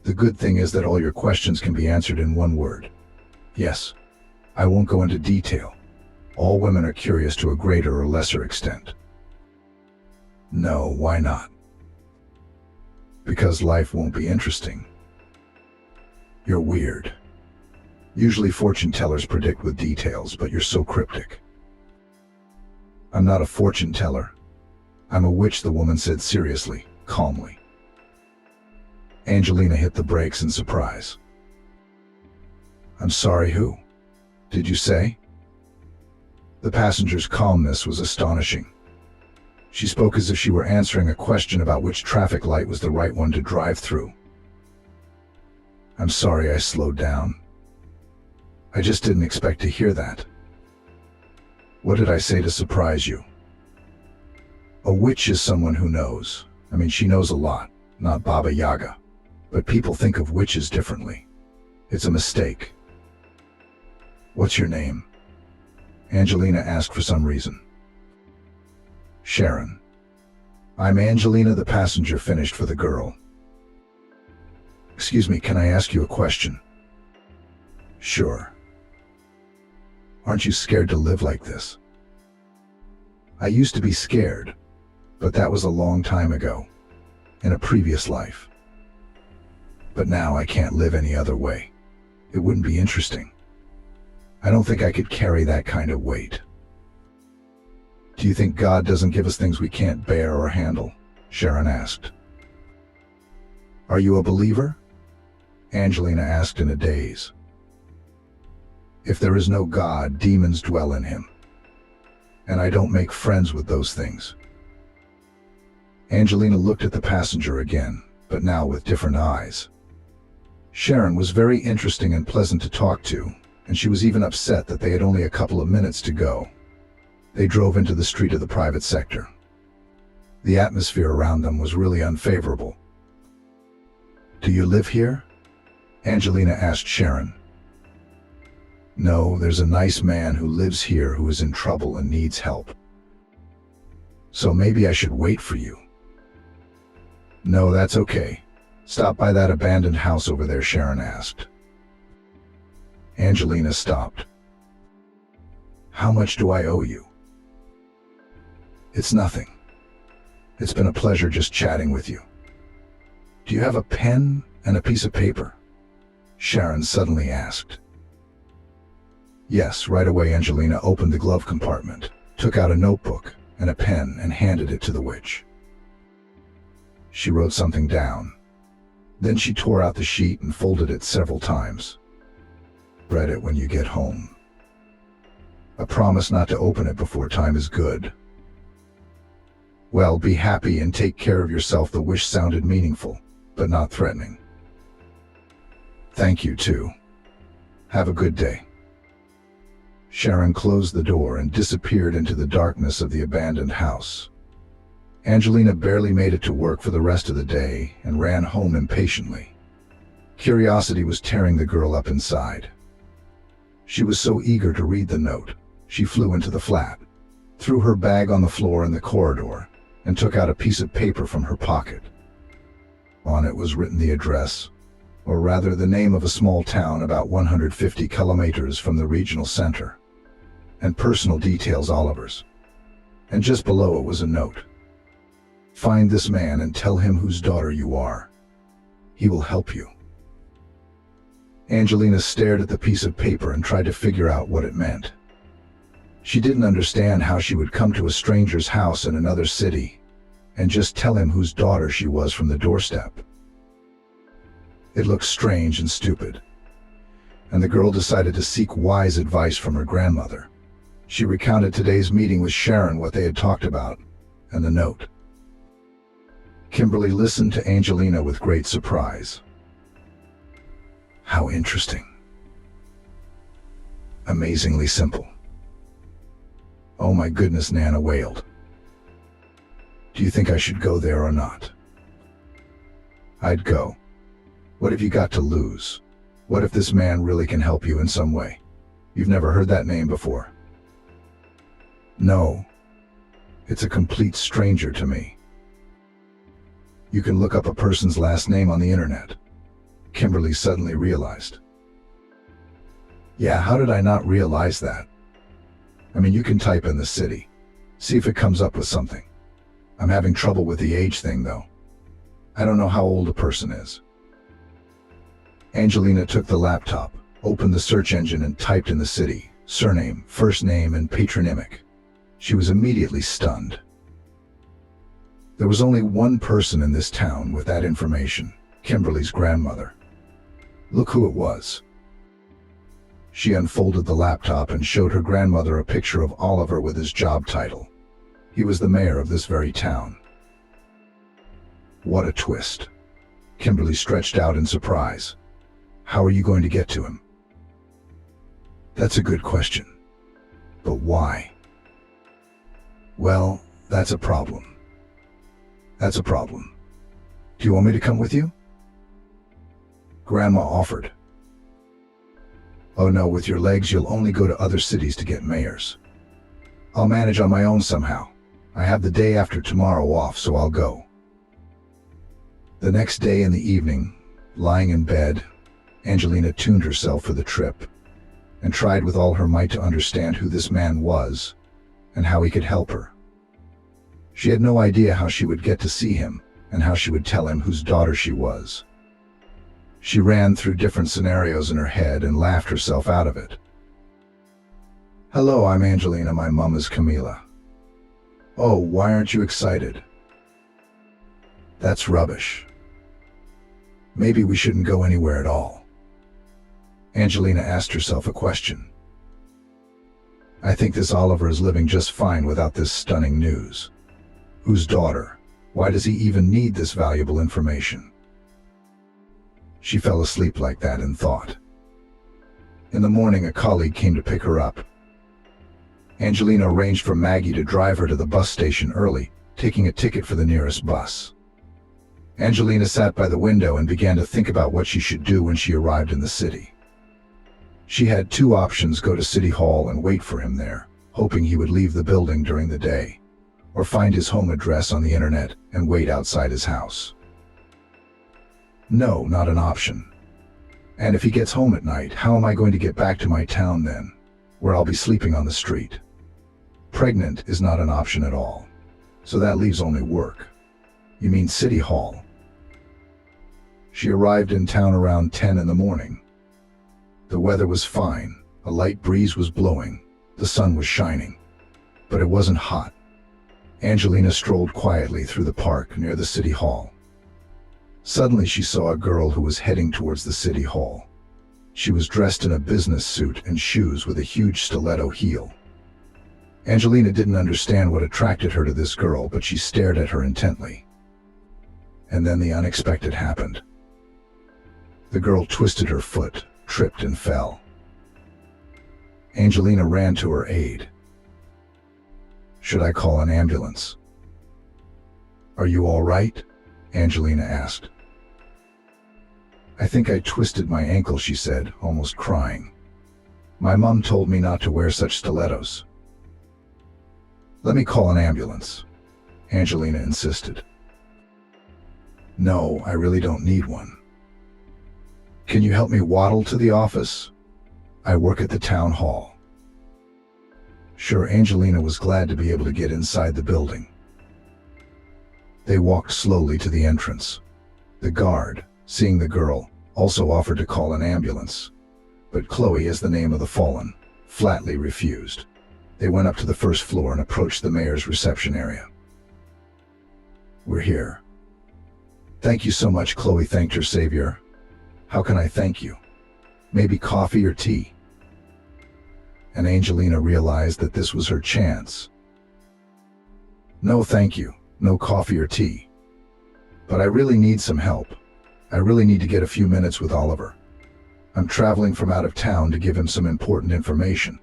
"The good thing is that all your questions can be answered in one word. Yes. I won't go into detail. All women are curious to a greater or lesser extent." "No, why not?" "Because life won't be interesting." "You're weird. Usually fortune tellers predict with details, but you're so cryptic." "I'm not a fortune teller. I'm a witch," the woman said seriously, calmly. Angelina hit the brakes in surprise. "I'm sorry, who did you say?" The passenger's calmness was astonishing. She spoke as if she were answering a question about which traffic light was the right one to drive through. "I'm sorry I slowed down. I just didn't expect to hear that." "What did I say to surprise you?" "A witch is someone who knows. I mean, she knows a lot, not Baba Yaga. But people think of witches differently. It's a mistake." "What's your name?" Angelina asked for some reason. "Sharon." "I'm Angelina," the passenger finished for the girl. "Excuse me, can I ask you a question?" "Sure." "Aren't you scared to live like this?" I used to be scared, but that was a long time ago, in a previous life. But now I can't live any other way. It wouldn't be interesting. I don't think I could carry that kind of weight. Do you think God doesn't give us things we can't bear or handle? Sharon asked. Are you a believer? Angelina asked in a daze. If there is no God, demons dwell in him. And I don't make friends with those things. Angelina looked at the passenger again, but now with different eyes. Sharon was very interesting and pleasant to talk to, and she was even upset that they had only a couple of minutes to go. They drove into the street of the private sector. The atmosphere around them was really unfavorable. Do you live here? Angelina asked Sharon. No, there's a nice man who lives here who is in trouble and needs help. So maybe I should wait for you. No, that's okay. Stop by that abandoned house over there, Sharon asked. Angelina stopped. How much do I owe you? It's nothing. It's been a pleasure just chatting with you. Do you have a pen and a piece of paper? Sharon suddenly asked. Yes, right away. Angelina opened the glove compartment, took out a notebook and a pen and handed it to the witch. She wrote something down. Then she tore out the sheet and folded it several times. Read it when you get home. A promise not to open it before time is good. Well, be happy and take care of yourself. The wish sounded meaningful, but not threatening. Thank you too. Have a good day. Sharon closed the door and disappeared into the darkness of the abandoned house. Angelina barely made it to work for the rest of the day and ran home impatiently. Curiosity was tearing the girl up inside. She was so eager to read the note, she flew into the flat, threw her bag on the floor in the corridor, and took out a piece of paper from her pocket. On it was written the address, or rather the name of a small town about 150 kilometers from the regional center, and personal details Oliver's. And just below it was a note. Find this man and tell him whose daughter you are. He will help you. Angelina stared at the piece of paper and tried to figure out what it meant. She didn't understand how she would come to a stranger's house in another city and just tell him whose daughter she was from the doorstep. It looked strange and stupid, and the girl decided to seek wise advice from her grandmother. She recounted today's meeting with Sharon, what they had talked about, and the note. Kimberly listened to Angelina with great surprise. How interesting. Amazingly simple. Oh my goodness, Nana wailed. Do you think I should go there or not? I'd go. What have you got to lose? What if this man really can help you in some way? You've never heard that name before. No. It's a complete stranger to me. You can look up a person's last name on the internet. Kimberly suddenly realized. Yeah, how did I not realize that? I mean, you can type in the city, see if it comes up with something. I'm having trouble with the age thing though. I don't know how old a person is. Angelina took the laptop, opened the search engine and typed in the city, surname, first name, and patronymic. She was immediately stunned. There was only one person in this town with that information, Kimberly's grandmother. Look who it was. She unfolded the laptop and showed her grandmother a picture of Oliver with his job title. He was the mayor of this very town. What a twist. Kimberly stretched out in surprise. How are you going to get to him? That's a good question. But why? Well, that's a problem. That's a problem. Do you want me to come with you? Grandma offered. Oh no, with your legs you'll only go to other cities to get mayors. I'll manage on my own somehow. I have the day after tomorrow off, so I'll go. The next day in the evening, lying in bed, Angelina tuned herself for the trip and tried with all her might to understand who this man was and how he could help her. She had no idea how she would get to see him and how she would tell him whose daughter she was. She ran through different scenarios in her head and laughed herself out of it. "Hello, I'm Angelina. My mom is Camila." "Oh, why aren't you excited?" "That's rubbish. Maybe we shouldn't go anywhere at all." Angelina asked herself a question. "I think this Oliver is living just fine without this stunning news. Whose daughter? Why does he even need this valuable information?" She fell asleep like that in thought. In the morning, a colleague came to pick her up. Angelina arranged for Maggie to drive her to the bus station early, taking a ticket for the nearest bus. Angelina sat by the window and began to think about what she should do when she arrived in the city. She had two options: go to City Hall and wait for him there, hoping he would leave the building during the day, or find his home address on the internet and wait outside his house. No, not an option. And if he gets home at night, how am I going to get back to my town then, where I'll be sleeping on the street? Pregnant is not an option at all. So that leaves only work. You mean City Hall? She arrived in town around 10 in the morning. The weather was fine, a light breeze was blowing, the sun was shining, but it wasn't hot. Angelina strolled quietly through the park near the City Hall. Suddenly she saw a girl who was heading towards the City Hall. She was dressed in a business suit and shoes with a huge stiletto heel. Angelina didn't understand what attracted her to this girl, but she stared at her intently. And then the unexpected happened. The girl twisted her foot, tripped and fell. Angelina ran to her aid. "Should I call an ambulance?" "Are you all right?" Angelina asked. "I think I twisted my ankle," she said, almost crying. "My mom told me not to wear such stilettos." "Let me call an ambulance," Angelina insisted. "No, I really don't need one. Can you help me waddle to the office? I work at the town hall." Sure, Angelina was glad to be able to get inside the building. They walked slowly to the entrance. The guard, seeing the girl, also offered to call an ambulance, but Chloe, as the name of the fallen, flatly refused. They went up to the first floor and approached the mayor's reception area. "We're here." "Thank you so much," Chloe thanked her savior. "How can I thank you? Maybe coffee or tea?" And Angelina realized that this was her chance. "No, thank you. No coffee or tea. But I really need some help. I really need to get a few minutes with Oliver. I'm traveling from out of town to give him some important information.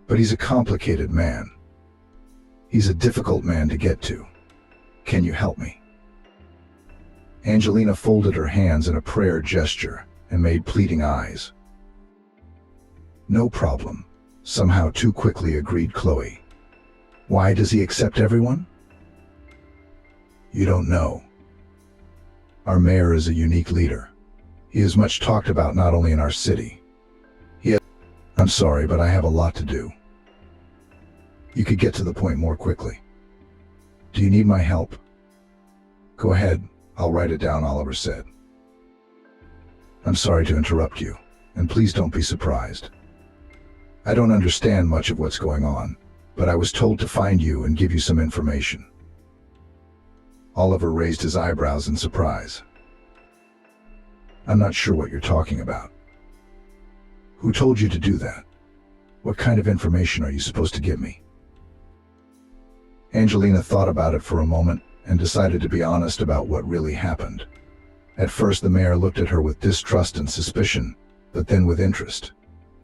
But he's a complicated man. He's a difficult man to get to. Can you help me?" Angelina folded her hands in a prayer gesture and made pleading eyes. "No problem," somehow too quickly agreed Chloe. "Why does he accept everyone?" "You don't know. Our mayor is a unique leader. He is much talked about not only in our city. I'm sorry, but I have a lot to do. You could get to the point more quickly. Do you need my help?" "Go ahead, I'll write it down," Oliver said. "I'm sorry to interrupt you, and please don't be surprised. I don't understand much of what's going on, but I was told to find you and give you some information." Oliver raised his eyebrows in surprise. "I'm not sure what you're talking about. Who told you to do that? What kind of information are you supposed to give me?" Angelina thought about it for a moment and decided to be honest about what really happened. At first, the mayor looked at her with distrust and suspicion, but then with interest.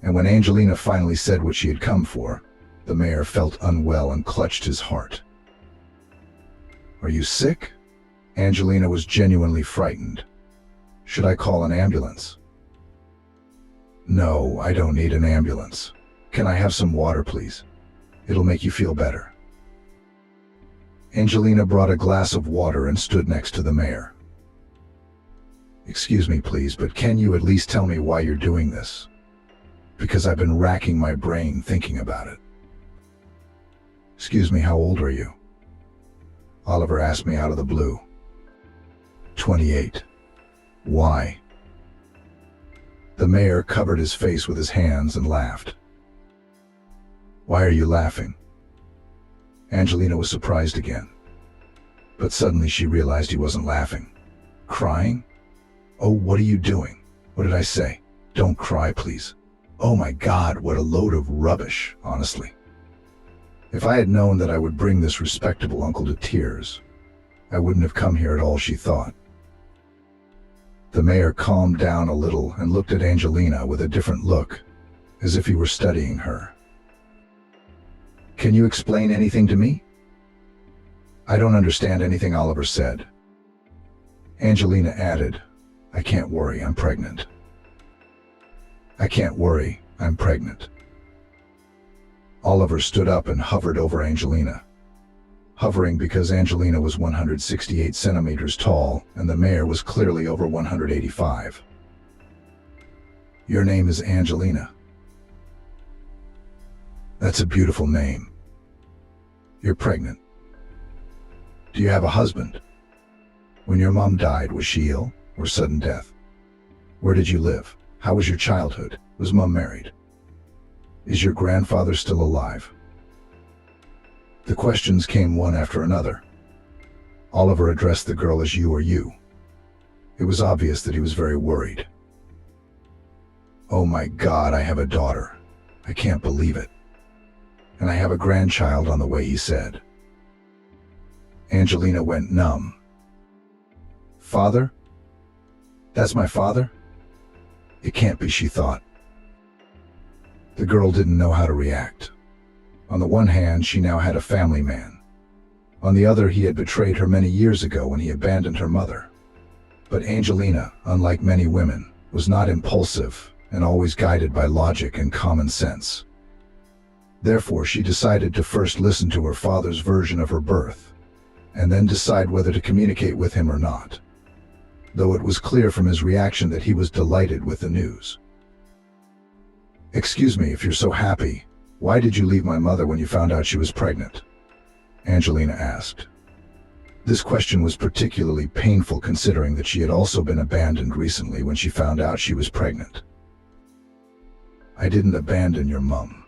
And when Angelina finally said what she had come for, the mayor felt unwell and clutched his heart. "Are you sick?" Angelina was genuinely frightened. "Should I call an ambulance?" "No, I don't need an ambulance. Can I have some water, please? It'll make you feel better." Angelina brought a glass of water and stood next to the mayor. "Excuse me, please, but can you at least tell me why you're doing this? Because I've been racking my brain thinking about it." "Excuse me, how old are you?" Oliver asked me out of the blue. 28. Why? The mayor covered his face with his hands and laughed. Why are you laughing? Angelina was surprised again. But suddenly she realized he wasn't laughing. Crying? Oh, what are you doing? What did I say? Don't cry, please. Oh my God, what a load of rubbish, honestly. If I had known that I would bring this respectable uncle to tears, I wouldn't have come here at all, she thought. The mayor calmed down a little and looked at Angelina with a different look, as if he were studying her. Can you explain anything to me? I don't understand anything Oliver said. Angelina added, I can't worry, I'm pregnant. I can't worry, I'm pregnant. Oliver stood up and hovered over Angelina. Hovering because Angelina was 168 centimeters tall and the mayor was clearly over 185. Your name is Angelina. That's a beautiful name. You're pregnant. Do you have a husband? When your mom died, was she ill or sudden death? Where did you live? How was your childhood? Was mom married? Is your grandfather still alive? The questions came one after another. Oliver addressed the girl as you or you. It was obvious that he was very worried. Oh my God, I have a daughter. I can't believe it. And I have a grandchild on the way, he said. Angelina went numb. Father? That's my father? It can't be, she thought. The girl didn't know how to react. On the one hand, she now had a family man. On the other, he had betrayed her many years ago when he abandoned her mother. But Angelina, unlike many women, was not impulsive and always guided by logic and common sense. Therefore, she decided to first listen to her father's version of her birth, and then decide whether to communicate with him or not. Though it was clear from his reaction that he was delighted with the news. Excuse me, if you're so happy, why did you leave my mother when you found out she was pregnant? Angelina asked. This question was particularly painful considering that she had also been abandoned recently when she found out she was pregnant. I didn't abandon your mum.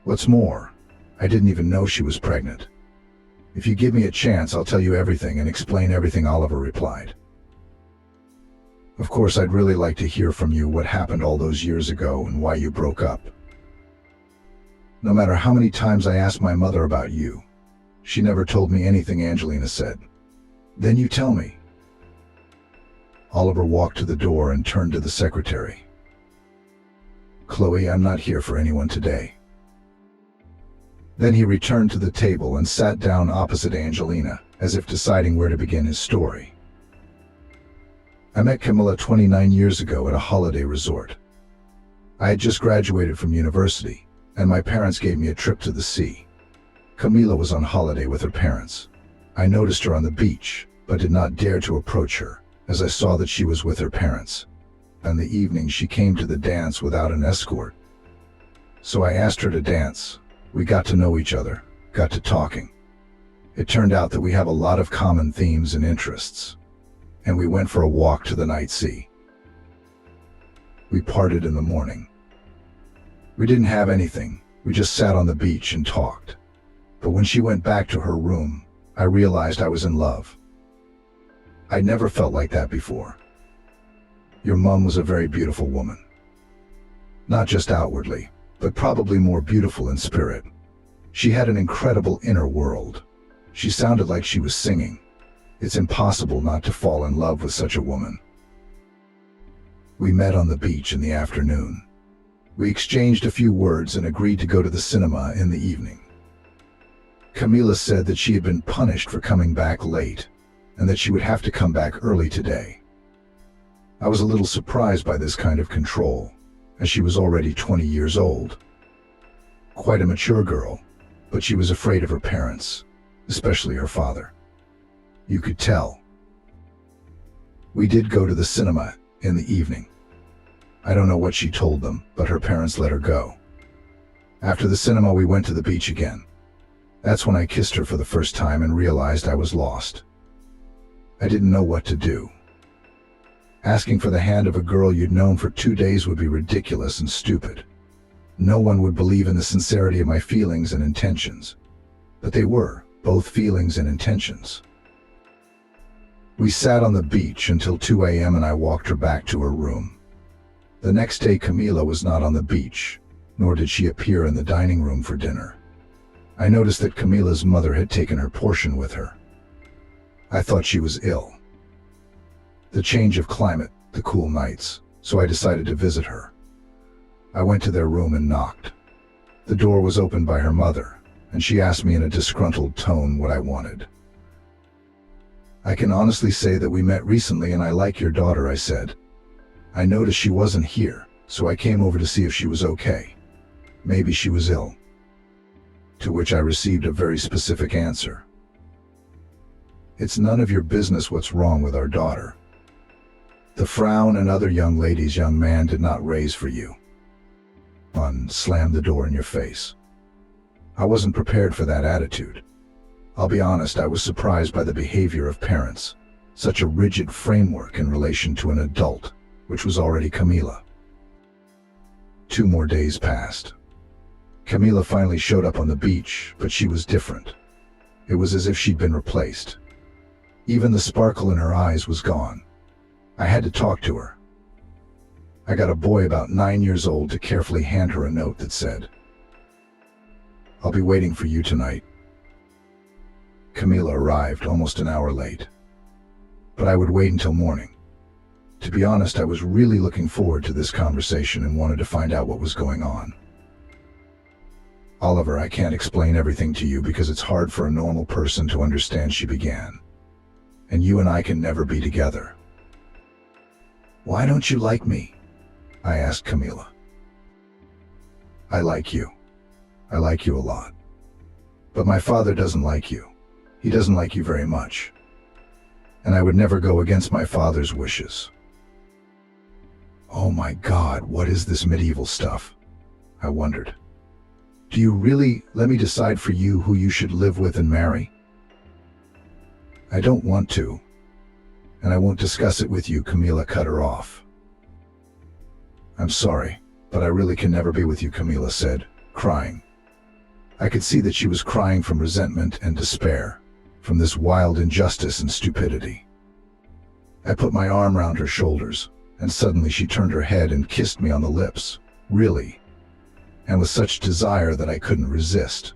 What's more, I didn't even know she was pregnant. If you give me a chance, I'll tell you everything and explain everything, Oliver replied. Of course, I'd really like to hear from you what happened all those years ago and why you broke up. No matter how many times I asked my mother about you, she never told me anything, Angelina said. Then you tell me. Oliver walked to the door and turned to the secretary. Chloe, I'm not here for anyone today. Then he returned to the table and sat down opposite Angelina, as if deciding where to begin his story. I met Camilla 29 years ago at a holiday resort. I had just graduated from university, and my parents gave me a trip to the sea. Camilla was on holiday with her parents. I noticed her on the beach, but did not dare to approach her, as I saw that she was with her parents. In the evening, she came to the dance without an escort. So I asked her to dance. We got to know each other, got to talking. It turned out that we have a lot of common themes and interests, and we went for a walk to the night sea. We parted in the morning. We didn't have anything, we just sat on the beach and talked. But when she went back to her room, I realized I was in love. I'd never felt like that before. Your mom was a very beautiful woman. Not just outwardly, but probably more beautiful in spirit. She had an incredible inner world. She sounded like she was singing. It's impossible not to fall in love with such a woman. We met on the beach in the afternoon. We exchanged a few words and agreed to go to the cinema in the evening. Camila said that she had been punished for coming back late, and that she would have to come back early today. I was a little surprised by this kind of control, as she was already 20 years old. Quite a mature girl, but she was afraid of her parents, especially her father. You could tell. We did go to the cinema in the evening. I don't know what she told them, but her parents let her go. After the cinema, we went to the beach again. That's when I kissed her for the first time and realized I was lost. I didn't know what to do. Asking for the hand of a girl you'd known for 2 days would be ridiculous and stupid. No one would believe in the sincerity of my feelings and intentions. But they were, both feelings and intentions. We sat on the beach until 2 a.m. and I walked her back to her room. The next day Camila was not on the beach, nor did she appear in the dining room for dinner. I noticed that Camila's mother had taken her portion with her. I thought she was ill. The change of climate, the cool nights, so I decided to visit her. I went to their room and knocked. The door was opened by her mother, and she asked me in a disgruntled tone what I wanted. "I can honestly say that we met recently and I like your daughter," I said. "I noticed she wasn't here, so I came over to see if she was okay. Maybe she was ill." To which I received a very specific answer. "It's none of your business what's wrong with our daughter. The frown and other young ladies young man did not raise for you." Slammed the door in your face. I wasn't prepared for that attitude. I'll be honest, I was surprised by the behavior of parents. Such a rigid framework in relation to an adult, which was already Camila. 2 more days passed. Camila finally showed up on the beach, but she was different. It was as if she'd been replaced. Even the sparkle in her eyes was gone. I had to talk to her. I got a boy about 9 years old to carefully hand her a note that said, "I'll be waiting for you tonight." Camila arrived almost an hour late, but I would wait until morning. To be honest, I was really looking forward to this conversation and wanted to find out what was going on. "Oliver, I can't explain everything to you because it's hard for a normal person to understand," she began. "And you and I can never be together." "Why don't you like me?" I asked Camila. "I like you. I like you a lot. But my father doesn't like you. He doesn't like you very much. And I would never go against my father's wishes." Oh my God, what is this medieval stuff? I wondered. "Do you really let me decide for you who you should live with and marry?" "I don't want to. And I won't discuss it with you," Camila cut her off. "I'm sorry, but I really can never be with you," Camila said, crying. I could see that she was crying from resentment and despair, from this wild injustice and stupidity. I put my arm around her shoulders, and suddenly she turned her head and kissed me on the lips, really, and with such desire that I couldn't resist.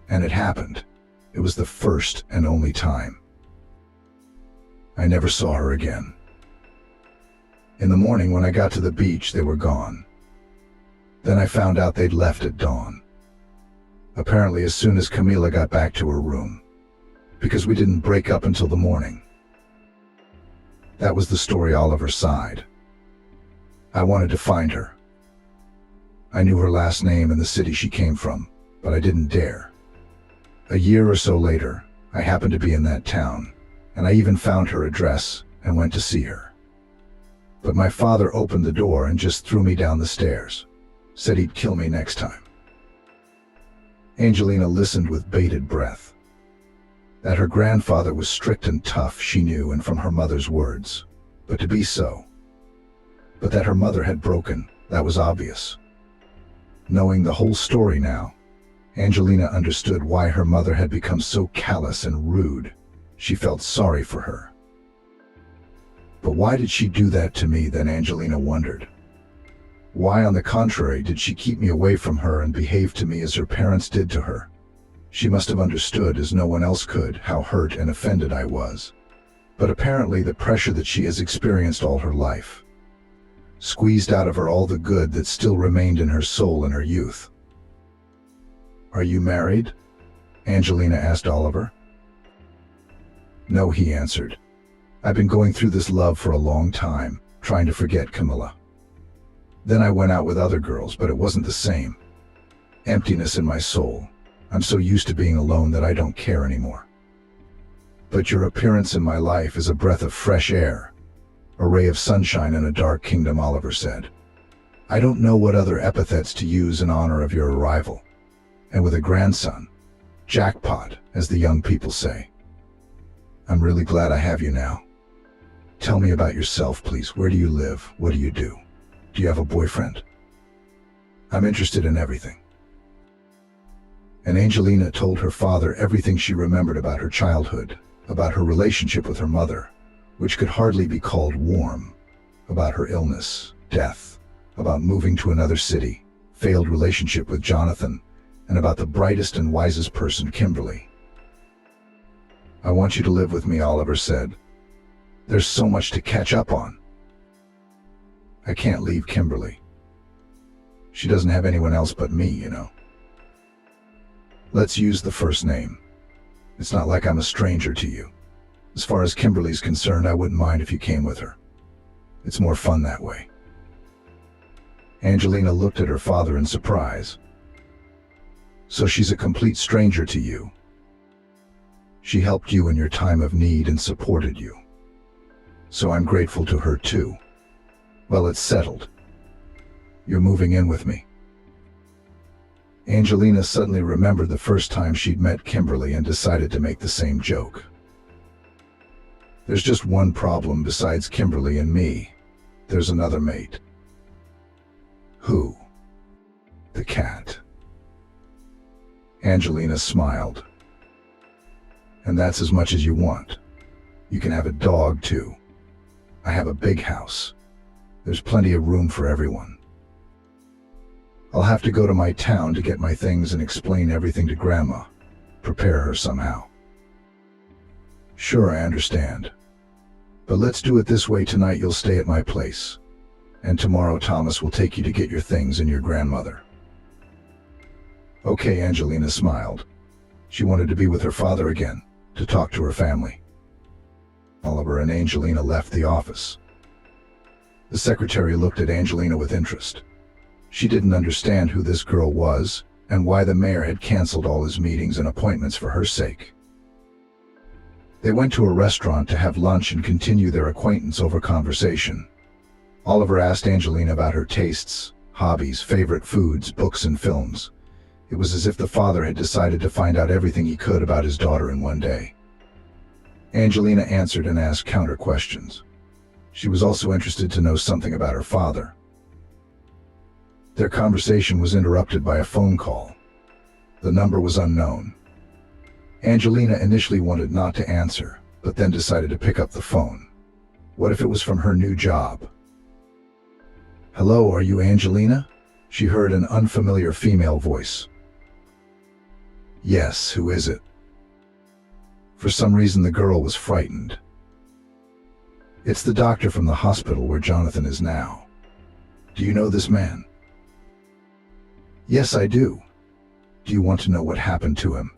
And it happened. It was the first and only time. I never saw her again. In the morning when I got to the beach, they were gone. Then I found out they'd left at dawn. Apparently as soon as Camila got back to her room, because we didn't break up until the morning. That was the story Oliver sighed. I wanted to find her. I knew her last name and the city she came from, but I didn't dare. A year or so later, I happened to be in that town, and I even found her address and went to see her. But my father opened the door and just threw me down the stairs, said he'd kill me next time. Angelina listened with bated breath. That her grandfather was strict and tough, she knew, and from her mother's words, but to be so. But that her mother had broken, that was obvious. Knowing the whole story now, Angelina understood why her mother had become so callous and rude. She felt sorry for her. But why did she do that to me, then Angelina wondered. Why, on the contrary, did she keep me away from her and behave to me as her parents did to her? She must have understood, as no one else could, how hurt and offended I was. But apparently the pressure that she has experienced all her life squeezed out of her all the good that still remained in her soul in her youth. "Are you married?" Angelina asked Oliver. "No," he answered. "I've been going through this love for a long time, trying to forget Camila. Then I went out with other girls, but it wasn't the same. Emptiness in my soul. I'm so used to being alone that I don't care anymore. But your appearance in my life is a breath of fresh air, a ray of sunshine in a dark kingdom," Oliver said. "I don't know what other epithets to use in honor of your arrival. And with a grandson, Jackpot, as the young people say. I'm really glad I have you now. Tell me about yourself, please. Where do you live? What do you do? Do you have a boyfriend? I'm interested in everything. And Angelina told her father everything she remembered about her childhood, about her relationship with her mother, which could hardly be called warm, about her illness, death, about moving to another city, failed relationship with Jonathan, and about the brightest and wisest person, Kimberly. I want you to live with me, Oliver said. There's so much to catch up on. I can't leave Kimberly. She doesn't have anyone else but me, you know. Let's use the first name. It's not like I'm a stranger to you. As far as Kimberly's concerned, I wouldn't mind if you came with her. It's more fun that way. Angelina looked at her father in surprise. So she's a complete stranger to you. She helped you in your time of need and supported you. So I'm grateful to her too. Well, it's settled. You're moving in with me. Angelina suddenly remembered the first time she'd met Kimberly and decided to make the same joke. There's just one problem besides Kimberly and me. There's another mate. Who? The cat. Angelina smiled. And that's as much as you want. You can have a dog too. I have a big house. There's plenty of room for everyone. I'll have to go to my town to get my things and explain everything to Grandma. Prepare her somehow. Sure, I understand. But let's do it this way. Tonight you'll stay at my place. And tomorrow Thomas will take you to get your things and your grandmother. Okay, Angelina smiled. She wanted to be with her father again, to talk to her family. Oliver and Angelina left the office. The secretary looked at Angelina with interest. She didn't understand who this girl was and why the mayor had canceled all his meetings and appointments for her sake. They went to a restaurant to have lunch and continue their acquaintance over conversation. Oliver asked Angelina about her tastes, hobbies, favorite foods, books, and films. It was as if the father had decided to find out everything he could about his daughter in one day. Angelina answered and asked counter questions. She was also interested to know something about her father. Their conversation was interrupted by a phone call. The number was unknown. Angelina initially wanted not to answer, but then decided to pick up the phone. What if it was from her new job? Hello, are you Angelina? She heard an unfamiliar female voice. Yes, who is it? For some reason the girl was frightened. It's the doctor from the hospital where Jonathan is now. Do you know this man? Yes, I do. Do you want to know what happened to him?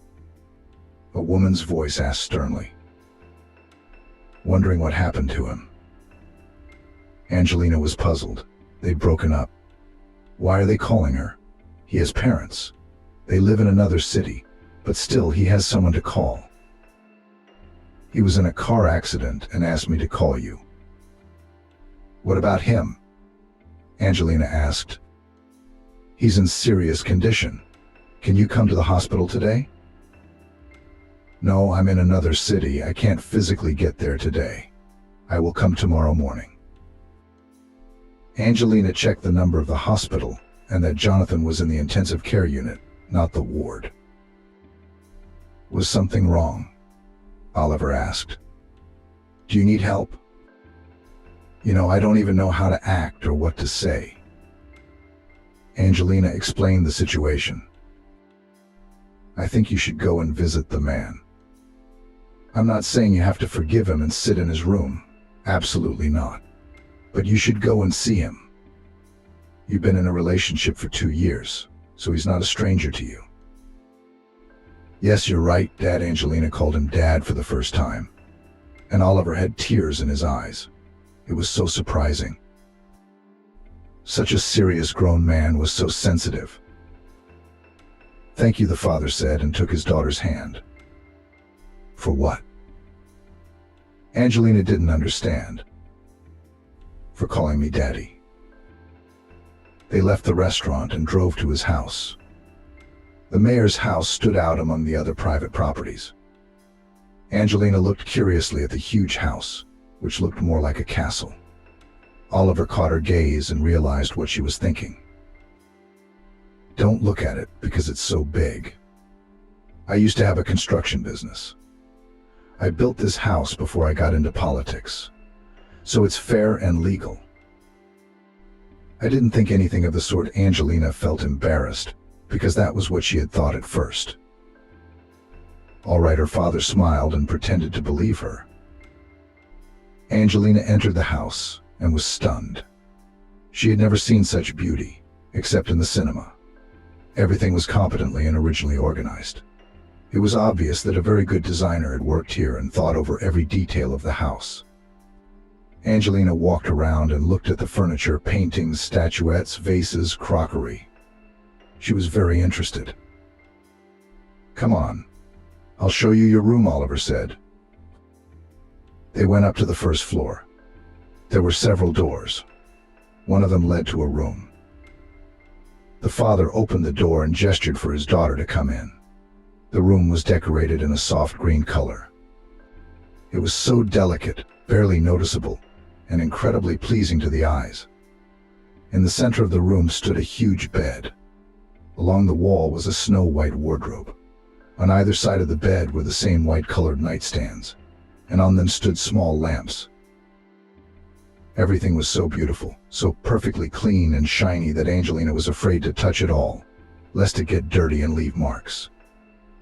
A woman's voice asked sternly. Wondering what happened to him. Angelina was puzzled. They'd broken up. Why are they calling her? He has parents. They live in another city, but still he has someone to call. He was in a car accident and asked me to call you. What about him? Angelina asked. He's in serious condition. Can you come to the hospital today? No, I'm in another city. I can't physically get there today. I will come tomorrow morning. Angelina checked the number of the hospital and that Jonathan was in the intensive care unit, not the ward. Was something wrong? Oliver asked. Do you need help? You know, I don't even know how to act or what to say. Angelina explained the situation. I think you should go and visit the man. I'm not saying you have to forgive him and sit in his room. Absolutely not. But you should go and see him. You've been in a relationship for 2 years, so he's not a stranger to you. Yes, you're right, Dad. Angelina called him Dad for the first time. And Oliver had tears in his eyes. It was so surprising. Such a serious grown man was so sensitive. Thank you, the father said and took his daughter's hand. For what? Angelina didn't understand. For calling me Daddy. They left the restaurant and drove to his house. The mayor's house stood out among the other private properties. Angelina looked curiously at the huge house, which looked more like a castle. Oliver caught her gaze and realized what she was thinking. Don't look at it because it's so big. I used to have a construction business. I built this house before I got into politics, so it's fair and legal. I didn't think anything of the sort. Angelina felt embarrassed, because that was what she had thought at first. All right, her father smiled and pretended to believe her. Angelina entered the house and was stunned. She had never seen such beauty, except in the cinema. Everything was competently and originally organized. It was obvious that a very good designer had worked here and thought over every detail of the house. Angelina walked around and looked at the furniture, paintings, statuettes, vases, crockery. She was very interested. Come on, I'll show you your room, Oliver said. They went up to the first floor. There were several doors. One of them led to a room. The father opened the door and gestured for his daughter to come in. The room was decorated in a soft green color. It was so delicate, barely noticeable, and incredibly pleasing to the eyes. In the center of the room stood a huge bed. Along the wall was a snow-white wardrobe. On either side of the bed were the same white-colored nightstands, and on them stood small lamps. Everything was so beautiful, so perfectly clean and shiny that Angelina was afraid to touch it all, lest it get dirty and leave marks.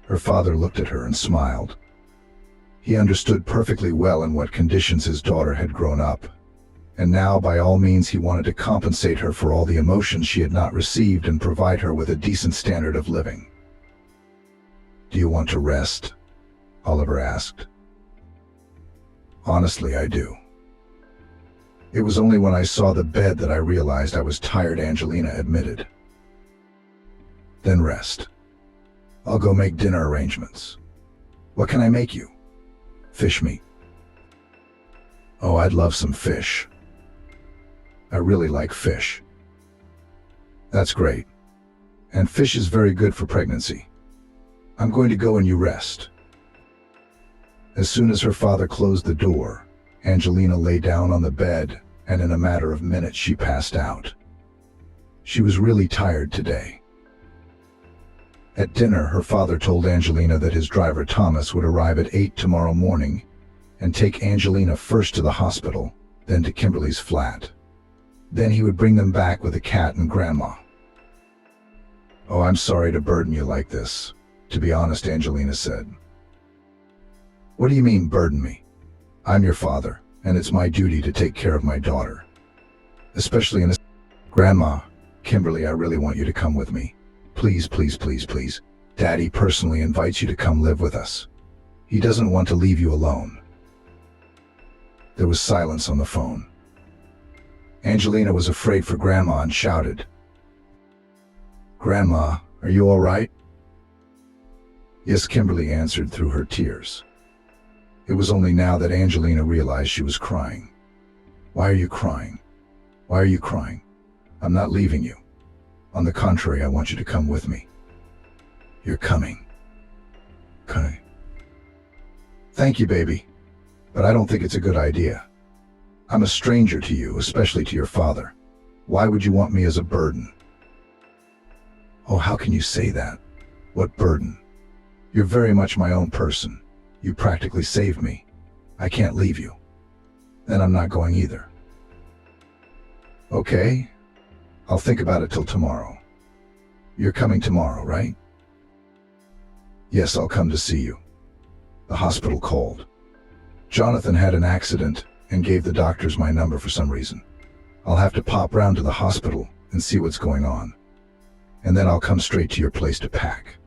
Her father looked at her and smiled. He understood perfectly well in what conditions his daughter had grown up, and now by all means he wanted to compensate her for all the emotions she had not received and provide her with a decent standard of living. "Do you want to rest?" Oliver asked. "Honestly, I do. It was only when I saw the bed that I realized I was tired," Angelina admitted. "Then rest. I'll go make dinner arrangements. What can I make you? Fish meat?" "Oh, I'd love some fish. I really like fish." "That's great. And fish is very good for pregnancy. I'm going to go and you rest." As soon as her father closed the door, Angelina lay down on the bed, and in a matter of minutes she passed out. She was really tired today. At dinner, her father told Angelina that his driver Thomas would arrive at 8 tomorrow morning and take Angelina first to the hospital, then to Kimberly's flat. Then he would bring them back with the cat and Grandma. "Oh, I'm sorry to burden you like this, to be honest," Angelina said. "What do you mean, burden me? I'm your father, and it's my duty to take care of my daughter. Especially in a... Grandma, Kimberly, I really want you to come with me. Please, please, please, please. Daddy personally invites you to come live with us. He doesn't want to leave you alone." There was silence on the phone. Angelina was afraid for Grandma and shouted, "Grandma, are you all right?" "Yes," Kimberly answered through her tears. It was only now that Angelina realized she was crying. "Why are you crying? Why are you crying? I'm not leaving you. On the contrary, I want you to come with me." "You're coming." "Okay." "Thank you, baby. But I don't think it's a good idea. I'm a stranger to you, especially to your father. Why would you want me as a burden?" "Oh, how can you say that? What burden? You're very much my own person. You practically saved me. I can't leave you. Then I'm not going either." "Okay. I'll think about it till tomorrow. You're coming tomorrow, right?" "Yes, I'll come to see you." The hospital called. "Jonathan had an accident and gave the doctors my number for some reason. I'll have to pop round to the hospital and see what's going on. And then I'll come straight to your place to pack."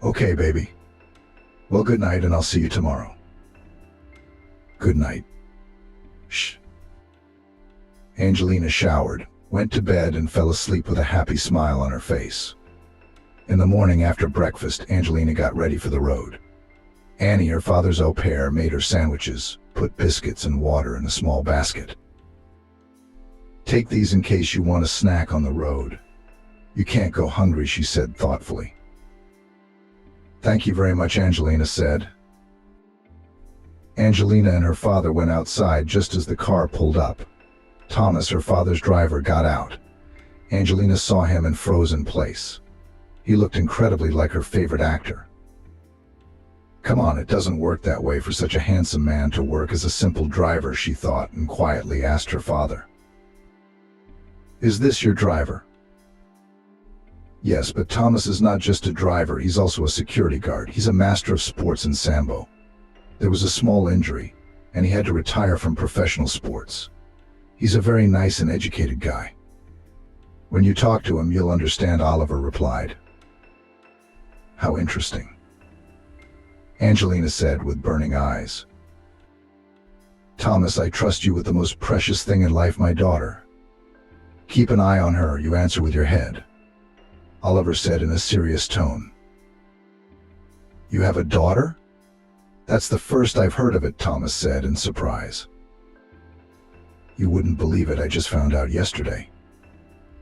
"Okay, baby. Well, good night, and I'll see you tomorrow." "Good night." Shh. Angelina showered, went to bed, and fell asleep with a happy smile on her face. In the morning after breakfast, Angelina got ready for the road. Annie, her father's au pair, made her sandwiches, put biscuits and water in a small basket. "Take these in case you want a snack on the road. You can't go hungry, she said thoughtfully. Thank you very much, Angelina said. Angelina and her father went outside just as the car pulled up. Thomas, her father's driver, got out. Angelina saw him and froze in place. He looked incredibly like her favorite actor. Come on, it doesn't work that way for such a handsome man to work as a simple driver, she thought, and quietly asked her father. Is this your driver? Yes, but Thomas is not just a driver, he's also a security guard. He's a master of sports in Sambo. There was a small injury, and he had to retire from professional sports. He's a very nice and educated guy. When you talk to him, you'll understand, Oliver replied. How interesting, Angelina said with burning eyes. Thomas, I trust you with the most precious thing in life, my daughter. Keep an eye on her, you answer with your head, Oliver said in a serious tone. You have a daughter? That's the first I've heard of it, Thomas said in surprise. You wouldn't believe it, I just found out yesterday.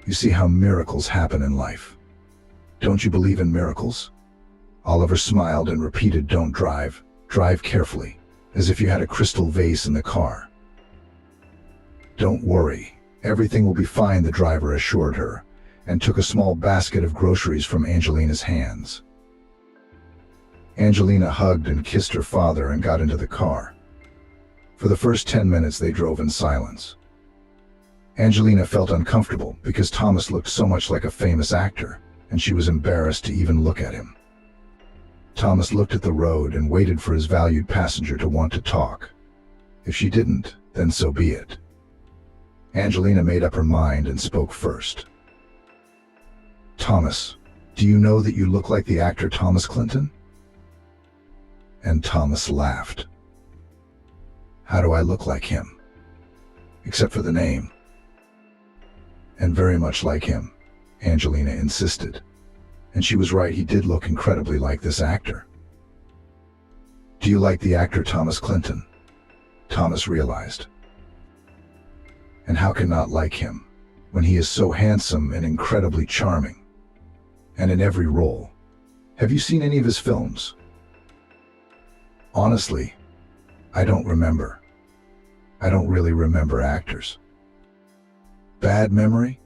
You see how miracles happen in life. Don't you believe in miracles? Oliver smiled and repeated, don't drive. Drive carefully, as if you had a crystal vase in the car. Don't worry, everything will be fine, the driver assured her, and took a small basket of groceries from Angelina's hands. Angelina hugged and kissed her father and got into the car. For the first 10 minutes they drove in silence. Angelina felt uncomfortable because Thomas looked so much like a famous actor, and she was embarrassed to even look at him. Thomas looked at the road and waited for his valued passenger to want to talk. If she didn't, then so be it. Angelina made up her mind and spoke first. Thomas, do you know that you look like the actor Thomas Clinton? And Thomas laughed. How do I look like him? Except for the name. And very much like him, Angelina insisted. And she was right, he did look incredibly like this actor. Do you like the actor Thomas Clinton? Thomas realized. And how can not like him, when he is so handsome and incredibly charming? And in every role. Have you seen any of his films? Honestly, I don't remember. I don't really remember actors. Bad memory?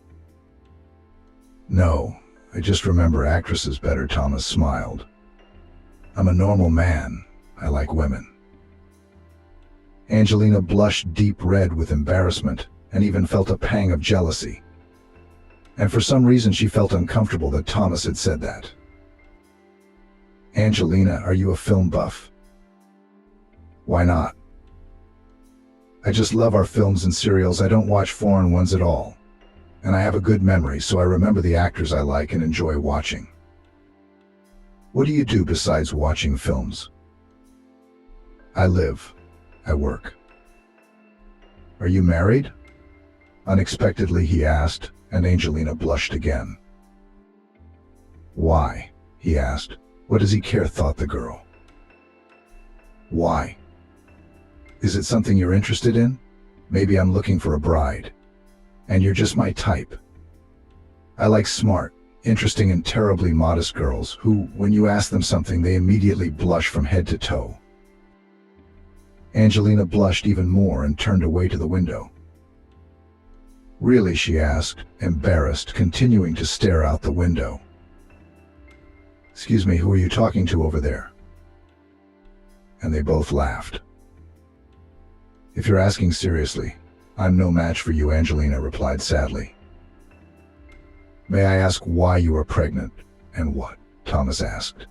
No, I just remember actresses better, Thomas smiled. I'm a normal man. I like women. Angelina blushed deep red with embarrassment and even felt a pang of jealousy. And for some reason she felt uncomfortable that Thomas had said that. Angelina, are you a film buff? Why not? I just love our films and serials. I don't watch foreign ones at all. And I have a good memory, so I remember the actors I like and enjoy watching. What do you do besides watching films? I live. I work. Are you married? Unexpectedly he asked, and Angelina blushed again. Why? He asked. What does he care, thought the girl. Why? Is it something you're interested in? Maybe I'm looking for a bride. And you're just my type. I like smart, interesting and terribly modest girls who, when you ask them something, they immediately blush from head to toe. Angelina blushed even more and turned away to the window. Really, she asked, embarrassed, continuing to stare out the window. Excuse me, who are you talking to over there? And they both laughed. If you're asking seriously, I'm no match for you, Angelina replied sadly. May I ask why you are pregnant, and what? Thomas asked.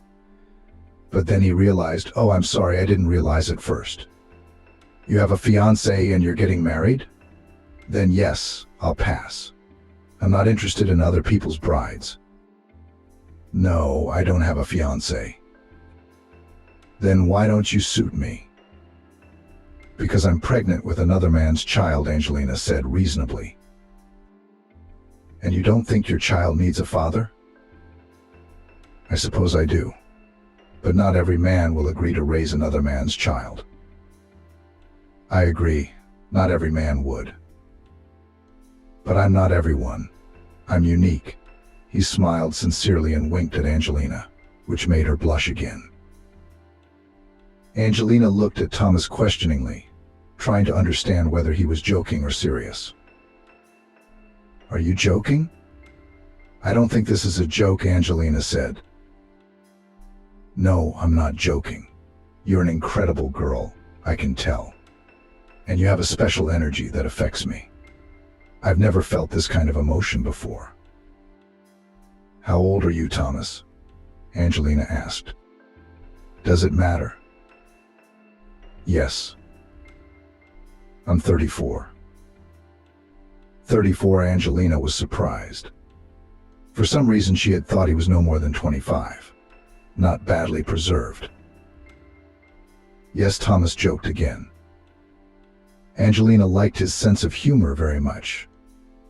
But then he realized, oh, I'm sorry, I didn't realize at first. You have a fiancé and you're getting married? Then yes, I'll pass. I'm not interested in other people's brides. No, I don't have a fiancé. Then why don't you suit me? Because I'm pregnant with another man's child, Angelina said reasonably. And you don't think your child needs a father? I suppose I do. But not every man will agree to raise another man's child. I agree, not every man would. But I'm not everyone. I'm unique. He smiled sincerely and winked at Angelina, which made her blush again. Angelina looked at Thomas questioningly, trying to understand whether he was joking or serious. "Are you joking?" "I don't think this is a joke," Angelina said. "No, I'm not joking. You're an incredible girl, I can tell. And you have a special energy that affects me. I've never felt this kind of emotion before." "How old are you, Thomas?" Angelina asked. "Does it matter?" "Yes. I'm 34. 34, Angelina was surprised. For some reason she had thought he was no more than 25, not badly preserved. "Yes," Thomas joked again. Angelina liked his sense of humor very much.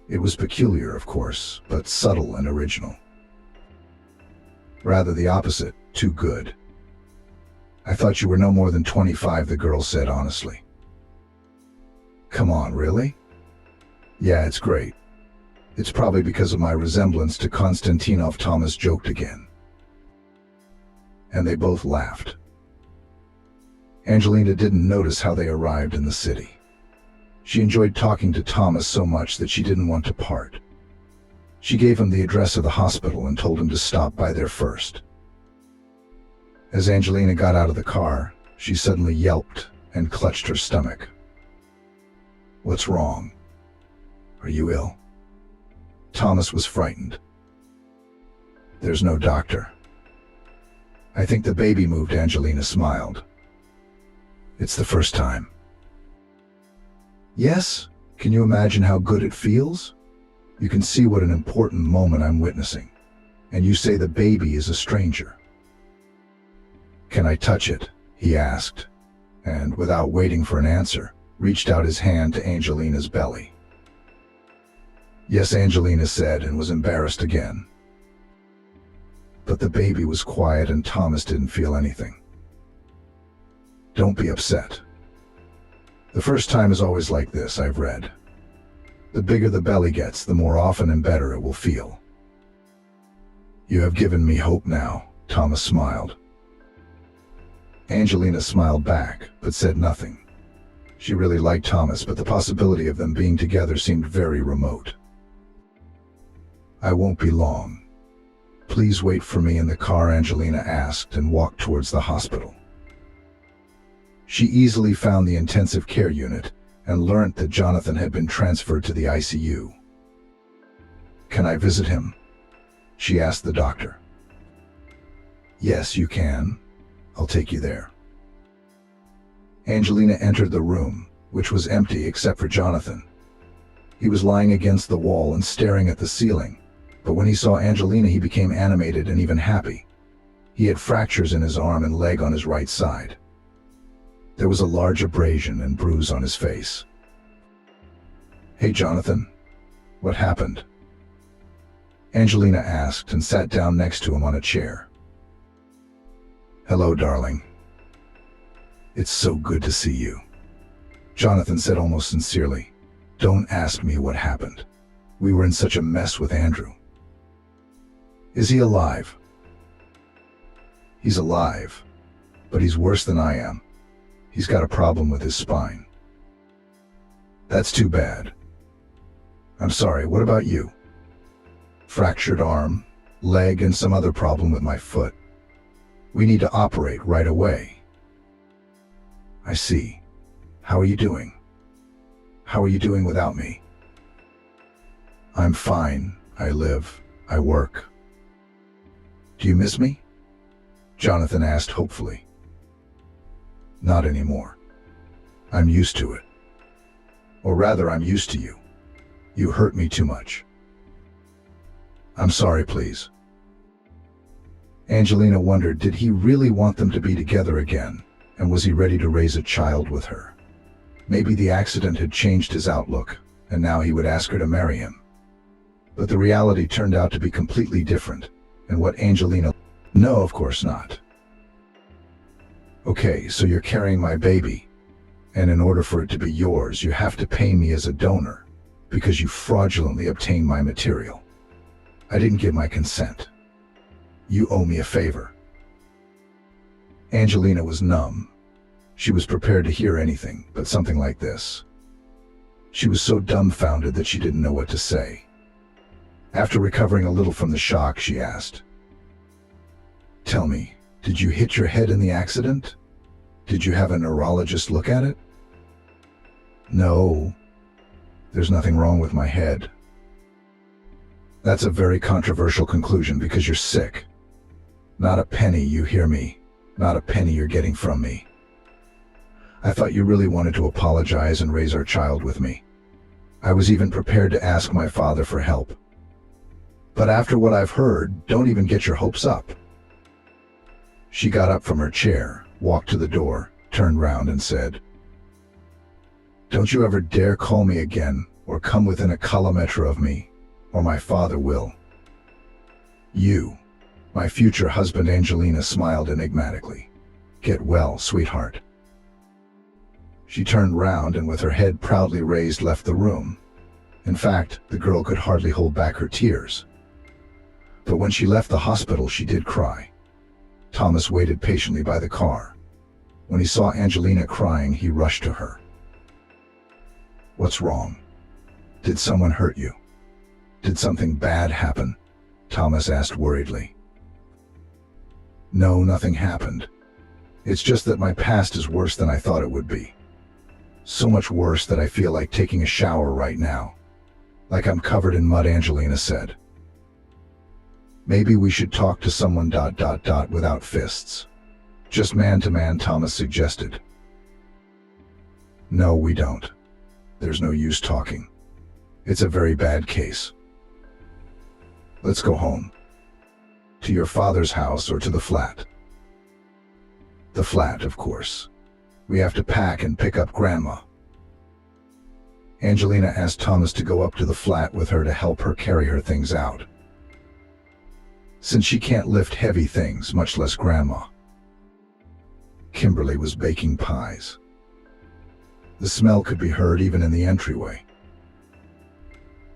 It was peculiar, of course, but subtle and original. "Rather the opposite, too good." "I thought you were no more than 25, the girl said honestly. "Come on, really?" "Yeah, it's great. It's probably because of my resemblance to Konstantinov," Thomas joked again. And they both laughed. Angelina didn't notice how they arrived in the city. She enjoyed talking to Thomas so much that she didn't want to part. She gave him the address of the hospital and told him to stop by there first. As Angelina got out of the car, she suddenly yelped and clutched her stomach. "What's wrong? Are you ill?" Thomas was frightened. "There's no doctor." "I think the baby moved," Angelina smiled. "It's the first time." "Yes? Can you imagine how good it feels? You can see what an important moment I'm witnessing. And you say the baby is a stranger." "Can I touch it?" he asked, and without waiting for an answer, reached out his hand to Angelina's belly. "Yes," Angelina said, and was embarrassed again. But the baby was quiet and Thomas didn't feel anything. "Don't be upset. The first time is always like this, I've read. The bigger the belly gets, the more often and better it will feel." "You have given me hope now," Thomas smiled. Angelina smiled back, but said nothing. She really liked Thomas, but the possibility of them being together seemed very remote. "I won't be long. Please wait for me in the car," Angelina asked and walked towards the hospital. She easily found the intensive care unit and learnt that Jonathan had been transferred to the ICU. "Can I visit him?" she asked the doctor. "Yes, you can. I'll take you there." Angelina entered the room, which was empty except for Jonathan. He was lying against the wall and staring at the ceiling, but when he saw Angelina he became animated and even happy. He had fractures in his arm and leg on his right side. There was a large abrasion and bruise on his face. "Hey, Jonathan, what happened?" Angelina asked and sat down next to him on a chair. "Hello, darling. It's so good to see you," Jonathan said almost sincerely. "Don't ask me what happened. We were in such a mess with Andrew." "Is he alive?" "He's alive, but he's worse than I am. He's got a problem with his spine." "That's too bad. I'm sorry, what about you?" "Fractured arm, leg, and some other problem with my foot. We need to operate right away." "I see. How are you doing? How are you doing without me?" "I'm fine. I live. I work." "Do you miss me?" Jonathan asked hopefully. "Not anymore. I'm used to it. Or rather, I'm used to you. You hurt me too much." "I'm sorry, please." Angelina wondered, did he really want them to be together again, and was he ready to raise a child with her? Maybe the accident had changed his outlook, and now he would ask her to marry him. But the reality turned out to be completely different, and what Angelina... No, of course not. "Okay, so you're carrying my baby, and in order for it to be yours, you have to pay me as a donor, because you fraudulently obtained my material." I didn't give my consent. You owe me a favor." Angelina was numb. She was prepared to hear anything, but something like this. She was so dumbfounded that she didn't know what to say. After recovering a little from the shock, she asked, "Tell me, did you hit your head in the accident? Did you have a neurologist look at it?" "No, there's nothing wrong with my head." "That's a very controversial conclusion because you're sick. Not a penny, you hear me? Not a penny you're getting from me. I thought you really wanted to apologize and raise our child with me. I was even prepared to ask my father for help. But after what I've heard, don't even get your hopes up." She got up from her chair, walked to the door, turned round and said, "Don't you ever dare call me again or come within a kilometer of me, or my father will." "You, my future husband." Angelina smiled enigmatically. "Get well, sweetheart." She turned round and with her head proudly raised left the room. In fact, the girl could hardly hold back her tears. But when she left the hospital, she did cry. Thomas waited patiently by the car. When he saw Angelina crying, he rushed to her. "What's wrong? Did someone hurt you? Did something bad happen?" Thomas asked worriedly. "No, nothing happened. It's just that my past is worse than I thought it would be. So much worse that I feel like taking a shower right now. Like I'm covered in mud," Angelina said. "Maybe we should talk to someone ... without fists. Just man to man," Thomas suggested. "No, we don't. There's no use talking. It's a very bad case. Let's go home. To your father's house or to the flat?" "The flat, of course. We have to pack and pick up Grandma." Angelina asked Thomas to go up to the flat with her to help her carry her things out, since she can't lift heavy things, much less Grandma. Kimberly was baking pies. The smell could be heard even in the entryway.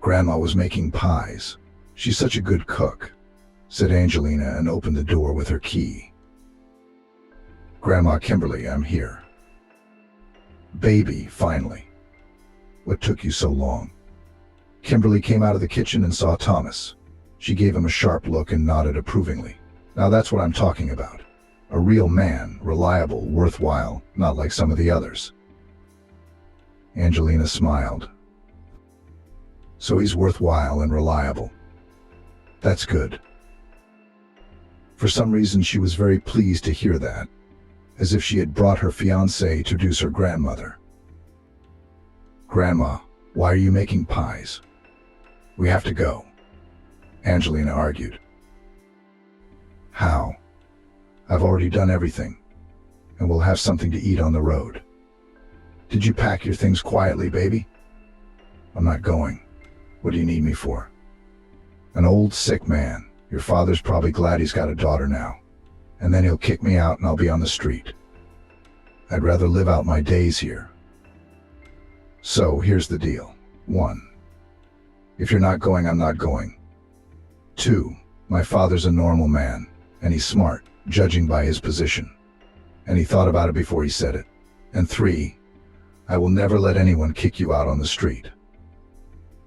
"Grandma was making pies. She's such a good cook," said Angelina and opened the door with her key. "Grandma, Kimberly, I'm here." "Baby, finally. What took you so long?" Kimberly came out of the kitchen and saw Thomas. She gave him a sharp look and nodded approvingly. "Now that's what I'm talking about. A real man, reliable, worthwhile, not like some of the others." Angelina smiled. "So he's worthwhile and reliable. That's good." For some reason, she was very pleased to hear that, as if she had brought her fiancé to introduce her grandmother. "Grandma, why are you making pies?" "We have to go," Angelina argued. "How? I've already done everything, and we'll have something to eat on the road. Did you pack your things quietly, baby?" "I'm not going. What do you need me for?" "An old sick man. Your father's probably glad he's got a daughter now, and then he'll kick me out and I'll be on the street. I'd rather live out my days here. So here's the deal. 1. If you're not going, I'm not going. 2. My father's a normal man, and he's smart, judging by his position. And he thought about it before he said it. And 3. I will never let anyone kick you out on the street."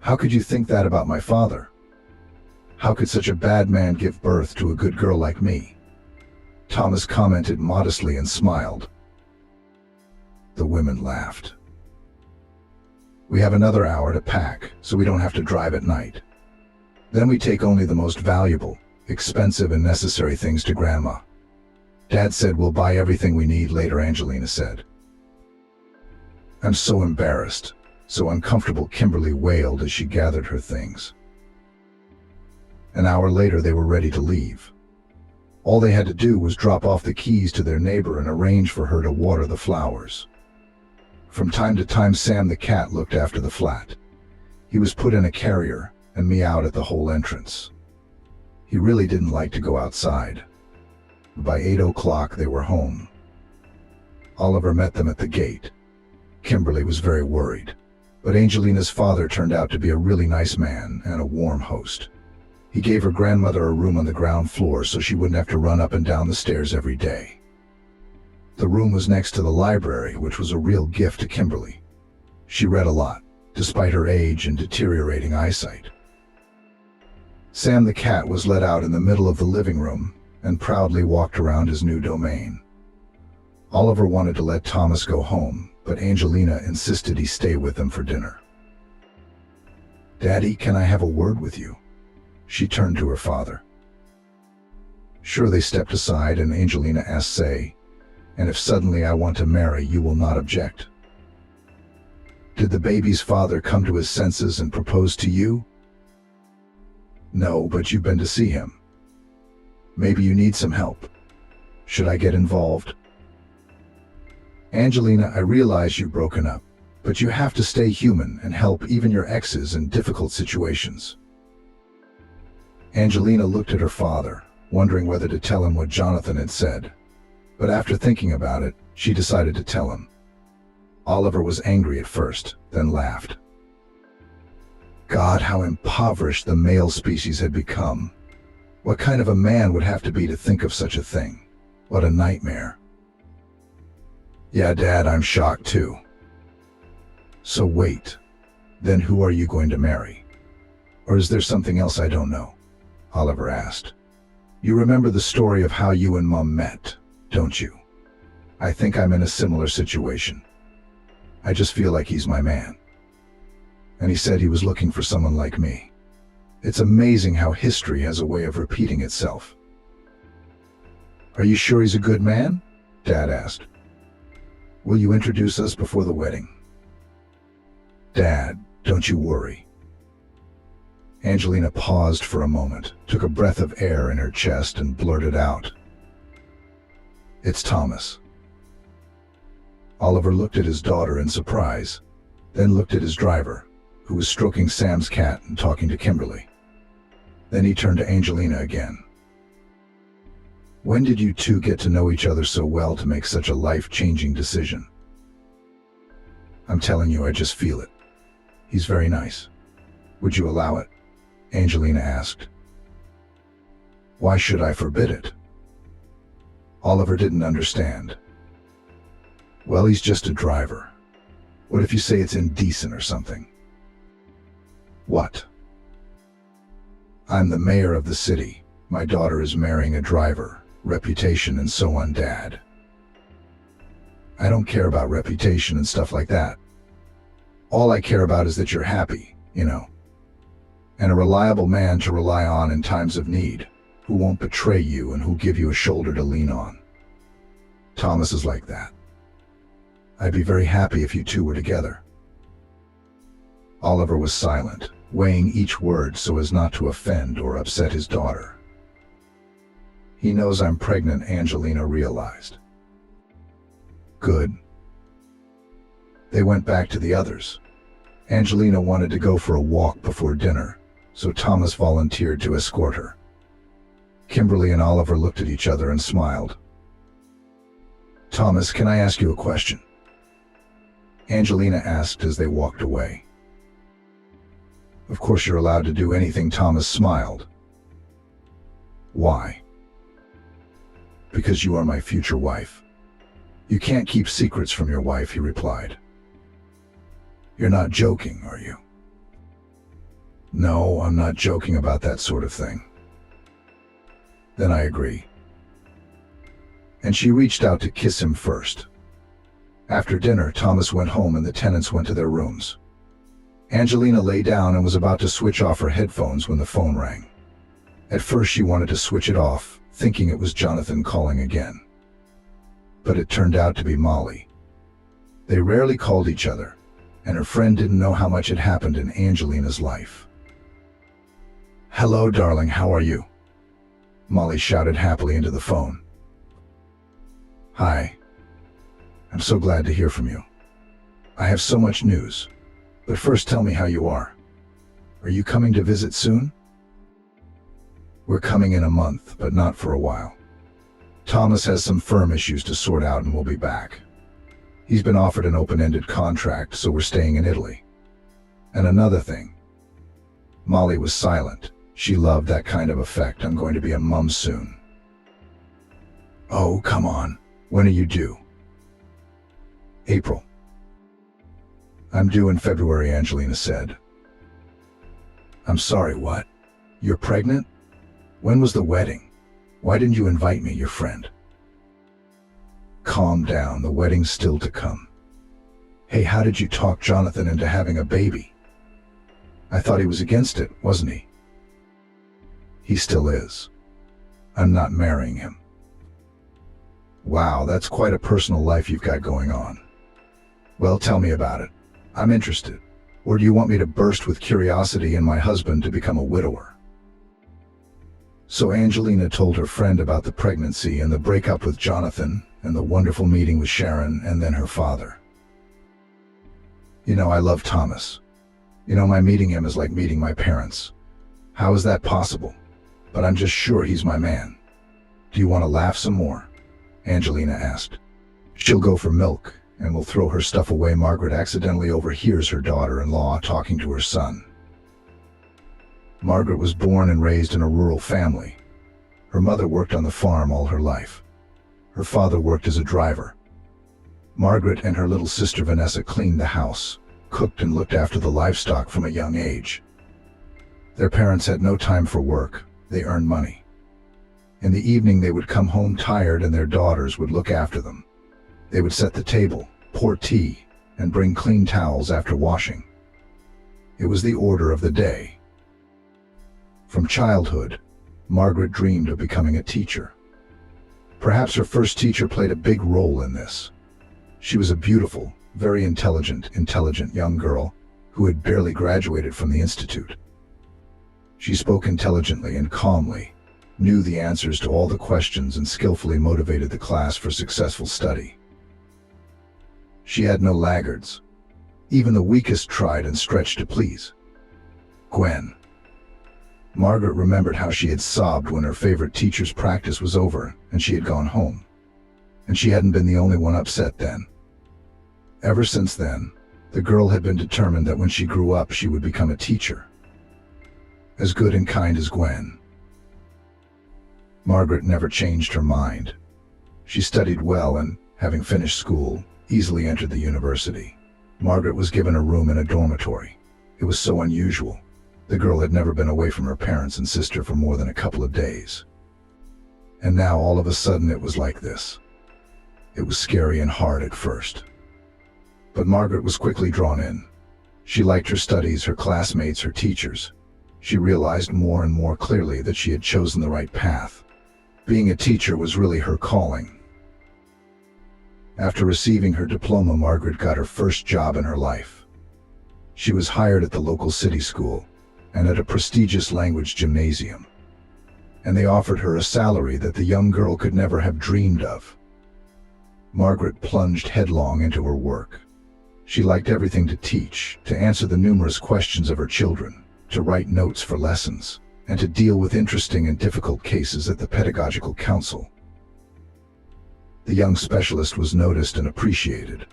"How could you think that about my father? How could such a bad man give birth to a good girl like me?" Thomas commented modestly and smiled. The women laughed. "We have another hour to pack, so we don't have to drive at night. Then we take only the most valuable, expensive and necessary things to Grandma. Dad said we'll buy everything we need later," Angelina said. "I'm so embarrassed, so uncomfortable," Kimberly wailed as she gathered her things. An hour later, they were ready to leave. All they had to do was drop off the keys to their neighbor and arrange for her to water the flowers. From time to time, Sam the cat looked after the flat. He was put in a carrier and meowed at the whole entrance. He really didn't like to go outside. By 8 o'clock, they were home. Oliver met them at the gate. Kimberly was very worried, but Angelina's father turned out to be a really nice man and a warm host. He gave her grandmother a room on the ground floor so she wouldn't have to run up and down the stairs every day. The room was next to the library, which was a real gift to Kimberly. She read a lot, despite her age and deteriorating eyesight. Sam the cat was let out in the middle of the living room and proudly walked around his new domain. Oliver wanted to let Thomas go home, but Angelina insisted he stay with them for dinner. "Daddy, can I have a word with you?" She turned to her father. Sure, they stepped aside and Angelina asked, "Say, and if suddenly I want to marry, you will not object?" "Did the baby's father come to his senses and propose to you?" "No, but you've been to see him. Maybe you need some help. Should I get involved?" "Angelina, I realize you've broken up, but you have to stay human and help even your exes in difficult situations." Angelina looked at her father, wondering whether to tell him what Jonathan had said, but after thinking about it, she decided to tell him. Oliver was angry at first, then laughed. God, how impoverished the male species had become. What kind of a man would have to be to think of such a thing? What a nightmare. "Yeah, Dad, I'm shocked too." "So wait, then who are you going to marry? Or is there something else I don't know?" Oliver asked. "You remember the story of how you and Mom met, don't you? I think I'm in a similar situation. I just feel like he's my man. And he said he was looking for someone like me. It's amazing how history has a way of repeating itself." "Are you sure he's a good man?" Dad asked. "Will you introduce us before the wedding?" "Dad, don't you worry." Angelina paused for a moment, took a breath of air in her chest and blurted out, "It's Thomas." Oliver looked at his daughter in surprise, then looked at his driver, who was stroking Sam's cat and talking to Kimberly. Then he turned to Angelina again. "When did you two get to know each other so well to make such a life-changing decision?" "I'm telling you, I just feel it. He's very nice. Would you allow it?" Angelina asked. "Why should I forbid it?" Oliver didn't understand. "Well, he's just a driver. What if you say it's indecent or something?" "What?" "I'm the mayor of the city. My daughter is marrying a driver. Reputation and so on, Dad." "I don't care about reputation and stuff like that. All I care about is that you're happy, you know. And a reliable man to rely on in times of need, who won't betray you and who'll give you a shoulder to lean on. Thomas is like that. I'd be very happy if you two were together." Oliver was silent, weighing each word so as not to offend or upset his daughter. "He knows I'm pregnant," Angelina realized. "Good." They went back to the others. Angelina wanted to go for a walk before dinner, so Thomas volunteered to escort her. Kimberly and Oliver looked at each other and smiled. "Thomas, can I ask you a question?" Angelina asked as they walked away. "Of course you're allowed to do anything," Thomas smiled. "Why?" "Because you are my future wife. You can't keep secrets from your wife," he replied. "You're not joking, are you?" "No, I'm not joking about that sort of thing." "Then I agree." And she reached out to kiss him first. After dinner, Thomas went home and the tenants went to their rooms. Angelina lay down and was about to switch off her headphones when the phone rang. At first she wanted to switch it off, thinking it was Jonathan calling again. But it turned out to be Molly. They rarely called each other, and her friend didn't know how much had happened in Angelina's life. "Hello, darling, how are you?" Molly shouted happily into the phone. "Hi. I'm so glad to hear from you. I have so much news. But first tell me how you are. Are you coming to visit soon?" "We're coming in a month, but not for a while. Thomas has some firm issues to sort out and we'll be back. He's been offered an open-ended contract, so we're staying in Italy. And another thing." Molly was silent, She loved that kind of effect. I'm going to be a mum soon. Oh, come on. When are you due? April. I'm due in February, Angelina said. I'm sorry, what? You're pregnant? When was the wedding? Why didn't you invite me, your friend? Calm down, the wedding's still to come. Hey, how did you talk Jonathan into having a baby? I thought he was against it, wasn't he? He still is. I'm not marrying him. Wow, that's quite a personal life you've got going on. Well, tell me about it. I'm interested. Or do you want me to burst with curiosity and my husband to become a widower? So Angelina told her friend about the pregnancy and the breakup with Jonathan and the wonderful meeting with Sharon and then her father. I love Thomas. My meeting him is like meeting my parents. How is that possible? But I'm just sure he's my man. Do you want to laugh some more? Angelina asked. She'll go for milk and will throw her stuff away. Margaret accidentally overhears her daughter-in-law talking to her son. Margaret was born and raised in a rural family. Her mother worked on the farm all her life. Her father worked as a driver. Margaret and her little sister Vanessa cleaned the house, cooked and looked after the livestock from a young age. Their parents had no time for work. They earned money. In the evening they would come home tired and their daughters would look after them. They would set the table, pour tea, and bring clean towels after washing. It was the order of the day. From childhood, Margaret dreamed of becoming a teacher. Perhaps her first teacher played a big role in this. She was a beautiful, very intelligent young girl who had barely graduated from the institute. She spoke intelligently and calmly, knew the answers to all the questions and skillfully motivated the class for successful study. She had no laggards. Even the weakest tried and stretched to please. Gwen. Margaret remembered how she had sobbed when her favorite teacher's practice was over and she had gone home. And she hadn't been the only one upset then. Ever since then, the girl had been determined that when she grew up she would become a teacher. As good and kind as Gwen. Margaret never changed her mind. She studied well and, having finished school, easily entered the university. Margaret was given a room in a dormitory. It was so unusual. The girl had never been away from her parents and sister for more than a couple of days. And now all of a sudden it was like this. It was scary and hard at first. But Margaret was quickly drawn in. She liked her studies, her classmates, her teachers. She realized more and more clearly that she had chosen the right path. Being a teacher was really her calling. After receiving her diploma, Margaret got her first job in her life. She was hired at the local city school and at a prestigious language gymnasium. And they offered her a salary that the young girl could never have dreamed of. Margaret plunged headlong into her work. She liked everything to teach, to answer the numerous questions of her children, to write notes for lessons, and to deal with interesting and difficult cases at the pedagogical council. The young specialist was noticed and appreciated.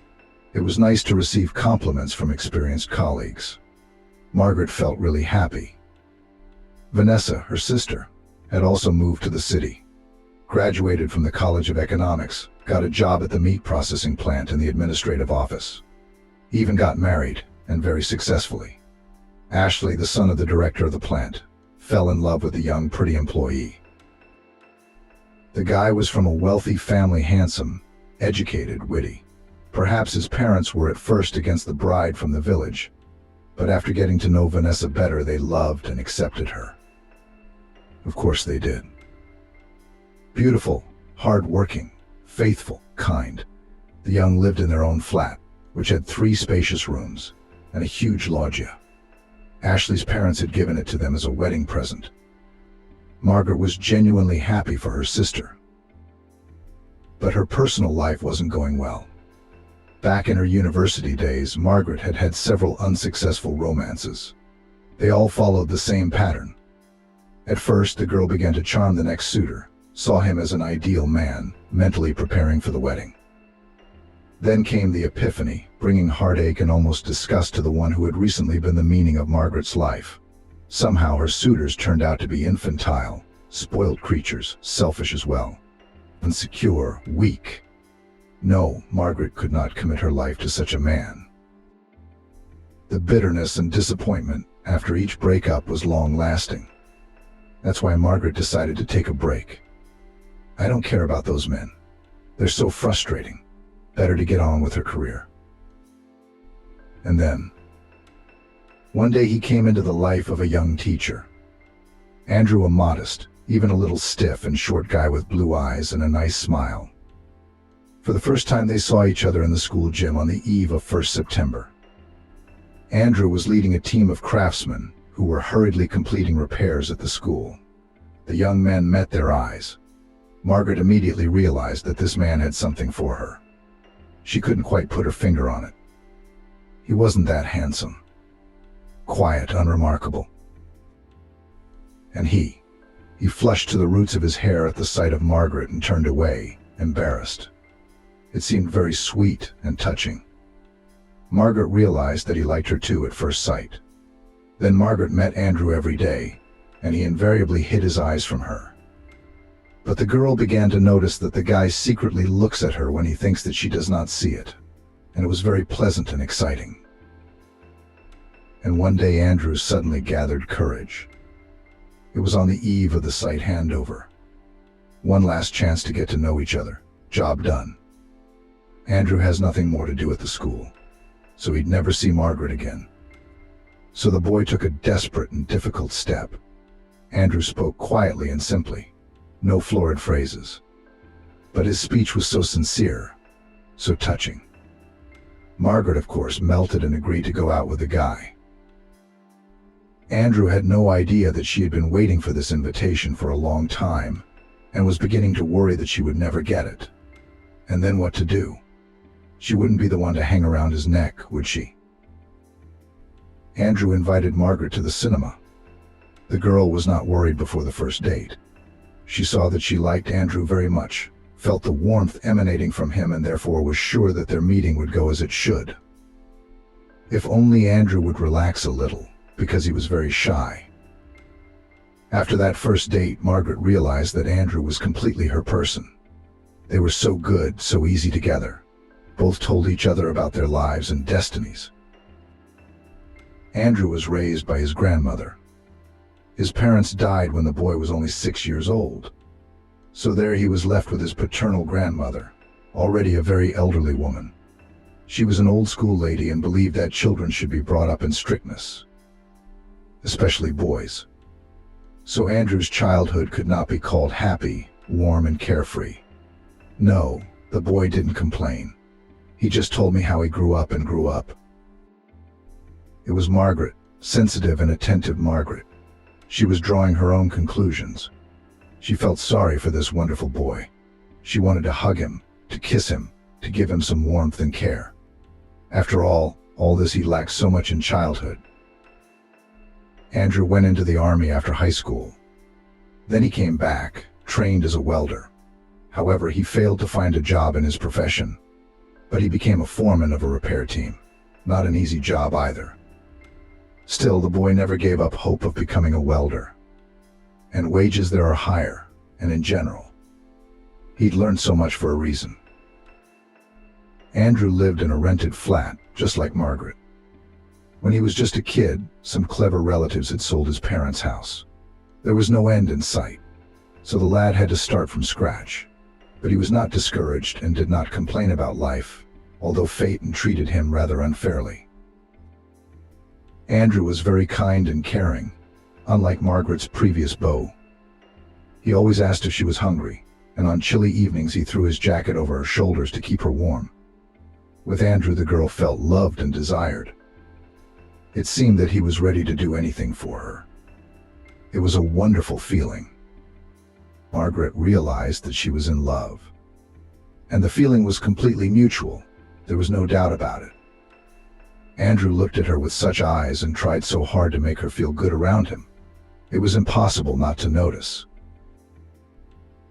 It was nice to receive compliments from experienced colleagues. Margaret felt really happy. Vanessa, her sister, had also moved to the city. Graduated from the College of Economics, got a job at the meat processing plant in the administrative office. Even got married, and very successfully. Ashley, the son of the director of the plant, fell in love with the young, pretty employee. The guy was from a wealthy family, handsome, educated, witty. Perhaps his parents were at first against the bride from the village, but after getting to know Vanessa better, they loved and accepted her. Of course they did. Beautiful, hard-working, faithful, kind. The young lived in their own flat, which had 3 spacious rooms and a huge loggia. Ashley's parents had given it to them as a wedding present. Margaret was genuinely happy for her sister. But her personal life wasn't going well. Back in her university days, Margaret had had several unsuccessful romances. They all followed the same pattern. At first, the girl began to charm the next suitor, saw him as an ideal man, mentally preparing for the wedding. Then came the epiphany, bringing heartache and almost disgust to the one who had recently been the meaning of Margaret's life. Somehow her suitors turned out to be infantile, spoiled creatures, selfish as well, insecure, weak. No, Margaret could not commit her life to such a man. The bitterness and disappointment after each breakup was long-lasting. That's why Margaret decided to take a break. I don't care about those men. They're so frustrating. Better to get on with her career. And then, one day he came into the life of a young teacher. Andrew, a modest, even a little stiff and short guy with blue eyes and a nice smile. For the first time they saw each other in the school gym on the eve of 1st September. Andrew was leading a team of craftsmen who were hurriedly completing repairs at the school. The young men met their eyes. Margaret immediately realized that this man had something for her. She couldn't quite put her finger on it. He wasn't that handsome. Quiet, unremarkable. And he flushed to the roots of his hair at the sight of Margaret and turned away, embarrassed. It seemed very sweet and touching. Margaret realized that he liked her too at first sight. Then Margaret met Andrew every day, and he invariably hid his eyes from her. But the girl began to notice that the guy secretly looks at her when he thinks that she does not see it, and it was very pleasant and exciting. And one day Andrew suddenly gathered courage. It was on the eve of the site handover. One last chance to get to know each other. Job done. Andrew has nothing more to do at the school, so he'd never see Margaret again. So the boy took a desperate and difficult step. Andrew spoke quietly and simply, no florid phrases. But his speech was so sincere, so touching. Margaret, of course, melted and agreed to go out with the guy. Andrew had no idea that she had been waiting for this invitation for a long time, and was beginning to worry that she would never get it. And then what to do? She wouldn't be the one to hang around his neck, would she? Andrew invited Margaret to the cinema. The girl was not worried before the first date. She saw that she liked Andrew very much, felt the warmth emanating from him, and therefore was sure that their meeting would go as it should. If only Andrew would relax a little, because he was very shy. After that first date, Margaret realized that Andrew was completely her person. They were so good, so easy together. Both told each other about their lives and destinies. Andrew was raised by his grandmother. His parents died when the boy was only 6 years old. So there he was left with his paternal grandmother, already a very elderly woman. She was an old-school lady and believed that children should be brought up in strictness, especially boys. So Andrew's childhood could not be called happy, warm, and carefree. No, the boy didn't complain. He just told me how he grew up and grew up. It was Margaret, sensitive and attentive Margaret. She was drawing her own conclusions. She felt sorry for this wonderful boy. She wanted to hug him, to kiss him, to give him some warmth and care. After all this he lacked so much in childhood. Andrew went into the army after high school. Then he came back, trained as a welder. However, he failed to find a job in his profession. But he became a foreman of a repair team. Not an easy job either. Still, the boy never gave up hope of becoming a welder. And wages there are higher, and in general. He'd learned so much for a reason. Andrew lived in a rented flat, just like Margaret. When he was just a kid, some clever relatives had sold his parents' house. There was no end in sight, so the lad had to start from scratch. But he was not discouraged and did not complain about life, although fate entreated him rather unfairly. Andrew was very kind and caring, unlike Margaret's previous beau. He always asked if she was hungry, and on chilly evenings he threw his jacket over her shoulders to keep her warm. With Andrew, the girl felt loved and desired. It seemed that he was ready to do anything for her. It was a wonderful feeling. Margaret realized that she was in love. And the feeling was completely mutual. There was no doubt about it. Andrew looked at her with such eyes and tried so hard to make her feel good around him. It was impossible not to notice.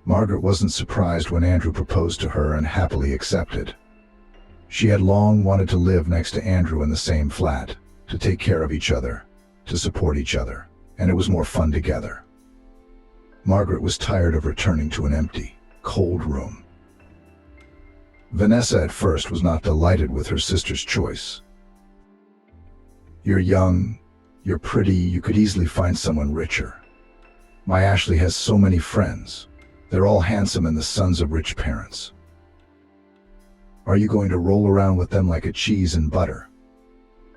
Margaret wasn't surprised when Andrew proposed to her and happily accepted. She had long wanted to live next to Andrew in the same flat, to take care of each other, to support each other. and it was more fun together. Margaret was tired of returning to an empty, cold room. Vanessa at first was not delighted with her sister's choice. "You're young, you're pretty, you could easily find someone richer. My Ashley has so many friends. They're all handsome and the sons of rich parents. Are you going to roll around with them like a cheese and butter?"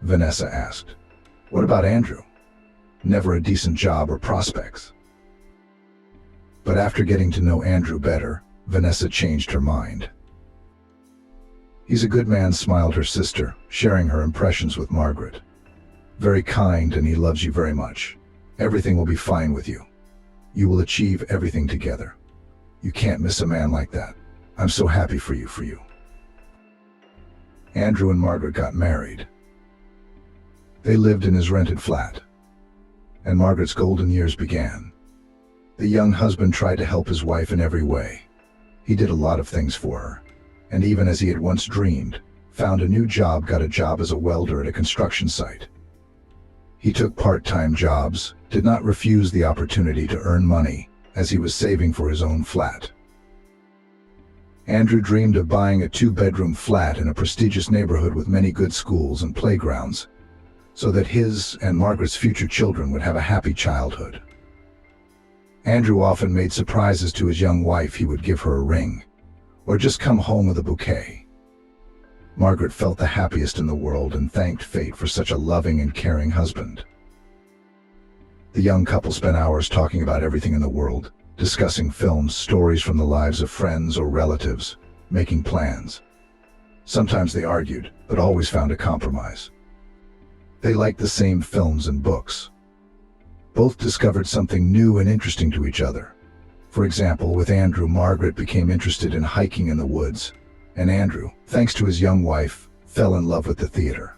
Vanessa asked. "What about Andrew? Never a decent job or prospects." But after getting to know Andrew better, Vanessa changed her mind. "He's a good man," smiled her sister, sharing her impressions with Margaret. "Very kind, and he loves you very much. Everything will be fine with you. You will achieve everything together. You can't miss a man like that. I'm so happy for you. Andrew and Margaret got married. They lived in his rented flat, and Margaret's golden years began. The young husband tried to help his wife in every way. He did a lot of things for her, and even as he had once dreamed, found a new job, got a job as a welder at a construction site. He took part-time jobs, did not refuse the opportunity to earn money, as he was saving for his own flat. Andrew dreamed of buying a 2-bedroom flat in a prestigious neighborhood with many good schools and playgrounds, so that his and Margaret's future children would have a happy childhood. Andrew often made surprises to his young wife. He would give her a ring, or just come home with a bouquet. Margaret felt the happiest in the world and thanked fate for such a loving and caring husband. The young couple spent hours talking about everything in the world, discussing films, stories from the lives of friends or relatives, making plans. Sometimes they argued, but always found a compromise. They liked the same films and books. Both discovered something new and interesting to each other. For example, with Andrew, Margaret became interested in hiking in the woods, and Andrew, thanks to his young wife, fell in love with the theater.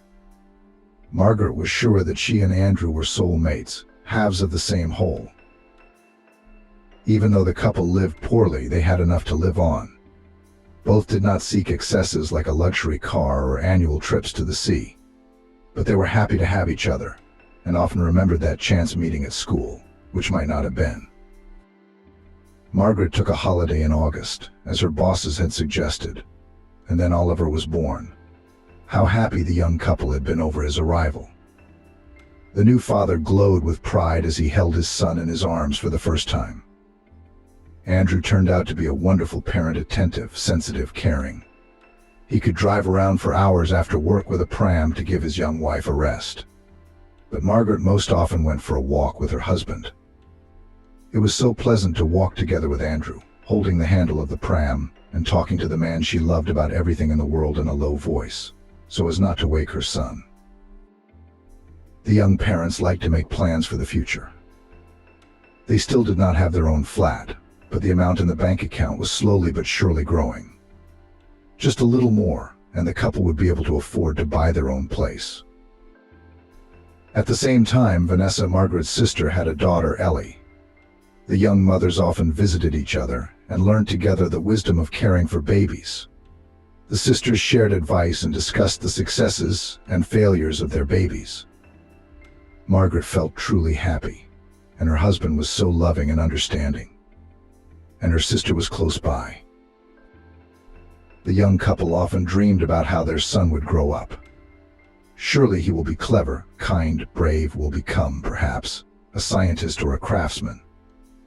Margaret was sure that she and Andrew were soulmates, halves of the same whole. Even though the couple lived poorly, they had enough to live on. Both did not seek excesses like a luxury car or annual trips to the sea. But they were happy to have each other, and often remembered that chance meeting at school, which might not have been. Margaret took a holiday in August, as her bosses had suggested, and then Oliver was born. How happy the young couple had been over his arrival. The new father glowed with pride as he held his son in his arms for the first time. Andrew turned out to be a wonderful parent, attentive, sensitive, caring. He could drive around for hours after work with a pram to give his young wife a rest. But Margaret most often went for a walk with her husband. It was so pleasant to walk together with Andrew, holding the handle of the pram and talking to the man she loved about everything in the world in a low voice, so as not to wake her son. The young parents liked to make plans for the future. They still did not have their own flat, but the amount in the bank account was slowly but surely growing. Just a little more, and the couple would be able to afford to buy their own place. At the same time, Vanessa, Margaret's sister, had a daughter, Ellie. The young mothers often visited each other and learned together the wisdom of caring for babies. The sisters shared advice and discussed the successes and failures of their babies. Margaret felt truly happy, and her husband was so loving and understanding. And her sister was close by. The young couple often dreamed about how their son would grow up. Surely he will be clever, kind, brave, will become, perhaps, a scientist or a craftsman.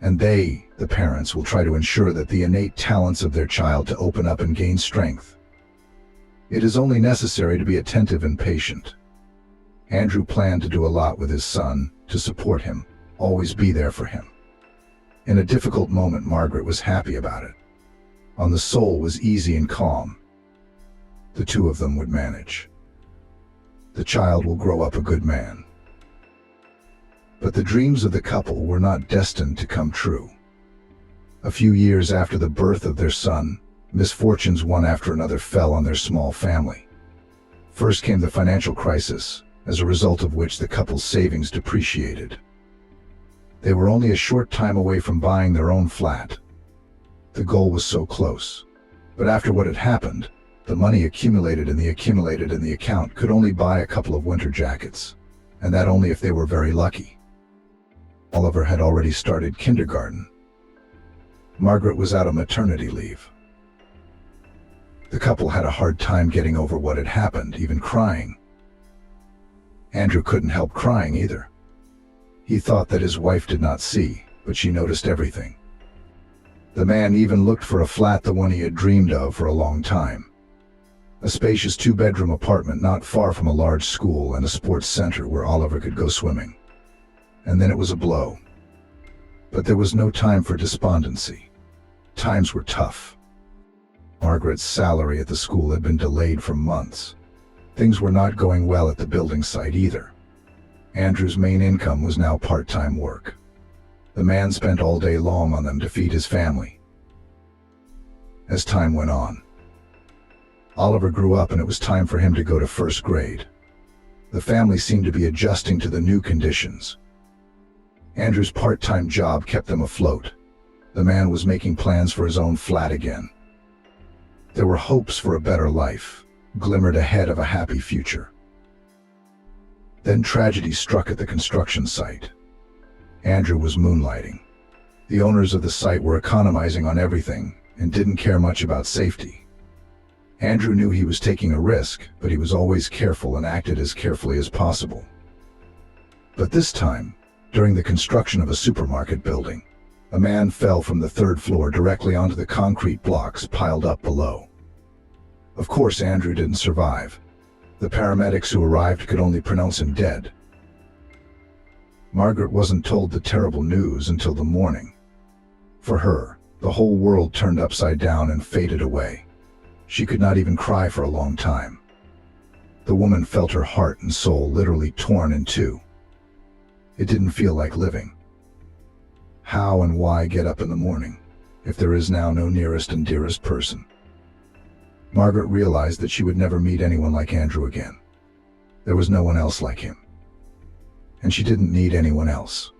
And they, the parents, will try to ensure that the innate talents of their child to open up and gain strength. It is only necessary to be attentive and patient. Andrew planned to do a lot with his son, to support him, always be there for him. In a difficult moment, Margaret was happy about it. On the soul was easy and calm. The two of them would manage. The child will grow up a good man. But the dreams of the couple were not destined to come true. A few years after the birth of their son, misfortunes one after another fell on their small family. First came the financial crisis, as a result of which the couple's savings depreciated. They were only a short time away from buying their own flat. The goal was so close. But after what had happened, the money accumulated in the account could only buy a couple of winter jackets, and that only if they were very lucky. Oliver had already started kindergarten. Margaret was out on maternity leave. The couple had a hard time getting over what had happened, even crying. Andrew couldn't help crying either. He thought that his wife did not see, but she noticed everything. The man even looked for a flat, the one he had dreamed of for a long time. A spacious 2-bedroom apartment not far from a large school and a sports center where Oliver could go swimming. And then it was a blow. But there was no time for despondency. Times were tough. Margaret's salary at the school had been delayed for months. Things were not going well at the building site either. Andrew's main income was now part-time work. The man spent all day long on them to feed his family. As time went on, Oliver grew up and it was time for him to go to first grade. The family seemed to be adjusting to the new conditions. Andrew's part-time job kept them afloat. The man was making plans for his own flat again. There were hopes for a better life, glimmered ahead of a happy future. Then tragedy struck at the construction site. Andrew was moonlighting. The owners of the site were economizing on everything and didn't care much about safety. Andrew knew he was taking a risk, but he was always careful and acted as carefully as possible. But this time, during the construction of a supermarket building, a man fell from the 3rd floor directly onto the concrete blocks piled up below. Of course, Andrew didn't survive. The paramedics who arrived could only pronounce him dead. Margaret wasn't told the terrible news until the morning. For her, the whole world turned upside down and faded away. She could not even cry for a long time. The woman felt her heart and soul literally torn in two. It didn't feel like living. How and why get up in the morning, if there is now no nearest and dearest person? Margaret realized that she would never meet anyone like Andrew again. There was no one else like him. And she didn't need anyone else.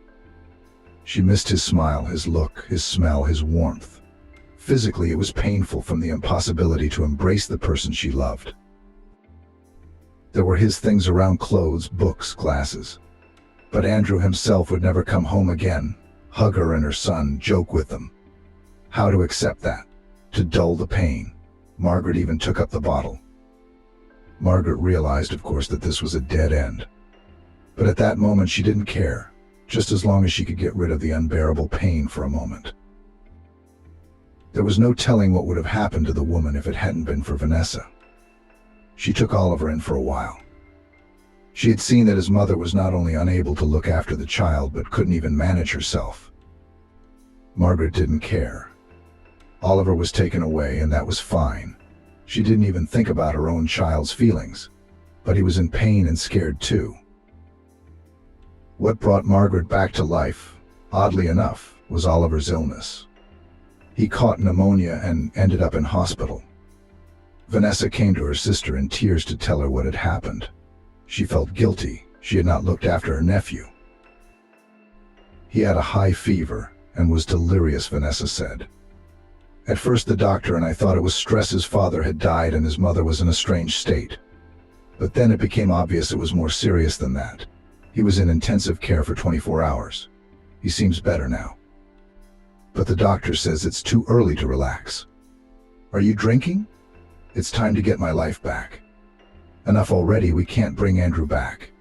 She missed his smile, his look, his smell, his warmth. Physically, it was painful from the impossibility to embrace the person she loved. There were his things around: clothes, books, glasses. But Andrew himself would never come home again, hug her and her son, joke with them. How to accept that? To dull the pain, Margaret even took up the bottle. Margaret realized, of course, that this was a dead end. But at that moment she didn't care, just as long as she could get rid of the unbearable pain for a moment. There was no telling what would have happened to the woman if it hadn't been for Vanessa. She took Oliver in for a while. She had seen that his mother was not only unable to look after the child, but couldn't even manage herself. Margaret didn't care. Oliver was taken away, and that was fine. She didn't even think about her own child's feelings, but he was in pain and scared too. What brought Margaret back to life, oddly enough, was Oliver's illness. He caught pneumonia and ended up in hospital. Vanessa came to her sister in tears to tell her what had happened. She felt guilty. She had not looked after her nephew. He had a high fever and was delirious, Vanessa said. At first the doctor and I thought it was stress. His father had died and his mother was in a strange state. But then it became obvious it was more serious than that. He was in intensive care for 24 hours. He seems better now. But the doctor says it's too early to relax. Are you drinking? It's time to get my life back. Enough already, we can't bring Andrew back.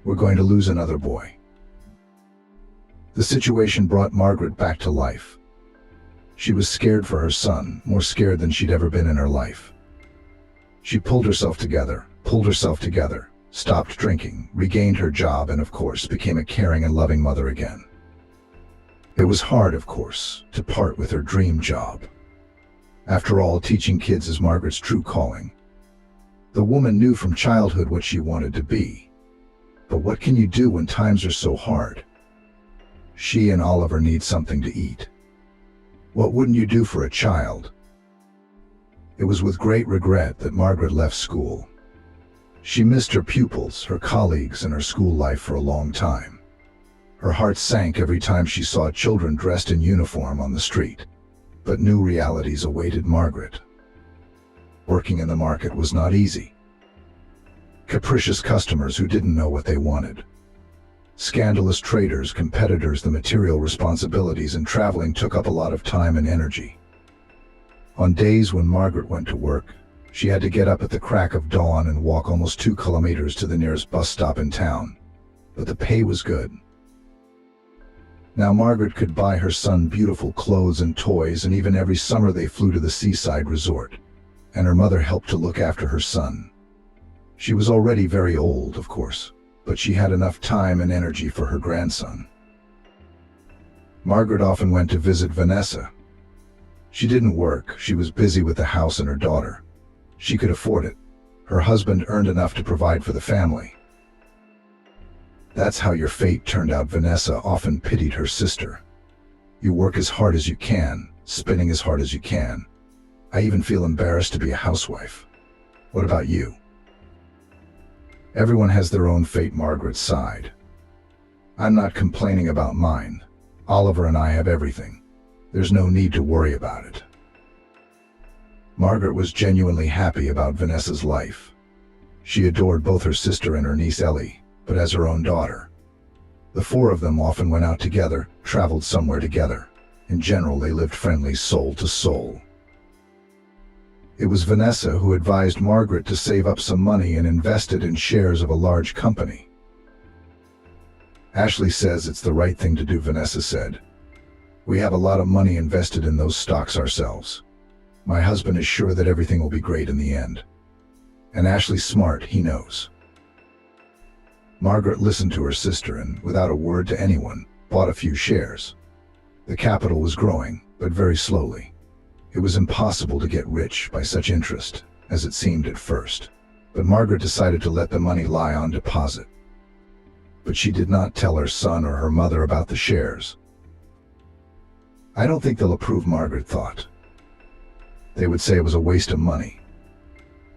We're going to lose another boy. The situation brought Margaret back to life. She was scared for her son, more scared than she'd ever been in her life. She pulled herself together, stopped drinking, regained her job, and of course became a caring and loving mother again. It was hard, of course, to part with her dream job. After all, teaching kids is Margaret's true calling. The woman knew from childhood what she wanted to be. But what can you do when times are so hard? She and Oliver need something to eat. What wouldn't you do for a child? It was with great regret that Margaret left school. She missed her pupils, her colleagues, and her school life for a long time. Her heart sank every time she saw children dressed in uniform on the street. But new realities awaited Margaret. Working in the market was not easy. Capricious customers who didn't know what they wanted. Scandalous traders, competitors, the material responsibilities, and traveling took up a lot of time and energy. On days when Margaret went to work, she had to get up at the crack of dawn and walk almost 2 kilometers to the nearest bus stop in town. But the pay was good. Now Margaret could buy her son beautiful clothes and toys, and even every summer they flew to the seaside resort, and her mother helped to look after her son. She was already very old, of course, but she had enough time and energy for her grandson. Margaret often went to visit Vanessa. She didn't work, she was busy with the house and her daughter. She could afford it. Her husband earned enough to provide for the family. That's how your fate turned out. Vanessa often pitied her sister. You work as hard as you can, spinning as hard as you can. I even feel embarrassed to be a housewife. What about you? Everyone has their own fate, Margaret sighed. I'm not complaining about mine. Oliver and I have everything. There's no need to worry about it. Margaret was genuinely happy about Vanessa's life. She adored both her sister and her niece Ellie, but as her own daughter. The four of them often went out together, traveled somewhere together. In general, they lived friendly soul to soul. It was Vanessa who advised Margaret to save up some money and invest it in shares of a large company. Ashley says it's the right thing to do, Vanessa said. We have a lot of money invested in those stocks ourselves. My husband is sure that everything will be great in the end. And Ashley's smart, he knows. Margaret listened to her sister and, without a word to anyone, bought a few shares. The capital was growing, but very slowly. It was impossible to get rich by such interest, as it seemed at first. But Margaret decided to let the money lie on deposit. But she did not tell her son or her mother about the shares. I don't think they'll approve, Margaret thought. They would say it was a waste of money.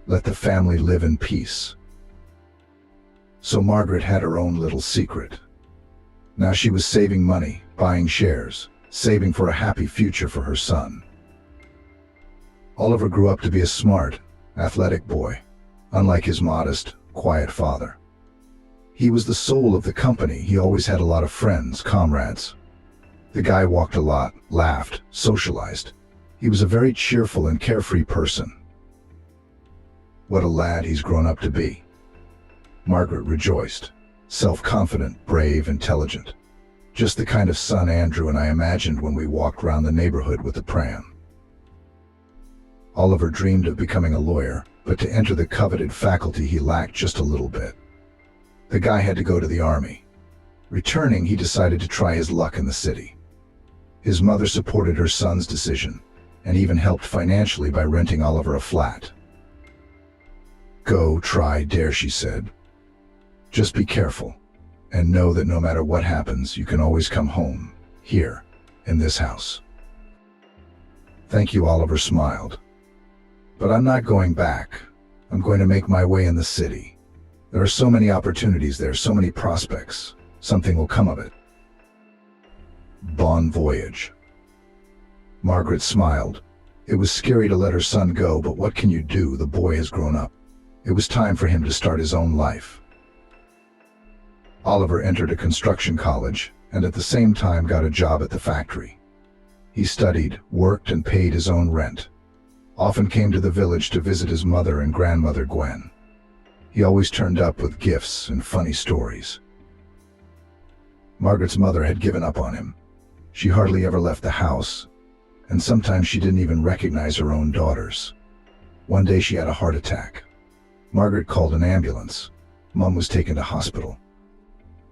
Let the family live in peace. So Margaret had her own little secret. Now she was saving money, buying shares, saving for a happy future for her son. Oliver grew up to be a smart, athletic boy, unlike his modest, quiet father. He was the soul of the company. He always had a lot of friends, comrades. The guy walked a lot, laughed, socialized. He was a very cheerful and carefree person. What a lad he's grown up to be. Margaret rejoiced. Self-confident, brave, intelligent. Just the kind of son Andrew and I imagined when we walked round the neighborhood with the pram. Oliver dreamed of becoming a lawyer, but to enter the coveted faculty he lacked just a little bit. The guy had to go to the army. Returning, he decided to try his luck in the city. His mother supported her son's decision, and even helped financially by renting Oliver a flat. Go, try, dare, she said. Just be careful, and know that no matter what happens, you can always come home, here, in this house. Thank you, Oliver smiled. But I'm not going back. I'm going to make my way in the city. There are so many opportunities there, so many prospects. Something will come of it. Bon voyage. Margaret smiled. It was scary to let her son go, but what can you do? The boy has grown up. It was time for him to start his own life. Oliver entered a construction college, and at the same time got a job at the factory. He studied, worked, and paid his own rent. Often came to the village to visit his mother and grandmother Gwen. He always turned up with gifts and funny stories. Margaret's mother had given up on him. She hardly ever left the house, and sometimes she didn't even recognize her own daughters. One day she had a heart attack. Margaret called an ambulance. Mom was taken to hospital.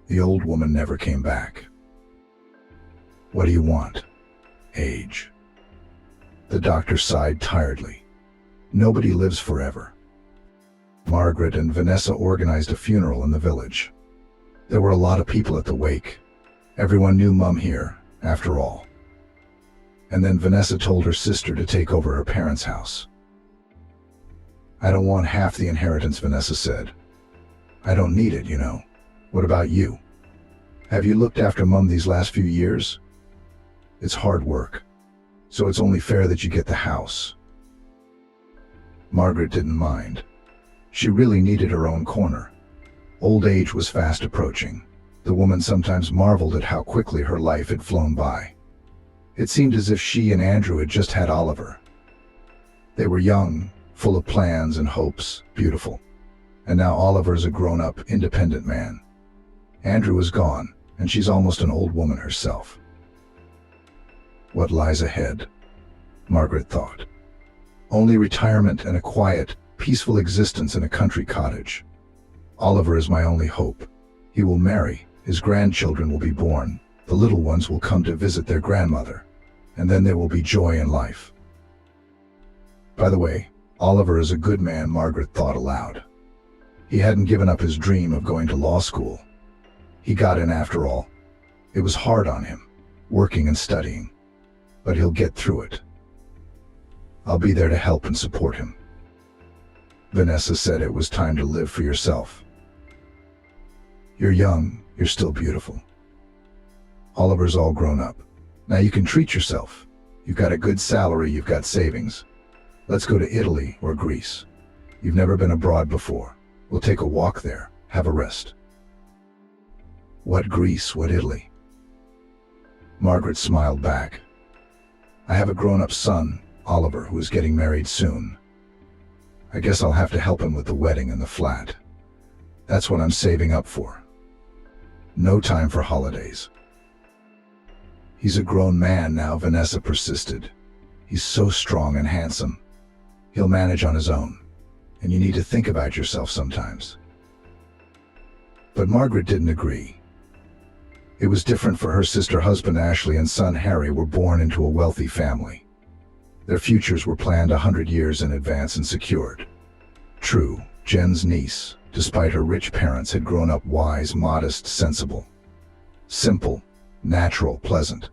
The old woman never came back. What do you want? Age. The doctor sighed tiredly. Nobody lives forever. Margaret and Vanessa organized a funeral in the village. There were a lot of people at the wake. Everyone knew Mum here, after all. And then Vanessa told her sister to take over her parents' house. I don't want half the inheritance, Vanessa said. I don't need it, you know. What about you? Have you looked after Mum these last few years? It's hard work, so it's only fair that you get the house. Margaret didn't mind. She really needed her own corner. Old age was fast approaching. The woman sometimes marveled at how quickly her life had flown by. It seemed as if she and Andrew had just had Oliver. They were young, full of plans and hopes, beautiful. And now Oliver is a grown-up, independent man. Andrew is gone, and she's almost an old woman herself. What lies ahead? Margaret thought. Only retirement and a quiet, peaceful existence in a country cottage. Oliver is my only hope. He will marry, his grandchildren will be born, the little ones will come to visit their grandmother, and then there will be joy in life. By the way, Oliver is a good man, Margaret thought aloud. He hadn't given up his dream of going to law school. He got in after all. It was hard on him, working and studying, but he'll get through it. I'll be there to help and support him. Vanessa said it was time to live for yourself. You're young, you're still beautiful. Oliver's all grown up. Now you can treat yourself. You've got a good salary, you've got savings. Let's go to Italy or Greece. You've never been abroad before. We'll take a walk there, have a rest. What Greece, what Italy? Margaret smiled back. I have a grown-up son, Oliver, who is getting married soon. I guess I'll have to help him with the wedding and the flat. That's what I'm saving up for. No time for holidays. He's a grown man now, Vanessa persisted. He's so strong and handsome. He'll manage on his own. And you need to think about yourself sometimes. But Margaret didn't agree. It was different for her sister husband Ashley and son Harry were born into a wealthy family. Their futures were planned 100 years in advance and secured. True, Jen's niece, despite her rich parents, had grown up wise, modest, sensible. Simple, natural, pleasant.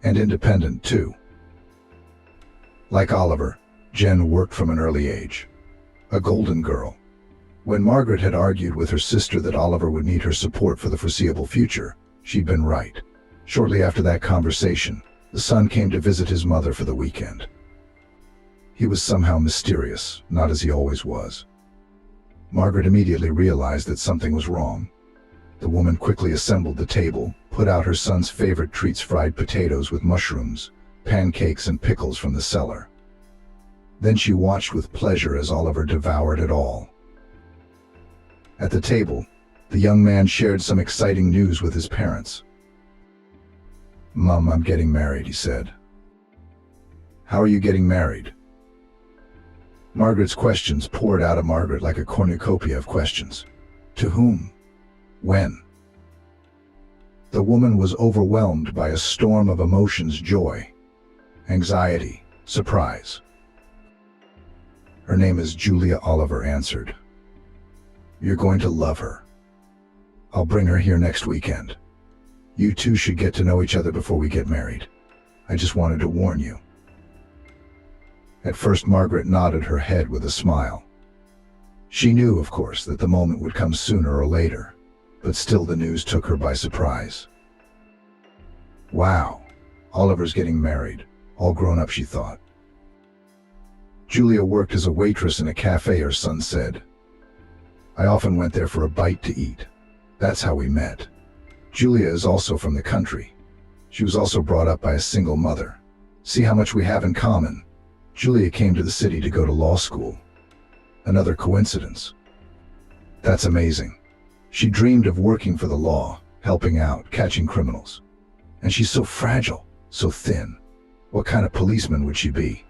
And independent, too. Like Oliver, Jen worked from an early age. A golden girl. When Margaret had argued with her sister that Oliver would need her support for the foreseeable future, she'd been right. Shortly after that conversation, the son came to visit his mother for the weekend. He was somehow mysterious, not as he always was. Margaret immediately realized that something was wrong. The woman quickly assembled the table, put out her son's favorite treats, fried potatoes with mushrooms, pancakes and pickles from the cellar. Then she watched with pleasure as Oliver devoured it all. At the table, the young man shared some exciting news with his parents. "Mom, I'm getting married," he said. "How are you getting married?" Margaret's questions poured out of Margaret like a cornucopia of questions. To whom? When? The woman was overwhelmed by a storm of emotions: joy, anxiety, surprise. "Her name is Julia," Oliver answered. "You're going to love her. I'll bring her here next weekend. You two should get to know each other before we get married. I just wanted to warn you." At first, Margaret nodded her head with a smile. She knew, of course, that the moment would come sooner or later, but still the news took her by surprise. Wow, Oliver's getting married, all grown up, she thought. Julia worked as a waitress in a cafe, her son said. I often went there for a bite to eat. That's how we met. Julia is also from the country. She was also brought up by a single mother. See how much we have in common. Julia came to the city to go to law school. Another coincidence. That's amazing. She dreamed of working for the law, helping out, catching criminals. And she's so fragile, so thin. What kind of policeman would she be?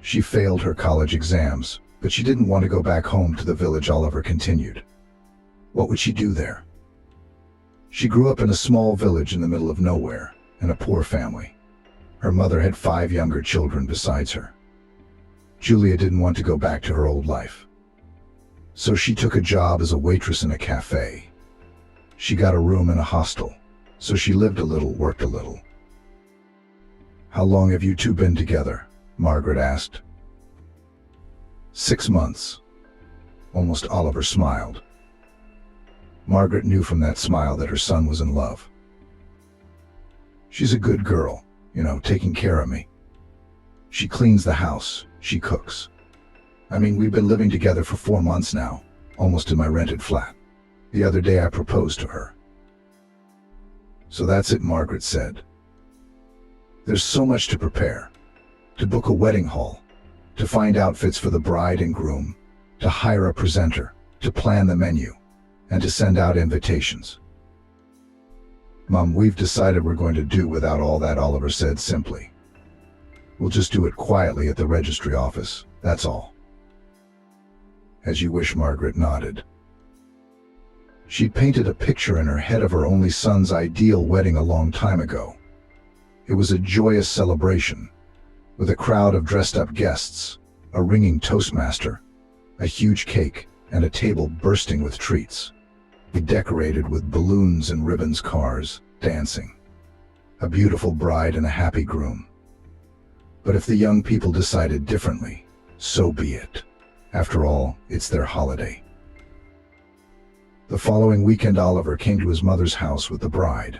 She failed her college exams, but she didn't want to go back home to the village, Oliver continued. What would she do there? She grew up in a small village in the middle of nowhere, in a poor family. Her mother had 5 younger children besides her. Julia didn't want to go back to her old life. So she took a job as a waitress in a cafe. She got a room in a hostel, so she lived a little, worked a little. How long have you two been together? Margaret asked. 6 months. Almost Oliver smiled. Margaret knew from that smile that her son was in love. She's a good girl, taking care of me. She cleans the house, she cooks. We've been living together for 4 months now, almost in my rented flat. The other day I proposed to her." "So that's it," Margaret said. "There's so much to prepare. To book a wedding hall, to find outfits for the bride and groom, to hire a presenter, to plan the menu, and to send out invitations." "Mom, we've decided we're going to do without all that," Oliver said simply. "We'll just do it quietly at the registry office, that's all." "As you wish," Margaret nodded. She'd painted a picture in her head of her only son's ideal wedding a long time ago. It was a joyous celebration, with a crowd of dressed-up guests, a ringing toastmaster, a huge cake, and a table bursting with treats. Decorated with balloons and ribbons, cars, dancing. A beautiful bride and a happy groom. But if the young people decided differently, so be it. After all, it's their holiday. The following weekend, Oliver came to his mother's house with the bride.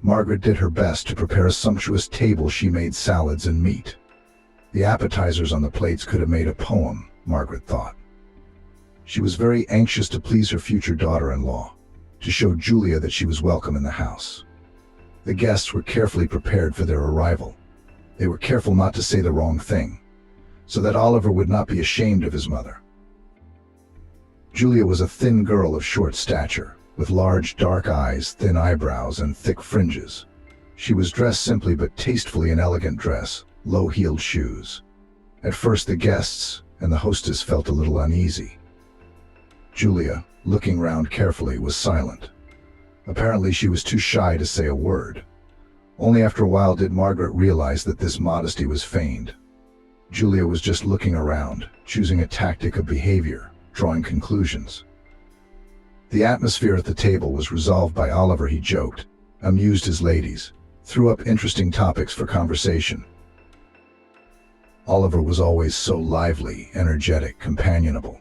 Margaret did her best to prepare a sumptuous table. She made salads and meat. The appetizers on the plates could have made a poem, Margaret thought. She was very anxious to please her future daughter-in-law, to show Julia that she was welcome in the house. The guests were carefully prepared for their arrival. They were careful not to say the wrong thing, so that Oliver would not be ashamed of his mother. Julia was a thin girl of short stature, with large dark eyes, thin eyebrows, and thick fringes. She was dressed simply but tastefully in elegant dress, low-heeled shoes. At first the guests and the hostess felt a little uneasy. Julia, looking round carefully, was silent. Apparently she was too shy to say a word. Only after a while did Margaret realize that this modesty was feigned. Julia was just looking around, choosing a tactic of behavior, drawing conclusions. The atmosphere at the table was resolved by Oliver. He joked, amused his ladies, threw up interesting topics for conversation. Oliver was always so lively, energetic, companionable.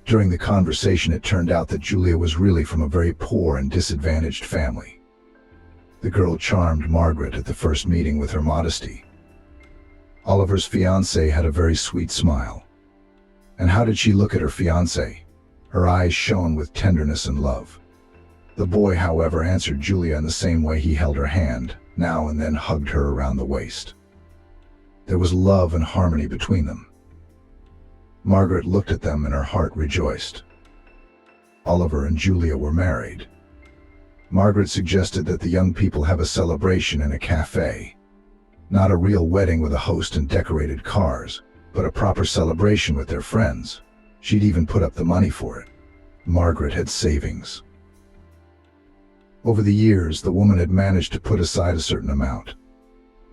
During the conversation, it turned out that Julia was really from a very poor and disadvantaged family. The girl charmed Margaret at the first meeting with her modesty. Oliver's fiancée had a very sweet smile. And how did she look at her fiancé? Her eyes shone with tenderness and love. The boy, however, answered Julia in the same way. He held her hand, now and then hugged her around the waist. There was love and harmony between them. Margaret looked at them and her heart rejoiced. Oliver and Julia were married. Margaret suggested that the young people have a celebration in a cafe. Not a real wedding with a host and decorated cars, but a proper celebration with their friends. She'd even put up the money for it. Margaret had savings. Over the years, the woman had managed to put aside a certain amount.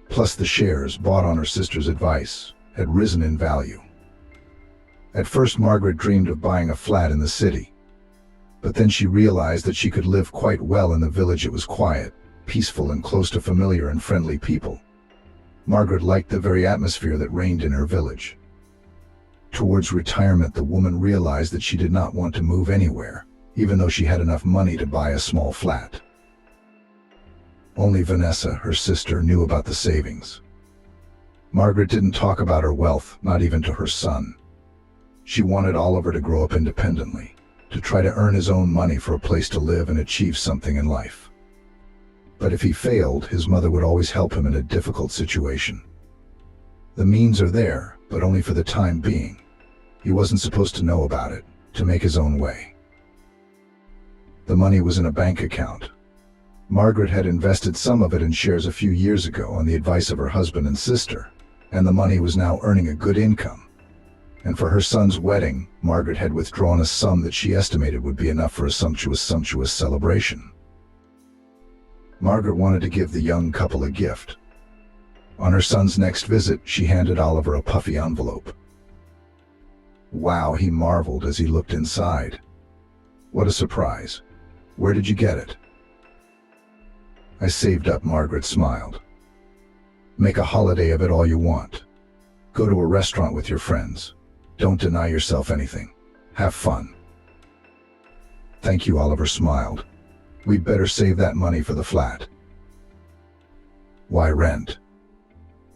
Plus the shares, bought on her sister's advice, had risen in value. At first, Margaret dreamed of buying a flat in the city. But then she realized that she could live quite well in the village. It was quiet, peaceful, and close to familiar and friendly people. Margaret liked the very atmosphere that reigned in her village. Towards retirement, the woman realized that she did not want to move anywhere, even though she had enough money to buy a small flat. Only Vanessa, her sister, knew about the savings. Margaret didn't talk about her wealth, not even to her son. She wanted Oliver to grow up independently, to try to earn his own money for a place to live and achieve something in life. But if he failed, his mother would always help him in a difficult situation. The means are there, but only for the time being. He wasn't supposed to know about it, to make his own way. The money was in a bank account. Margaret had invested some of it in shares a few years ago on the advice of her husband and sister, and the money was now earning a good income. And for her son's wedding, Margaret had withdrawn a sum that she estimated would be enough for a sumptuous celebration. Margaret wanted to give the young couple a gift. On her son's next visit, she handed Oliver a puffy envelope. "Wow," he marveled as he looked inside. "What a surprise. Where did you get it?" "I saved up," Margaret smiled. "Make a holiday of it all you want. Go to a restaurant with your friends. Don't deny yourself anything. Have fun." "Thank you," Oliver smiled. "We'd better save that money for the flat." "Why rent?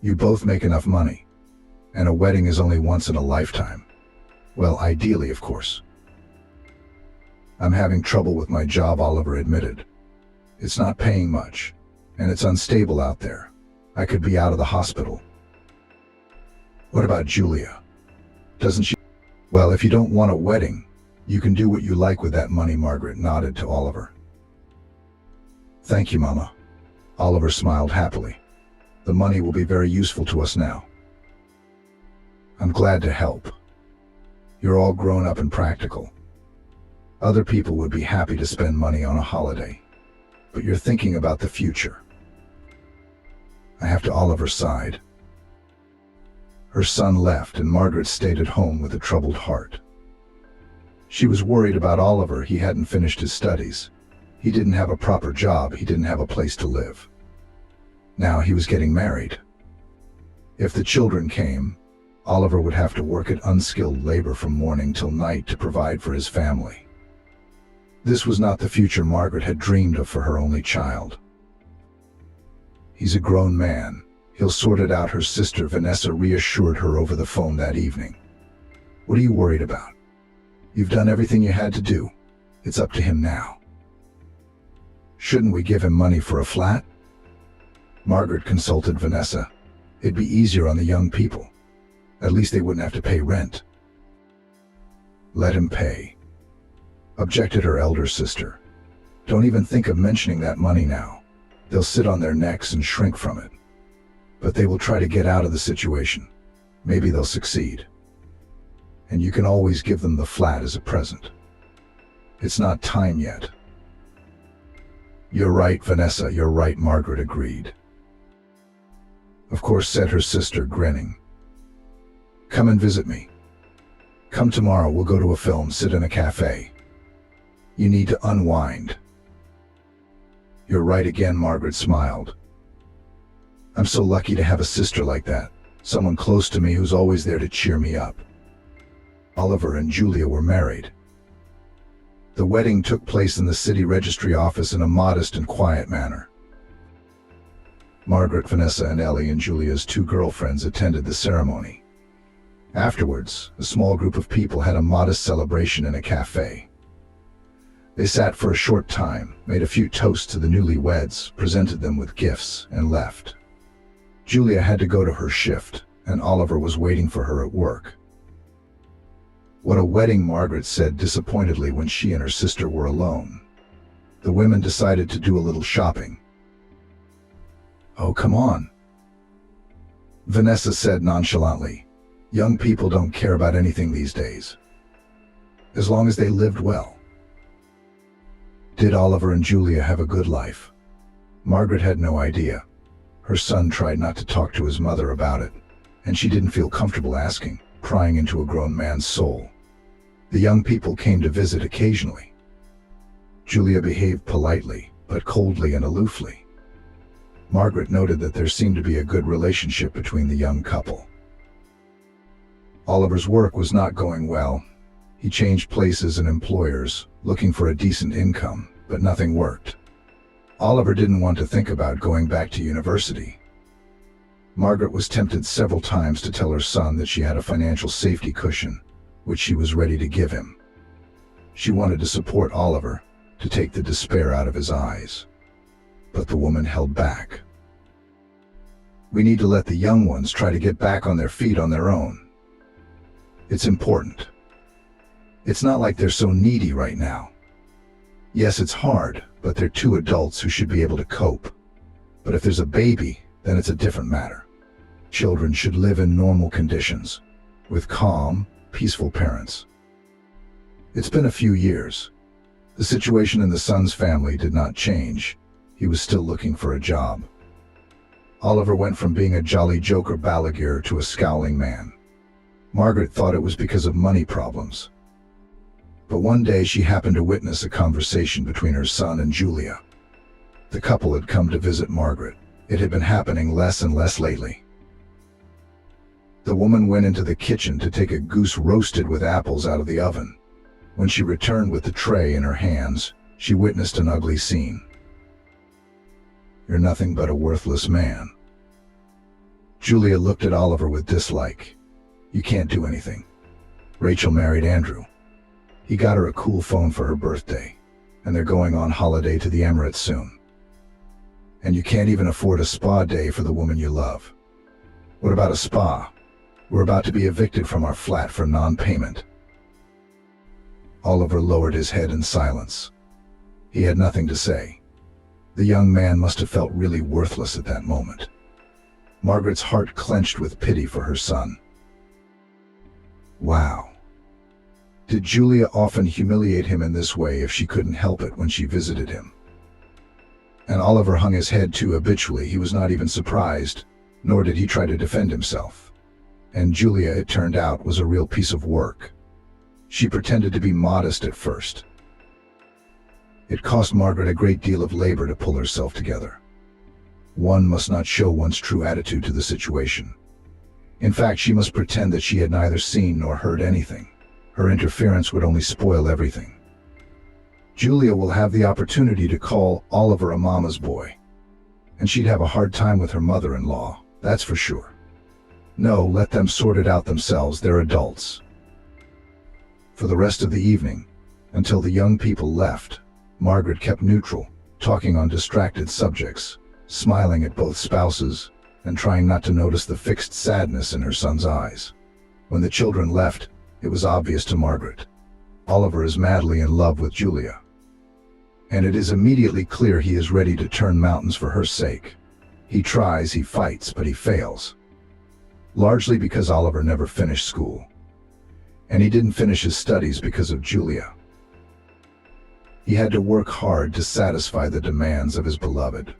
You both make enough money. And a wedding is only once in a lifetime. Well, ideally, of course." I'm having trouble with my job, Oliver admitted. It's not paying much, and it's unstable out there. I could be out of the hospital. What about Julia? Doesn't she? Well, if you don't want a wedding, you can do what you like with that money, Margaret nodded to Oliver. Thank you, Mama. Oliver smiled happily. The money will be very useful to us now. I'm glad to help. You're all grown up and practical. Other people would be happy to spend money on a holiday, but you're thinking about the future. I have to. Oliver sighed. Her son left and Margaret stayed at home with a troubled heart. She was worried about Oliver. He hadn't finished his studies. He didn't have a proper job. He didn't have a place to live. Now he was getting married. If the children came, Oliver would have to work at unskilled labor from morning till night to provide for his family. This was not the future Margaret had dreamed of for her only child. He's a grown man. He'll sort it out, her sister Vanessa reassured her over the phone that evening. What are you worried about? You've done everything you had to do. It's up to him now. Shouldn't we give him money for a flat? Margaret consulted Vanessa. It'd be easier on the young people. At least they wouldn't have to pay rent. Let him pay, objected her elder sister. Don't even think of mentioning that money now. They'll sit on their necks and shrink from it. But they will try to get out of the situation. Maybe they'll succeed. And you can always give them the flat as a present. It's not time yet. You're right, Vanessa, you're right, Margaret agreed. Of course, said her sister, grinning. Come and visit me. Come tomorrow, we'll go to a film, sit in a cafe. You need to unwind. You're right again, Margaret smiled. I'm so lucky to have a sister like that, someone close to me who's always there to cheer me up. Oliver and Julia were married. The wedding took place in the city registry office in a modest and quiet manner. Margaret, Vanessa, and Ellie and Julia's two girlfriends attended the ceremony. Afterwards, a small group of people had a modest celebration in a cafe. They sat for a short time, made a few toasts to the newlyweds, presented them with gifts, and left. Julia had to go to her shift, and Oliver was waiting for her at work. What a wedding, Margaret said disappointedly when she and her sister were alone. The women decided to do a little shopping. Oh, come on, Vanessa said nonchalantly. Young people don't care about anything these days, as long as they lived well. Did Oliver and Julia have a good life? Margaret had no idea. Her son tried not to talk to his mother about it, and she didn't feel comfortable asking, prying into a grown man's soul. The young people came to visit occasionally. Julia behaved politely, but coldly and aloofly. Margaret noted that there seemed to be a good relationship between the young couple. Oliver's work was not going well. He changed places and employers, looking for a decent income, but nothing worked. Oliver didn't want to think about going back to university. Margaret was tempted several times to tell her son that she had a financial safety cushion, which she was ready to give him. She wanted to support Oliver, to take the despair out of his eyes. But the woman held back. We need to let the young ones try to get back on their feet on their own. It's important. It's not like they're so needy right now. Yes, it's hard, but they're two adults who should be able to cope. But if there's a baby, then it's a different matter. Children should live in normal conditions, with calm, peaceful parents. It's been a few years. The situation in the son's family did not change. He was still looking for a job. Oliver went from being a jolly joker Balaguer to a scowling man. Margaret thought it was because of money problems. But one day she happened to witness a conversation between her son and Julia. The couple had come to visit Margaret. It had been happening less and less lately. The woman went into the kitchen to take a goose roasted with apples out of the oven. When she returned with the tray in her hands, she witnessed an ugly scene. You're nothing but a worthless man. Julia looked at Oliver with dislike. You can't do anything. Rachel married Andrew. He got her a cool phone for her birthday, and they're going on holiday to the Emirates soon. And you can't even afford a spa day for the woman you love. What about a spa? We're about to be evicted from our flat for non-payment. Oliver lowered his head in silence. He had nothing to say. The young man must have felt really worthless at that moment. Margaret's heart clenched with pity for her son. Wow. Did Julia often humiliate him in this way if she couldn't help it when she visited him? And Oliver hung his head too habitually. He was not even surprised, nor did he try to defend himself. And Julia, it turned out, was a real piece of work. She pretended to be modest at first. It cost Margaret a great deal of labor to pull herself together. One must not show one's true attitude to the situation. In fact, she must pretend that she had neither seen nor heard anything. Her interference would only spoil everything. Julia will have the opportunity to call Oliver a mama's boy. And she'd have a hard time with her mother-in-law, that's for sure. No, let them sort it out themselves, they're adults. For the rest of the evening, until the young people left, Margaret kept neutral, talking on distracted subjects, smiling at both spouses, and trying not to notice the fixed sadness in her son's eyes. When the children left, it was obvious to Margaret. Oliver is madly in love with Julia. And it is immediately clear he is ready to turn mountains for her sake. He tries, he fights, but he fails. Largely because Oliver never finished school. And he didn't finish his studies because of Julia. He had to work hard to satisfy the demands of his beloved.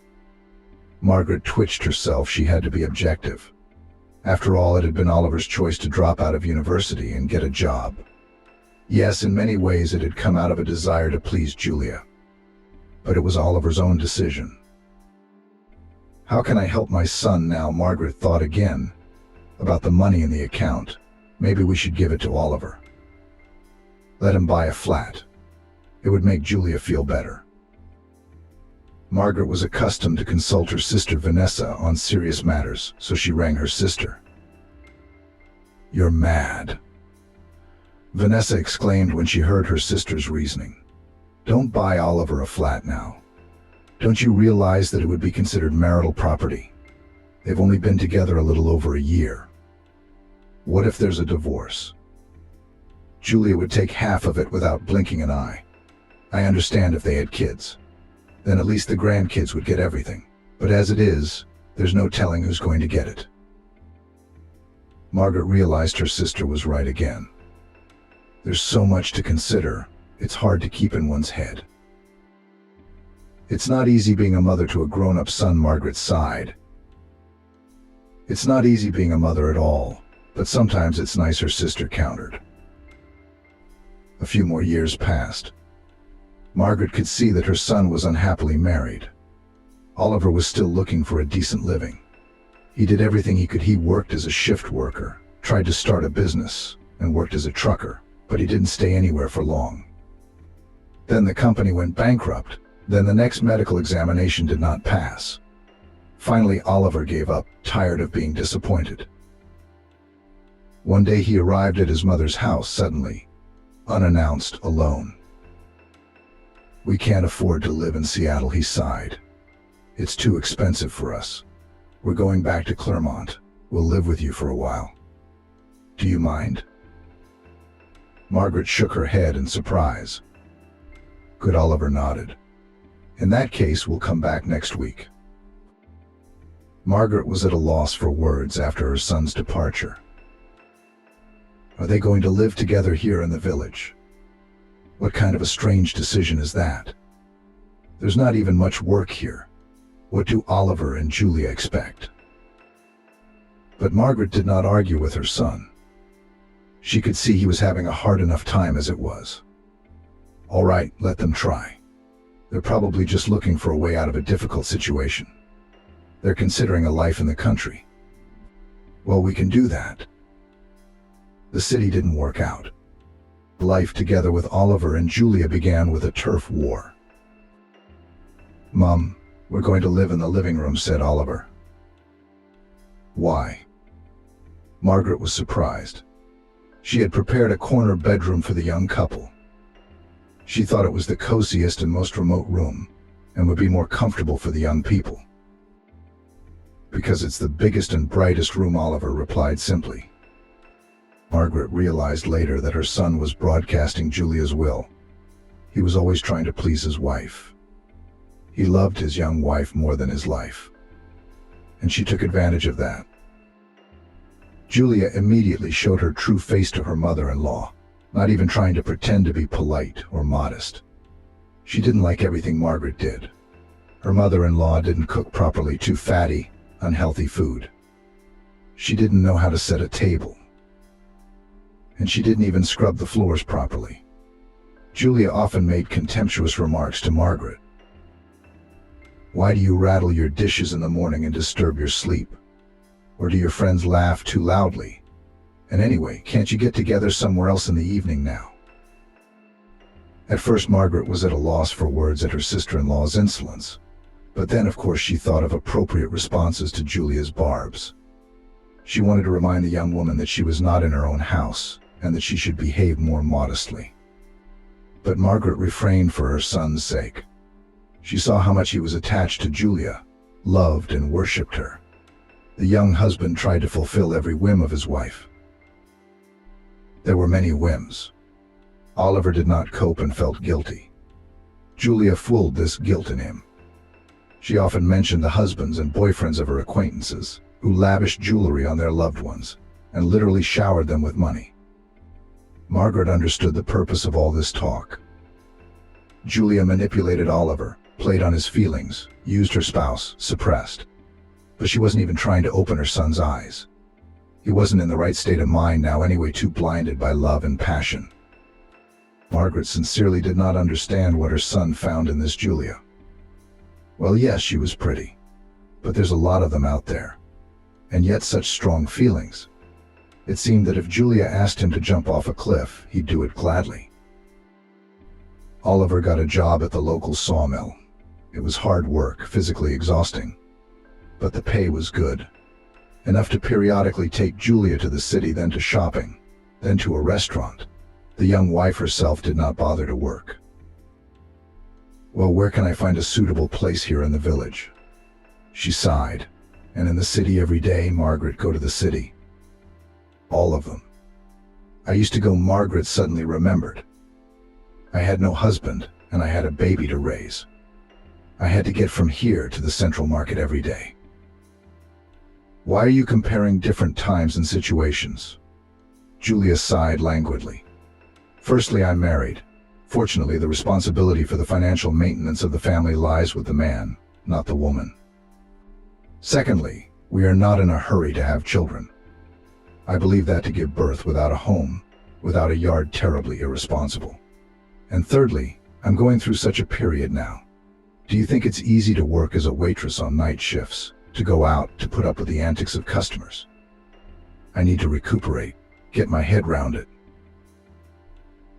Margaret twitched herself. She had to be objective. After all, it had been Oliver's choice to drop out of university and get a job. Yes, in many ways it had come out of a desire to please Julia. But it was Oliver's own decision. How can I help my son now? Margaret thought again about the money in the account. Maybe we should give it to Oliver. Let him buy a flat. It would make Julia feel better. Margaret was accustomed to consult her sister Vanessa on serious matters, so she rang her sister. "You're mad," Vanessa exclaimed when she heard her sister's reasoning. "Don't buy Oliver a flat now. Don't you realize that it would be considered marital property? They've only been together a little over a year. What if there's a divorce? Julia would take half of it without blinking an eye. I understand if they had kids. Then at least the grandkids would get everything. But as it is, there's no telling who's going to get it." Margaret realized her sister was right again. There's so much to consider, it's hard to keep in one's head. It's not easy being a mother to a grown-up son, Margaret sighed. It's not easy being a mother at all, but sometimes it's nice, her sister countered. A few more years passed. Margaret could see that her son was unhappily married. Oliver was still looking for a decent living. He did everything he could. He worked as a shift worker, tried to start a business, and worked as a trucker, but he didn't stay anywhere for long. Then the company went bankrupt. Then the next medical examination did not pass. Finally, Oliver gave up, tired of being disappointed. One day he arrived at his mother's house suddenly, unannounced, alone. "We can't afford to live in Seattle," he sighed. "It's too expensive for us. We're going back to Claremont. We'll live with you for a while. Do you mind?" Margaret shook her head in surprise. Good. Oliver nodded. "In that case, we'll come back next week." Margaret was at a loss for words after her son's departure. Are they going to live together here in the village? What kind of a strange decision is that? There's not even much work here. What do Oliver and Julia expect? But Margaret did not argue with her son. She could see he was having a hard enough time as it was. All right, let them try. They're probably just looking for a way out of a difficult situation. They're considering a life in the country. Well, we can do that. The city didn't work out. Life together with Oliver and Julia began with a turf war. "Mom, we're going to live in the living room," said Oliver. "Why?" Margaret was surprised. She had prepared a corner bedroom for the young couple, She thought it was the coziest and most remote room, and would be more comfortable for the young people. "Because it's the biggest and brightest room," Oliver replied simply. Margaret realized later that her son was broadcasting Julia's will. He was always trying to please his wife. He loved his young wife more than his life, and she took advantage of that. Julia immediately showed her true face to her mother-in-law, not even trying to pretend to be polite or modest. She didn't like everything Margaret did. Her mother-in-law didn't cook properly, too fatty, unhealthy food. She didn't know how to set a table. And she didn't even scrub the floors properly. Julia often made contemptuous remarks to Margaret. "Why do you rattle your dishes in the morning and disturb your sleep? Or do your friends laugh too loudly? And anyway, can't you get together somewhere else in the evening now?" At first, Margaret was at a loss for words at her sister-in-law's insolence. But then, of course, she thought of appropriate responses to Julia's barbs. She wanted to remind the young woman that she was not in her own house, and that she should behave more modestly. But Margaret refrained for her son's sake. She saw how much he was attached to Julia, loved and worshipped her. The young husband tried to fulfill every whim of his wife. There were many whims. Oliver did not cope and felt guilty. Julia fueled this guilt in him. She often mentioned the husbands and boyfriends of her acquaintances, who lavished jewelry on their loved ones, and literally showered them with money. Margaret understood the purpose of all this talk. Julia manipulated Oliver, played on his feelings, used her spouse, suppressed. But she wasn't even trying to open her son's eyes. He wasn't in the right state of mind now anyway, too blinded by love and passion. Margaret sincerely did not understand what her son found in this Julia. Well, yes, she was pretty, but there's a lot of them out there. And yet such strong feelings. It seemed that if Julia asked him to jump off a cliff, he'd do it gladly. Oliver got a job at the local sawmill. It was hard work, physically exhausting. But the pay was good. Enough to periodically take Julia to the city, then to shopping, then to a restaurant. The young wife herself did not bother to work. "Well, where can I find a suitable place here in the village?" She sighed. "And in the city every day, Margaret, go to the city." "All of them." "I used to go," Margaret suddenly remembered. "I had no husband, and I had a baby to raise. I had to get from here to the central market every day." "Why are you comparing different times and situations?" Julia sighed languidly. "Firstly, I'm married. Fortunately, the responsibility for the financial maintenance of the family lies with the man, not the woman. Secondly, we are not in a hurry to have children. I believe that to give birth without a home, without a yard, terribly irresponsible. And thirdly, I'm going through such a period now. Do you think it's easy to work as a waitress on night shifts, to go out, to put up with the antics of customers? I need to recuperate, get my head round it."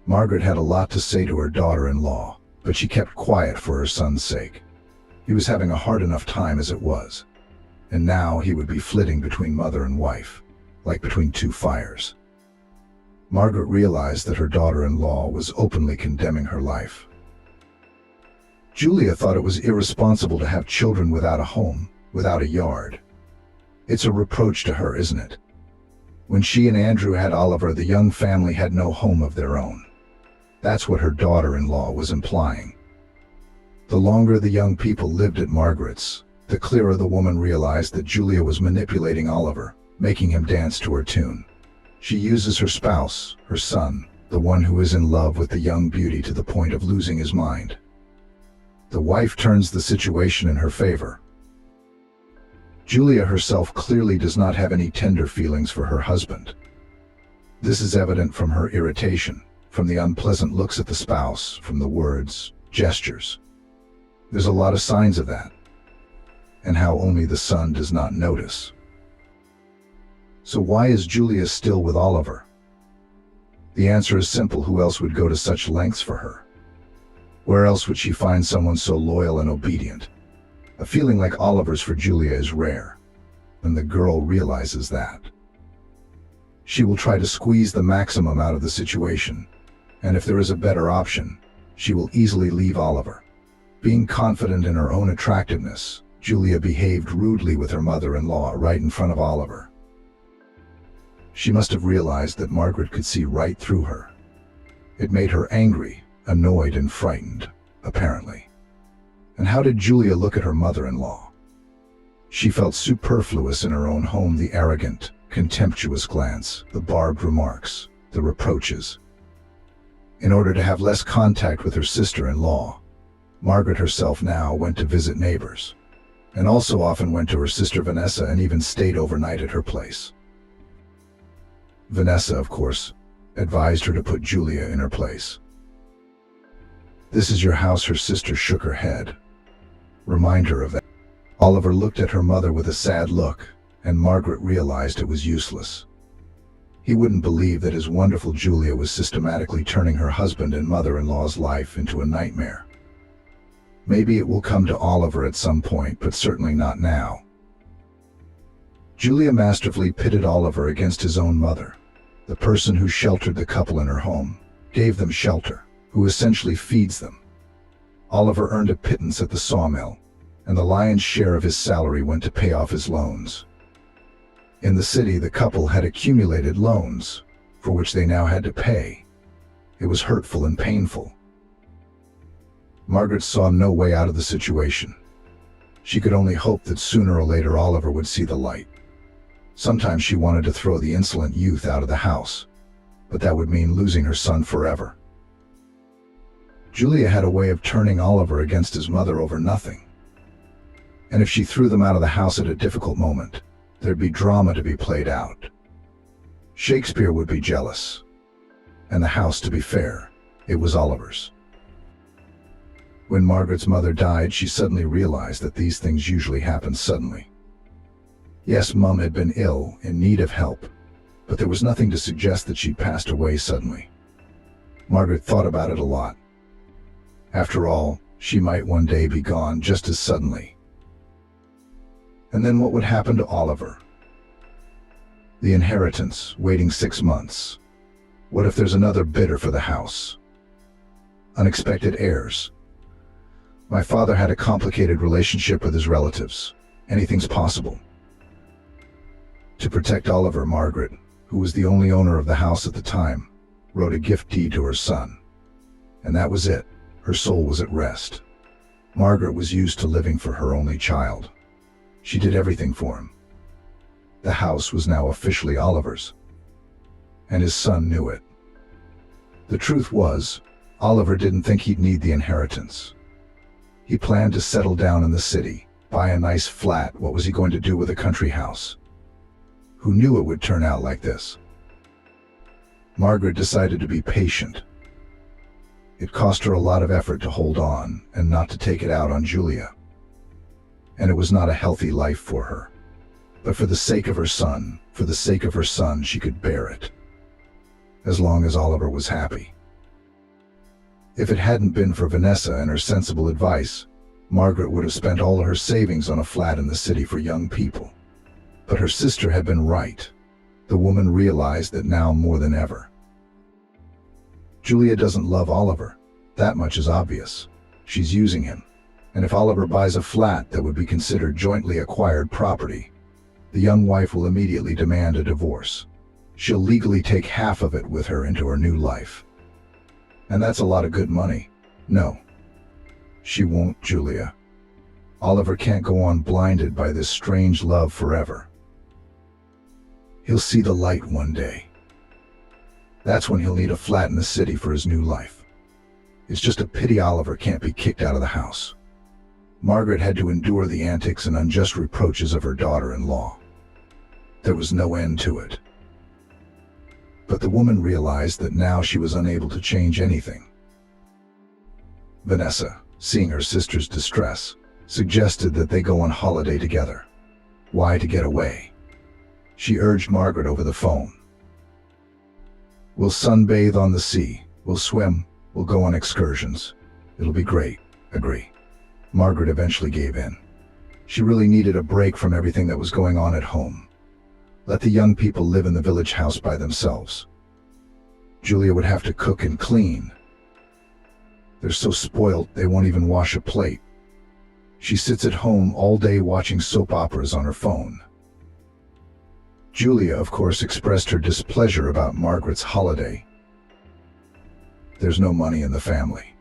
Margaret had a lot to say to her daughter-in-law, but she kept quiet for her son's sake. He was having a hard enough time as it was, and now he would be flitting between mother and wife, like between two fires. Margaret realized that her daughter-in-law was openly condemning her life. Julia thought it was irresponsible to have children without a home, without a yard. It's a reproach to her, isn't it? When she and Andrew had Oliver, the young family had no home of their own. That's what her daughter-in-law was implying. The longer the young people lived at Margaret's, the clearer the woman realized that Julia was manipulating Oliver, making him dance to her tune. She uses her spouse, her son, the one who is in love with the young beauty, to the point of losing his mind. The wife turns the situation in her favor. Julia herself clearly does not have any tender feelings for her husband. This is evident from her irritation, from the unpleasant looks at the spouse, from the words, gestures. There's a lot of signs of that, and how only the son does not notice. So why is Julia still with Oliver? The answer is simple. Who else would go to such lengths for her? Where else would she find someone so loyal and obedient? A feeling like Oliver's for Julia is rare, and the girl realizes that. She will try to squeeze the maximum out of the situation, and if there is a better option, she will easily leave Oliver. Being confident in her own attractiveness, Julia behaved rudely with her mother-in-law right in front of Oliver. She must have realized that Margaret could see right through her. It made her angry, annoyed, and frightened, apparently. And how did Julia look at her mother-in-law? She felt superfluous in her own home, the arrogant, contemptuous glance, the barbed remarks, the reproaches. In order to have less contact with her sister-in-law, Margaret herself now went to visit neighbors, and also often went to her sister Vanessa and even stayed overnight at her place. Vanessa, of course, advised her to put Julia in her place. "This is your house," her sister shook her head. "Remind her of that." Oliver looked at her mother with a sad look, and Margaret realized it was useless. He wouldn't believe that his wonderful Julia was systematically turning her husband and mother-in-law's life into a nightmare. Maybe it will come to Oliver at some point, but certainly not now. Julia masterfully pitted Oliver against his own mother, the person who sheltered the couple in her home, gave them shelter, who essentially feeds them. Oliver earned a pittance at the sawmill, and the lion's share of his salary went to pay off his loans. In the city, the couple had accumulated loans, for which they now had to pay. It was hurtful and painful. Margaret saw no way out of the situation. She could only hope that sooner or later Oliver would see the light. Sometimes she wanted to throw the insolent youth out of the house, but that would mean losing her son forever. Julia had a way of turning Oliver against his mother over nothing. And if she threw them out of the house at a difficult moment, there'd be drama to be played out. Shakespeare would be jealous. And the house, to be fair, it was Oliver's. When Margaret's mother died, she suddenly realized that these things usually happen suddenly. Yes, Mum had been ill, in need of help, but there was nothing to suggest that she'd passed away suddenly. Margaret thought about it a lot. After all, she might one day be gone just as suddenly. And then what would happen to Oliver? The inheritance, waiting 6 months. What if there's another bidder for the house? Unexpected heirs. My father had a complicated relationship with his relatives. Anything's possible. To protect Oliver, Margaret, who was the only owner of the house at the time, wrote a gift deed to her son. And that was it. Her soul was at rest. Margaret was used to living for her only child. She did everything for him. The house was now officially Oliver's. And his son knew it. The truth was, Oliver didn't think he'd need the inheritance. He planned to settle down in the city, buy a nice flat. What was he going to do with a country house? Who knew it would turn out like this? Margaret decided to be patient. It cost her a lot of effort to hold on and not to take it out on Julia. And it was not a healthy life for her. But for the sake of her son, she could bear it. As long as Oliver was happy. If it hadn't been for Vanessa and her sensible advice, Margaret would have spent all of her savings on a flat in the city for young people. But her sister had been right. The woman realized that now more than ever. Julia doesn't love Oliver. That much is obvious. She's using him. And if Oliver buys a flat that would be considered jointly acquired property, the young wife will immediately demand a divorce. She'll legally take half of it with her into her new life. And that's a lot of good money. No. She won't, Julia. Oliver can't go on blinded by this strange love forever. He'll see the light one day. That's when he'll need a flat in the city for his new life. It's just a pity Oliver can't be kicked out of the house. Margaret had to endure the antics and unjust reproaches of her daughter-in-law. There was no end to it. But the woman realized that now she was unable to change anything. Vanessa, seeing her sister's distress, suggested that they go on holiday together. Why, to get away? She urged Margaret over the phone. We'll sunbathe on the sea, we'll swim, we'll go on excursions. It'll be great, agree. Margaret eventually gave in. She really needed a break from everything that was going on at home. Let the young people live in the village house by themselves. Julia would have to cook and clean. They're so spoiled they won't even wash a plate. She sits at home all day watching soap operas on her phone. Julia, of course, expressed her displeasure about Margaret's holiday. There's no money in the family.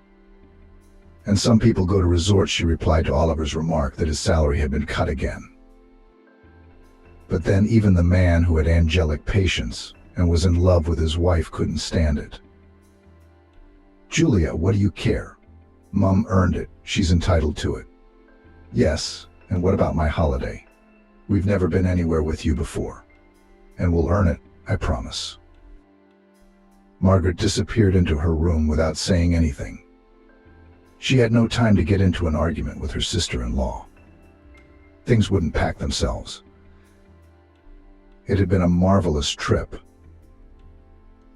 And some people go to resorts, she replied to Oliver's remark that his salary had been cut again. But then even the man who had angelic patience and was in love with his wife couldn't stand it. Julia, what do you care? Mum earned it. She's entitled to it. Yes, and what about my holiday? We've never been anywhere with you before. And we'll earn it, I promise. Margaret disappeared into her room without saying anything. She had no time to get into an argument with her sister-in-law. Things wouldn't pack themselves. It had been a marvelous trip.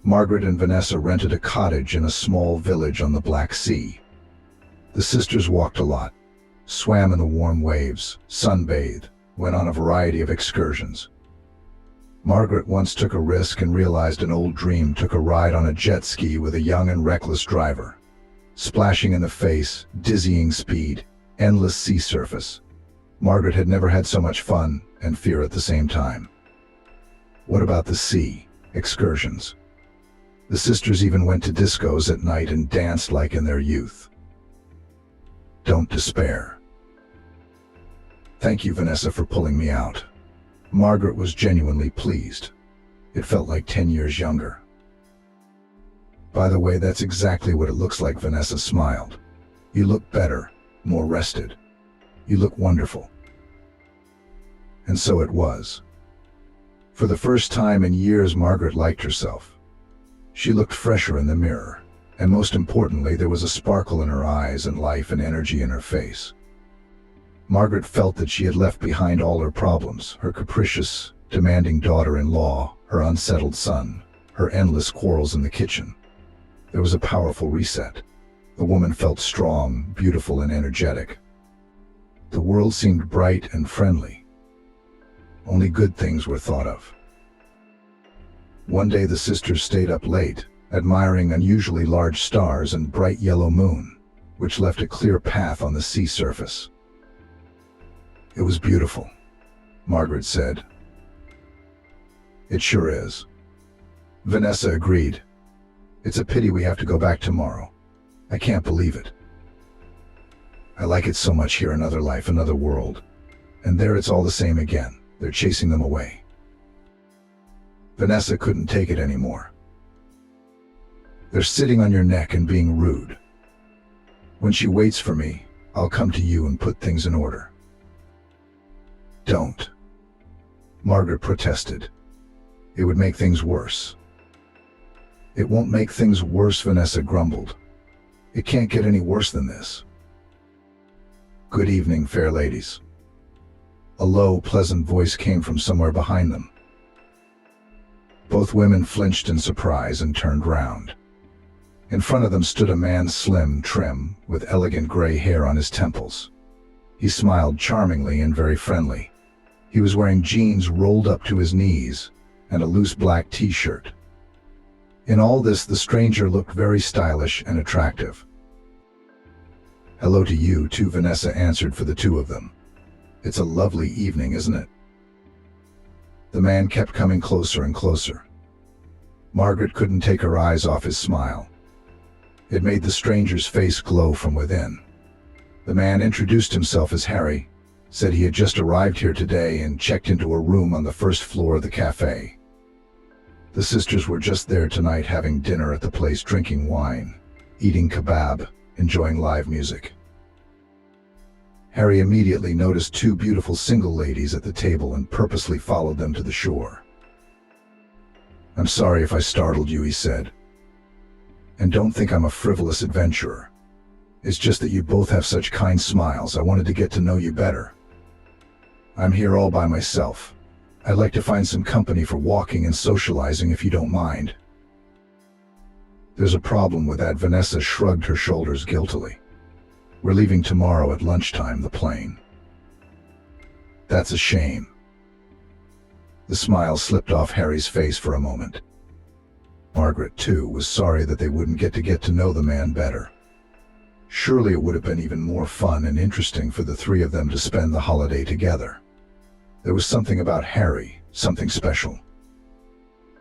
Margaret and Vanessa rented a cottage in a small village on the Black Sea. The sisters walked a lot, swam in the warm waves, sunbathed, went on a variety of excursions. Margaret once took a risk and realized an old dream, took a ride on a jet ski with a young and reckless driver. Splashing in the face, dizzying speed, endless sea surface. Margaret had never had so much fun and fear at the same time. What about the sea? Excursions. The sisters even went to discos at night and danced like in their youth. Don't despair. Thank you, Vanessa, for pulling me out. Margaret was genuinely pleased. It felt like 10 years younger. By the way, that's exactly what it looks like, Vanessa smiled. You look better, more rested. You look wonderful. And so it was. For the first time in years, Margaret liked herself. She looked fresher in the mirror, and most importantly, there was a sparkle in her eyes and life and energy in her face. Margaret felt that she had left behind all her problems, her capricious, demanding daughter-in-law, her unsettled son, her endless quarrels in the kitchen. There was a powerful reset. The woman felt strong, beautiful, and energetic. The world seemed bright and friendly. Only good things were thought of. One day the sisters stayed up late, admiring unusually large stars and bright yellow moon, which left a clear path on the sea surface. It was beautiful, Margaret said. It sure is. Vanessa agreed. It's a pity we have to go back tomorrow. I can't believe it. I like it so much here, another life, another world. And there it's all the same again. They're chasing them away. Vanessa couldn't take it anymore. They're sitting on your neck and being rude. When she waits for me, I'll come to you and put things in order. Don't. Margaret protested. It would make things worse. It won't make things worse, Vanessa grumbled. It can't get any worse than this. Good evening, fair ladies. A low, pleasant voice came from somewhere behind them. Both women flinched in surprise and turned round. In front of them stood a man, slim, trim, with elegant gray hair on his temples. He smiled charmingly and very friendly. He was wearing jeans rolled up to his knees and a loose black t-shirt. In all this, the stranger looked very stylish and attractive. Hello to you too, Vanessa answered for the two of them. It's a lovely evening, isn't it? The man kept coming closer and closer. Margaret couldn't take her eyes off his smile. It made the stranger's face glow from within. The man introduced himself as Harry, said he had just arrived here today and checked into a room on the first floor of the cafe. The sisters were just there tonight having dinner at the place, drinking wine, eating kebab, enjoying live music. Harry immediately noticed two beautiful single ladies at the table and purposely followed them to the shore. I'm sorry if I startled you, he said. And don't think I'm a frivolous adventurer. It's just that you both have such kind smiles. I wanted to get to know you better. I'm here all by myself. I'd like to find some company for walking and socializing if you don't mind. There's a problem with that, Vanessa shrugged her shoulders guiltily. We're leaving tomorrow at lunchtime, the plane. That's a shame. The smile slipped off Harry's face for a moment. Margaret, too, was sorry that they wouldn't get to know the man better. Surely it would have been even more fun and interesting for the three of them to spend the holiday together. There was something about Harry, something special.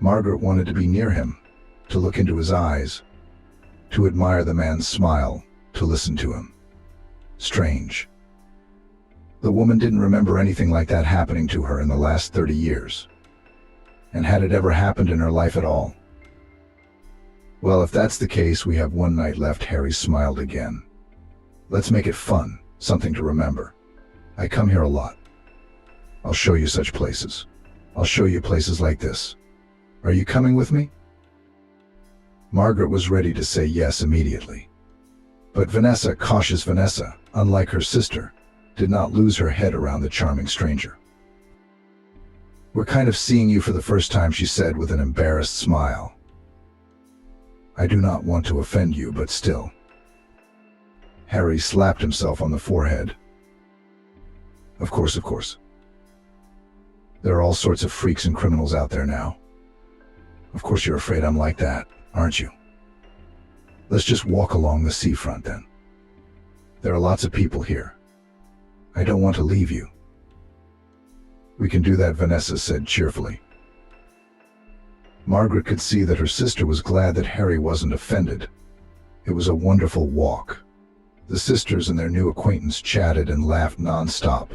Margaret wanted to be near him, to look into his eyes, to admire the man's smile, to listen to him. Strange. The woman didn't remember anything like that happening to her in the last 30 years. And had it ever happened in her life at all? Well, if that's the case, we have one night left. Harry smiled again. Let's make it fun, something to remember. I come here a lot. I'll show you such places. I'll show you places like this. Are you coming with me? Margaret was ready to say yes immediately. But Vanessa, cautious Vanessa, unlike her sister, did not lose her head around the charming stranger. We're kind of seeing you for the first time, she said with an embarrassed smile. I do not want to offend you, but still. Harry slapped himself on the forehead. Of course, of course. There are all sorts of freaks and criminals out there now. Of course you're afraid I'm like that, aren't you? Let's just walk along the seafront then. There are lots of people here. I don't want to leave you. We can do that, Vanessa said cheerfully. Margaret could see that her sister was glad that Harry wasn't offended. It was a wonderful walk. The sisters and their new acquaintance chatted and laughed non-stop.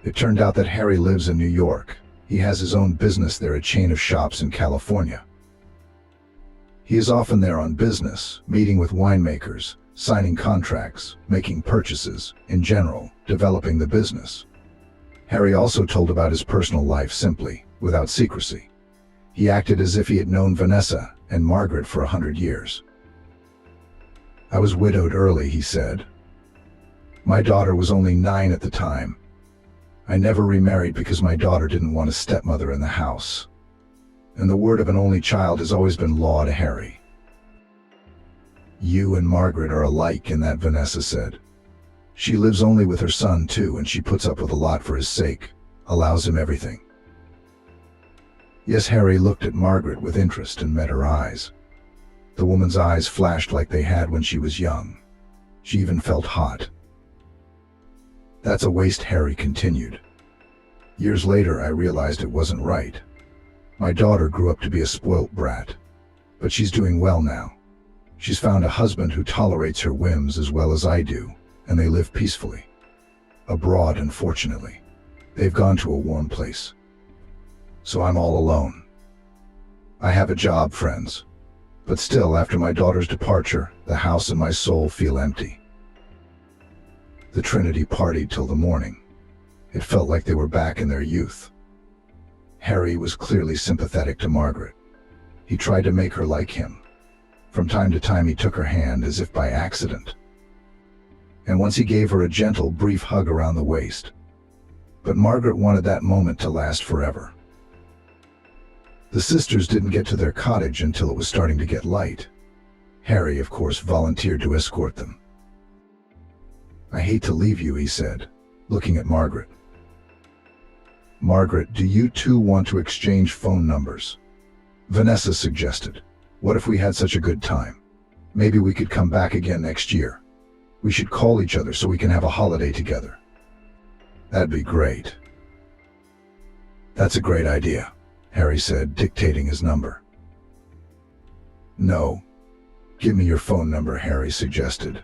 It turned out that Harry lives in New York. He has his own business there, a chain of shops in California. He is often there on business, meeting with winemakers, signing contracts, making purchases, in general, developing the business. Harry also told about his personal life simply, without secrecy. He acted as if he had known Vanessa and Margaret for 100 years. I was widowed early, he said. My daughter was only 9 at the time. I never remarried because my daughter didn't want a stepmother in the house. And the word of an only child has always been law to Harry. You and Margaret are alike in that, Vanessa said. She lives only with her son too, and she puts up with a lot for his sake, allows him everything. Yes, Harry looked at Margaret with interest and met her eyes. The woman's eyes flashed like they had when she was young. She even felt hot. That's a waste, Harry continued. Years later, I realized it wasn't right. My daughter grew up to be a spoilt brat, but she's doing well now. She's found a husband who tolerates her whims as well as I do, and they live peacefully. Abroad, unfortunately. They've gone to a warm place. So I'm all alone. I have a job, friends. But still, after my daughter's departure, the house and my soul feel empty. The Trinity partied till the morning. It felt like they were back in their youth. Harry was clearly sympathetic to Margaret. He tried to make her like him. From time to time he took her hand as if by accident. And once he gave her a gentle, brief hug around the waist. But Margaret wanted that moment to last forever. The sisters didn't get to their cottage until it was starting to get light. Harry, of course, volunteered to escort them. I hate to leave you, he said, looking at Margaret. Margaret, do you two want to exchange phone numbers? Vanessa suggested. What if we had such a good time? Maybe we could come back again next year. We should call each other so we can have a holiday together. That'd be great. That's a great idea, Harry said, dictating his number. No. Give me your phone number, Harry suggested.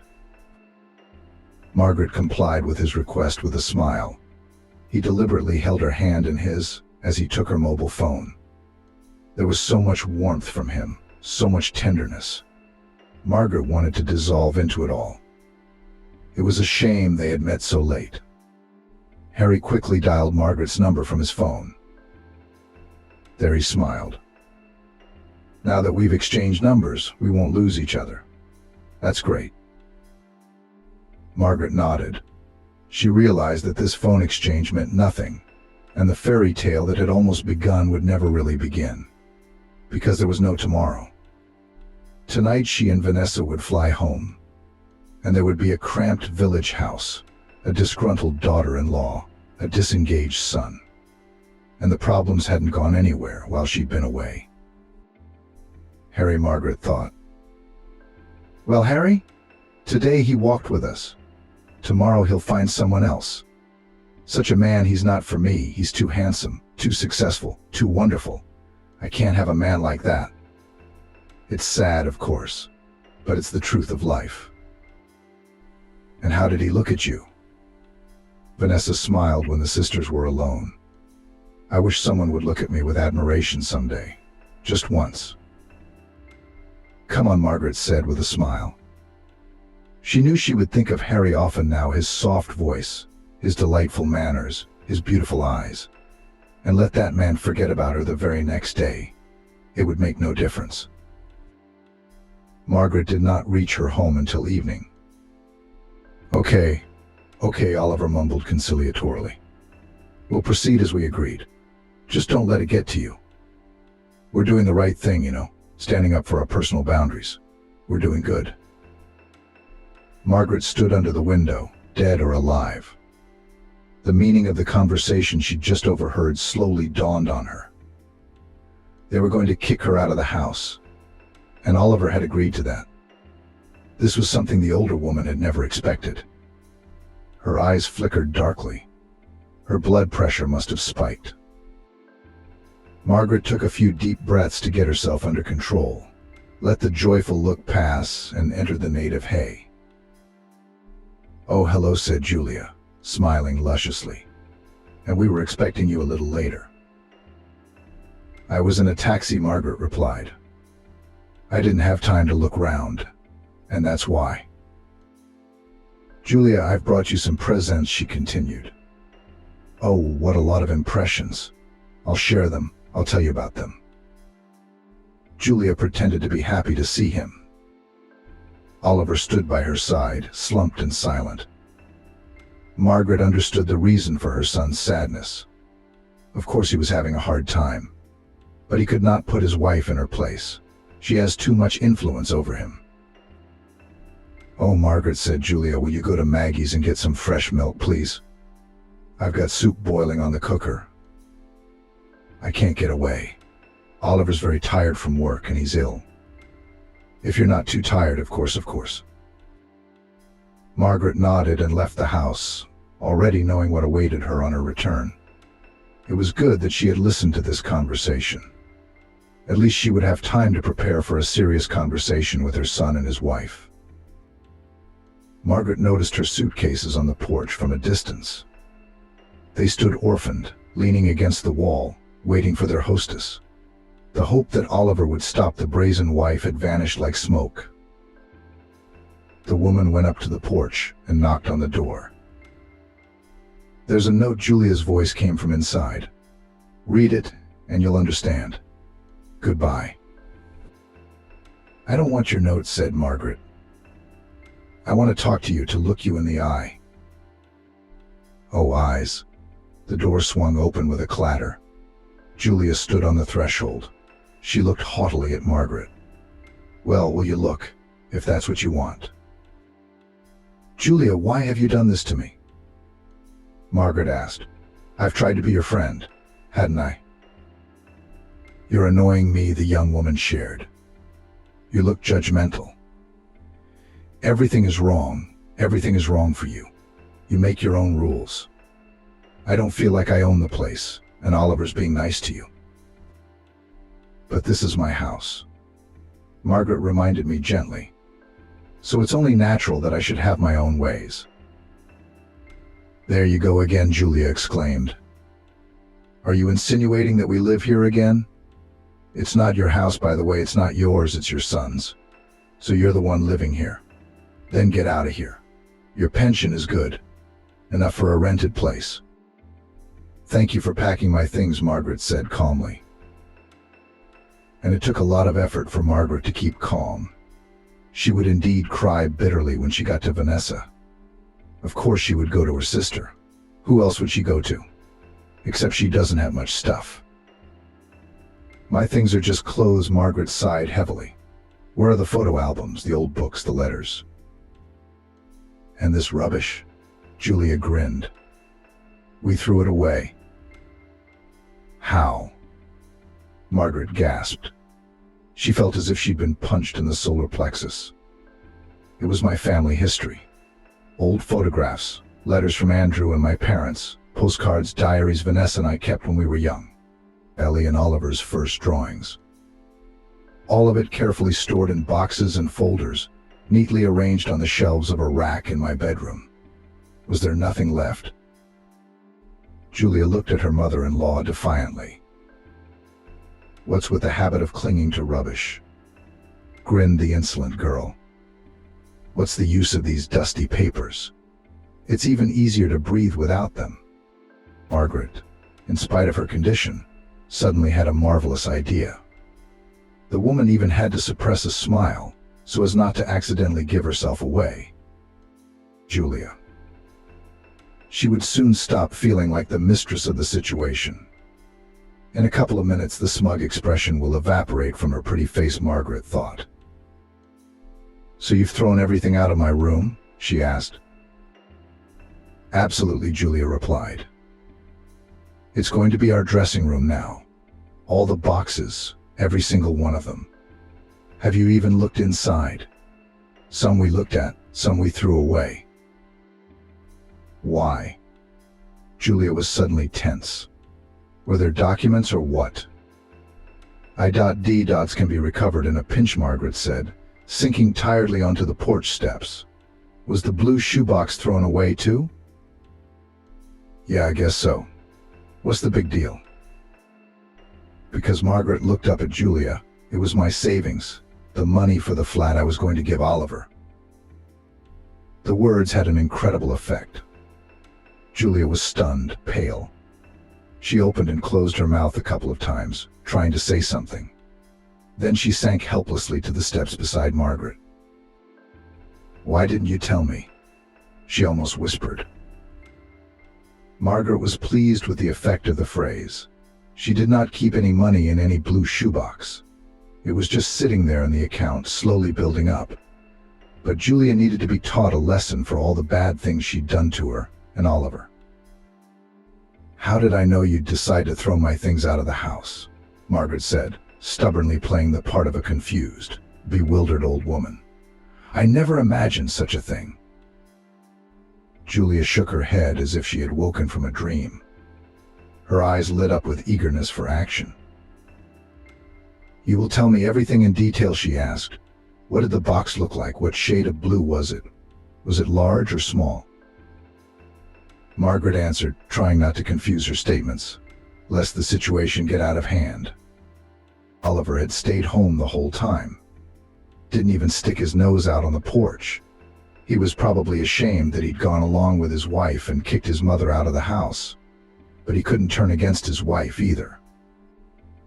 Margaret complied with his request with a smile. He deliberately held her hand in his as he took her mobile phone. There was so much warmth from him, so much tenderness. Margaret wanted to dissolve into it all. It was a shame they had met so late. Harry quickly dialed Margaret's number from his phone. There he smiled. Now that we've exchanged numbers, we won't lose each other. That's great. Margaret nodded. She realized that this phone exchange meant nothing, and the fairy tale that had almost begun would never really begin, because there was no tomorrow. Tonight she and Vanessa would fly home, and there would be a cramped village house, a disgruntled daughter-in-law, a disengaged son. And the problems hadn't gone anywhere while she'd been away. Harry, Margaret thought. Well, Harry, Today he walked with us. Tomorrow he'll find someone else. Such a man, he's not for me. He's too handsome, too successful, too wonderful. I can't have a man like that. It's sad, of course, but it's the truth of life. And how did he look at you? Vanessa smiled when the sisters were alone. I wish someone would look at me with admiration someday. Just once. Come on, Margaret said with a smile. She knew she would think of Harry often now, his soft voice, his delightful manners, his beautiful eyes. And let that man forget about her the very next day. It would make no difference. Margaret did not reach her home until evening. Okay, Oliver mumbled conciliatorily. We'll proceed as we agreed. Just don't let it get to you. We're doing the right thing, standing up for our personal boundaries. We're doing good. Margaret stood under the window, dead or alive. The meaning of the conversation she'd just overheard slowly dawned on her. They were going to kick her out of the house, and Oliver had agreed to that. This was something the older woman had never expected. Her eyes flickered darkly. Her blood pressure must have spiked. Margaret took a few deep breaths to get herself under control, let the joyful look pass, and entered the native hay. Oh, hello, said Julia, smiling lusciously. And we were expecting you a little later. I was in a taxi, Margaret replied. I didn't have time to look round, and that's why. Julia, I've brought you some presents, she continued. Oh, what a lot of impressions. I'll share them. I'll tell you about them. Julia pretended to be happy to see him. Oliver stood by her side, slumped and silent. Margaret understood the reason for her son's sadness. Of course he was having a hard time, but he could not put his wife in her place. She has too much influence over him. Oh, Margaret, said Julia, will you go to Maggie's and get some fresh milk, please? I've got soup boiling on the cooker. I can't get away. Oliver's very tired from work and he's ill. If you're not too tired, of course. Margaret nodded and left the house, already knowing what awaited her on her return. It was good that she had listened to this conversation. At least she would have time to prepare for a serious conversation with her son and his wife. Margaret noticed her suitcases on the porch from a distance. They stood orphaned, leaning against the wall, waiting for their hostess. The hope that Oliver would stop the brazen wife had vanished like smoke. The woman went up to the porch and knocked on the door. There's a note, Julia's voice came from inside. Read it, and you'll understand. Goodbye. I don't want your note, said Margaret. I want to talk to you, to look you in the eye. Oh, eyes. The door swung open with a clatter. Julia stood on the threshold. She looked haughtily at Margaret. Well, will you look, if that's what you want? Julia, why have you done this to me? Margaret asked. I've tried to be your friend, hadn't I? You're annoying me, the young woman shared. You look judgmental. Everything is wrong. Everything is wrong for you. You make your own rules. I don't feel like I own the place, and Oliver's being nice to you. But this is my house. Margaret reminded me gently. So it's only natural that I should have my own ways. There you go again, Julia exclaimed. Are you insinuating that we live here again? It's not your house, by the way. It's not yours, it's your son's. So you're the one living here. Then get out of here. Your pension is good. Enough for a rented place. Thank you for packing my things, Margaret said calmly. And it took a lot of effort for Margaret to keep calm. She would indeed cry bitterly when she got to Vanessa. Of course she would go to her sister. Who else would she go to? Except she doesn't have much stuff. My things are just clothes, Margaret sighed heavily. Where are the photo albums, the old books, the letters? And this rubbish? Julia grinned. We threw it away. How? Margaret gasped. She felt as if she'd been punched in the solar plexus. It was my family history. Old photographs, letters from Andrew and my parents, postcards, diaries Vanessa and I kept when we were young. Ellie and Oliver's first drawings. All of it carefully stored in boxes and folders, neatly arranged on the shelves of a rack in my bedroom. Was there nothing left? Julia looked at her mother-in-law defiantly. What's with the habit of clinging to rubbish? Grinned the insolent girl. What's the use of these dusty papers? It's even easier to breathe without them. Margaret, in spite of her condition, suddenly had a marvelous idea. The woman even had to suppress a smile so as not to accidentally give herself away. Julia. She would soon stop feeling like the mistress of the situation. In a couple of minutes, the smug expression will evaporate from her pretty face, Margaret thought. So you've thrown everything out of my room? She asked. Absolutely, Julia replied. It's going to be our dressing room now. All the boxes, every single one of them. Have you even looked inside? Some we looked at, some we threw away. Why? Julia was suddenly tense. Were there documents or what? I.D. can be recovered in a pinch, Margaret said, sinking tiredly onto the porch steps. Was the blue shoebox thrown away too? Yeah, I guess so. What's the big deal? Because Margaret looked up at Julia, it was my savings, the money for the flat I was going to give Oliver. The words had an incredible effect. Julia was stunned, pale. She opened and closed her mouth a couple of times, trying to say something. Then she sank helplessly to the steps beside Margaret. Why didn't you tell me? She almost whispered. Margaret was pleased with the effect of the phrase. She did not keep any money in any blue shoebox. It was just sitting there in the account, slowly building up. But Julia needed to be taught a lesson for all the bad things she'd done to her and Oliver. How did I know you'd decide to throw my things out of the house? Margaret said, stubbornly playing the part of a confused, bewildered old woman. I never imagined such a thing. Julia shook her head as if she had woken from a dream. Her eyes lit up with eagerness for action. You will tell me everything in detail, she asked. What did the box look like? What shade of blue was it? Was it large or small? Margaret answered, trying not to confuse her statements, lest the situation get out of hand. Oliver had stayed home the whole time. Didn't even stick his nose out on the porch. He was probably ashamed that he'd gone along with his wife and kicked his mother out of the house. But he couldn't turn against his wife either.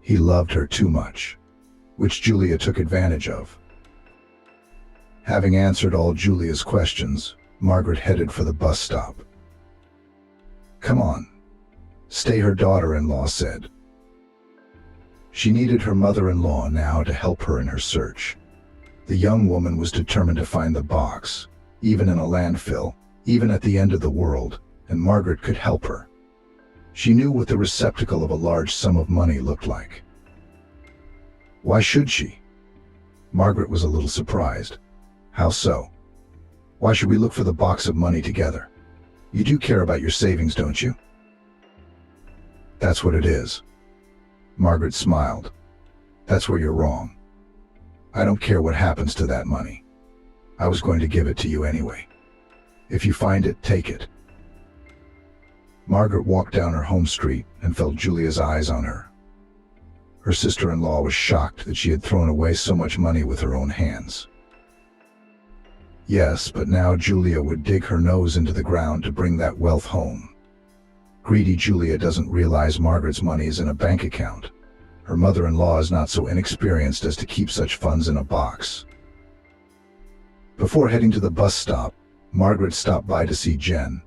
He loved her too much, which Julia took advantage of. Having answered all Julia's questions, Margaret headed for the bus stop. Come on. Stay, her daughter-in-law said. She needed her mother-in-law now to help her in her search. The young woman was determined to find the box, even in a landfill, even at the end of the world, and Margaret could help her. She knew what the receptacle of a large sum of money looked like. Why should she? Margaret was a little surprised. How so? Why should we look for the box of money together? You do care about your savings, don't you? That's what it is. Margaret smiled. That's where you're wrong. I don't care what happens to that money. I was going to give it to you anyway. If you find it, take it. Margaret walked down her home street and felt Julia's eyes on her. Her sister-in-law was shocked that she had thrown away so much money with her own hands. Yes, but now Julia would dig her nose into the ground to bring that wealth home. Greedy Julia doesn't realize Margaret's money is in a bank account. Her mother-in-law is not so inexperienced as to keep such funds in a box. Before heading to the bus stop, Margaret stopped by to see Jen,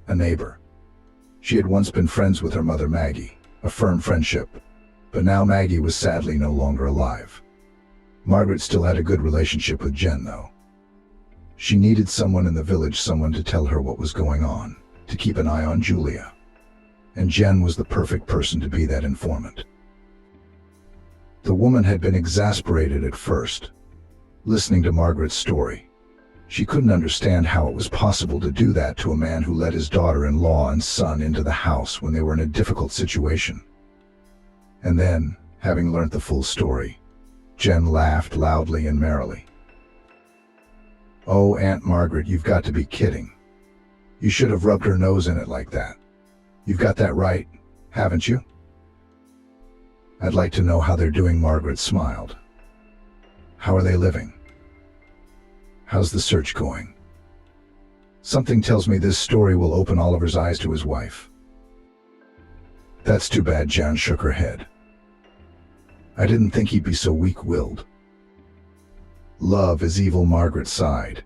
a neighbor. She had once been friends with her mother Maggie, a firm friendship, but now Maggie was sadly no longer alive. Margaret still had a good relationship with Jen, though. She needed someone in the village, someone to tell her what was going on, to keep an eye on Julia. And Jen was the perfect person to be that informant. The woman had been exasperated at first, listening to Margaret's story. She couldn't understand how it was possible to do that to a man who let his daughter-in-law and son into the house when they were in a difficult situation. And then, having learnt the full story, Jen laughed loudly and merrily. "Oh, Aunt Margaret, you've got to be kidding. You should have rubbed her nose in it like that. You've got that right, haven't you?" "I'd like to know how they're doing," Margaret smiled. "How are they living? How's the search going? Something tells me this story will open Oliver's eyes to his wife." "That's too bad," Jan shook her head. "I didn't think he'd be so weak-willed." "Love is evil," Margaret sighed.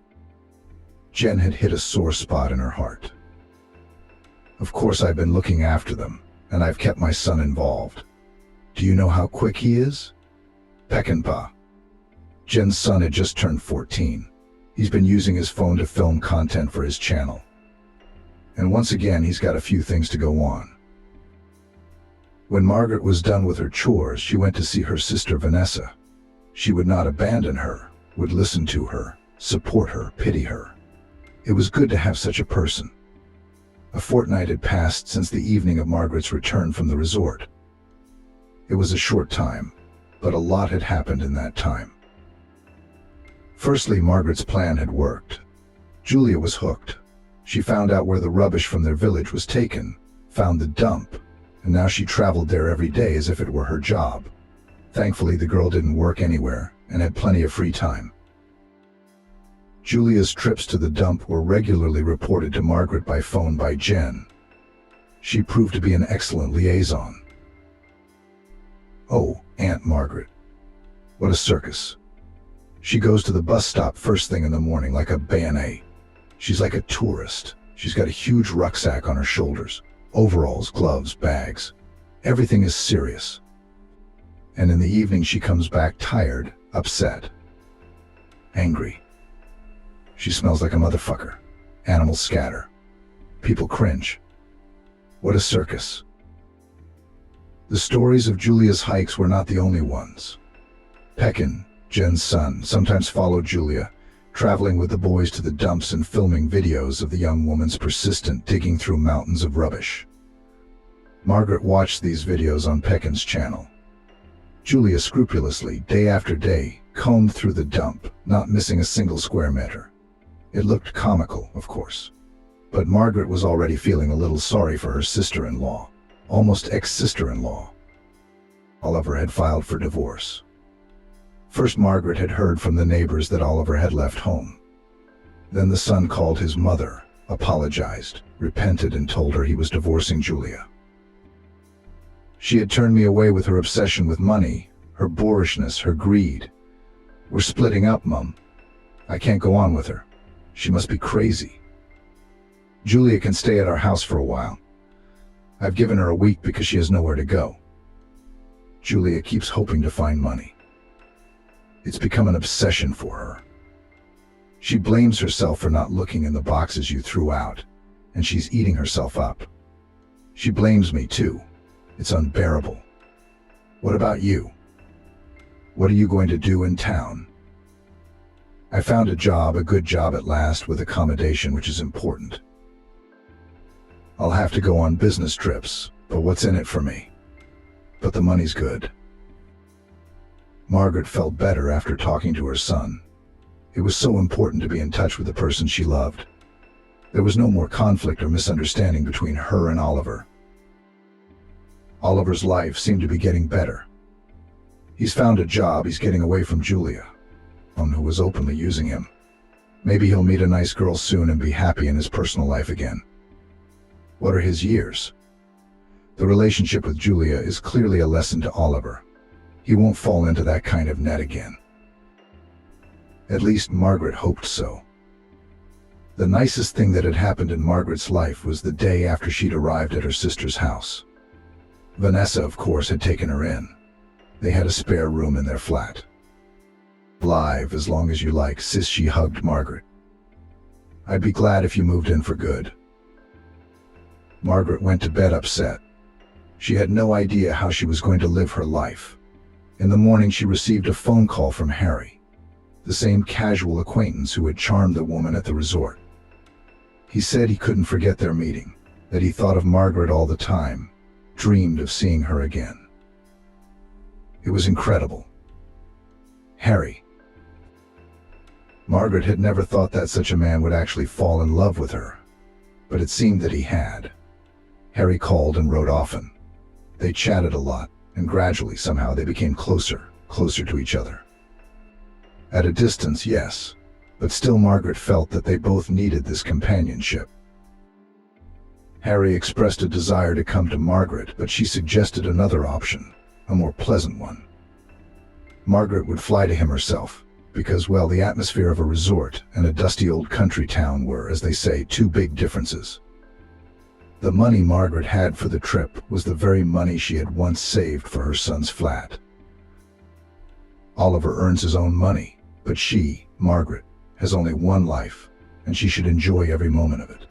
Jen had hit a sore spot in her heart. "Of course I've been looking after them, and I've kept my son involved. Do you know how quick he is? Peckinpah." Jen's son had just turned 14. He's been using his phone to film content for his channel. And once again, he's got a few things to go on. When Margaret was done with her chores, she went to see her sister Vanessa. She would not abandon her, would listen to her, support her, pity her. It was good to have such a person. A fortnight had passed since the evening of Margaret's return from the resort. It was a short time, but a lot had happened in that time. Firstly, Margaret's plan had worked. Julia was hooked. She found out where the rubbish from their village was taken, found the dump, and now she traveled there every day as if it were her job. Thankfully, the girl didn't work anywhere and had plenty of free time. Julia's trips to the dump were regularly reported to Margaret by phone by Jen. She proved to be an excellent liaison. "Oh, Aunt Margaret, what a circus. She goes to the bus stop first thing in the morning like a bayonet. She's like a tourist. She's got a huge rucksack on her shoulders, overalls, gloves, bags. Everything is serious. And in the evening she comes back tired, upset, angry. She smells like a motherfucker. Animals scatter. People cringe. What a circus." The stories of Julia's hikes were not the only ones. Peckin, Jen's son, sometimes followed Julia, traveling with the boys to the dumps and filming videos of the young woman's persistent digging through mountains of rubbish. Margaret watched these videos on Peckin's channel. Julia scrupulously, day after day, combed through the dump, not missing a single square meter. It looked comical, of course, but Margaret was already feeling a little sorry for her sister-in-law, almost ex-sister-in-law. Oliver had filed for divorce. First, Margaret had heard from the neighbors that Oliver had left home. Then the son called his mother, apologized, repented, and told her he was divorcing Julia. "She had turned me away with her obsession with money, her boorishness, her greed. We're splitting up, Mum. I can't go on with her. She must be crazy. Julia can stay at our house for a while. I've given her a week because she has nowhere to go. Julia keeps hoping to find money. It's become an obsession for her. She blames herself for not looking in the boxes you threw out, and she's eating herself up. She blames me too. It's unbearable. What about you? What are you going to do in town?" "I found a job, a good job at last, with accommodation, which is important. I'll have to go on business trips, but what's in it for me? But the money's good." Margaret felt better after talking to her son. It was so important to be in touch with the person she loved. There was no more conflict or misunderstanding between her and Oliver. Oliver's life seemed to be getting better. He's found a job, he's getting away from Julia, one who was openly using him. Maybe he'll meet a nice girl soon and be happy in his personal life again. What are his years? The relationship with Julia is clearly a lesson to Oliver. He won't fall into that kind of net again. At least Margaret hoped so. The nicest thing that had happened in Margaret's life was the day after she'd arrived at her sister's house. Vanessa, of course, had taken her in. They had a spare room in their flat. "Live as long as you like, sis," she hugged Margaret. "I'd be glad if you moved in for good." Margaret went to bed upset. She had no idea how she was going to live her life. In the morning she received a phone call from Harry. the same casual acquaintance who had charmed the woman at the resort. He said he couldn't forget their meeting, that he thought of Margaret all the time, dreamed of seeing her again. It was incredible. Harry. Margaret had never thought that such a man would actually fall in love with her, but it seemed that he had. Harry called and wrote often. They chatted a lot, and gradually somehow they became closer to each other. At a distance, yes, but still Margaret felt that they both needed this companionship. Harry expressed a desire to come to Margaret, but she suggested another option, a more pleasant one. Margaret would fly to him herself, because, well, the atmosphere of a resort and a dusty old country town were, as they say, two big differences. The money Margaret had for the trip was the very money she had once saved for her son's flat. Oliver earns his own money, but she, Margaret, has only one life, and she should enjoy every moment of it.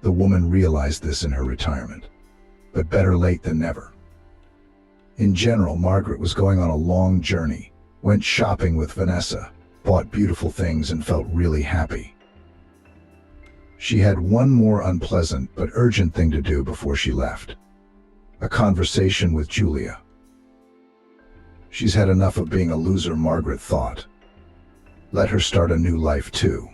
The woman realized this in her retirement, but better late than never. In general, Margaret was going on a long journey, went shopping with Vanessa, bought beautiful things, and felt really happy. She had one more unpleasant but urgent thing to do before she left. A conversation with Julia. She's had enough of being a loser, Margaret thought. Let her start a new life too.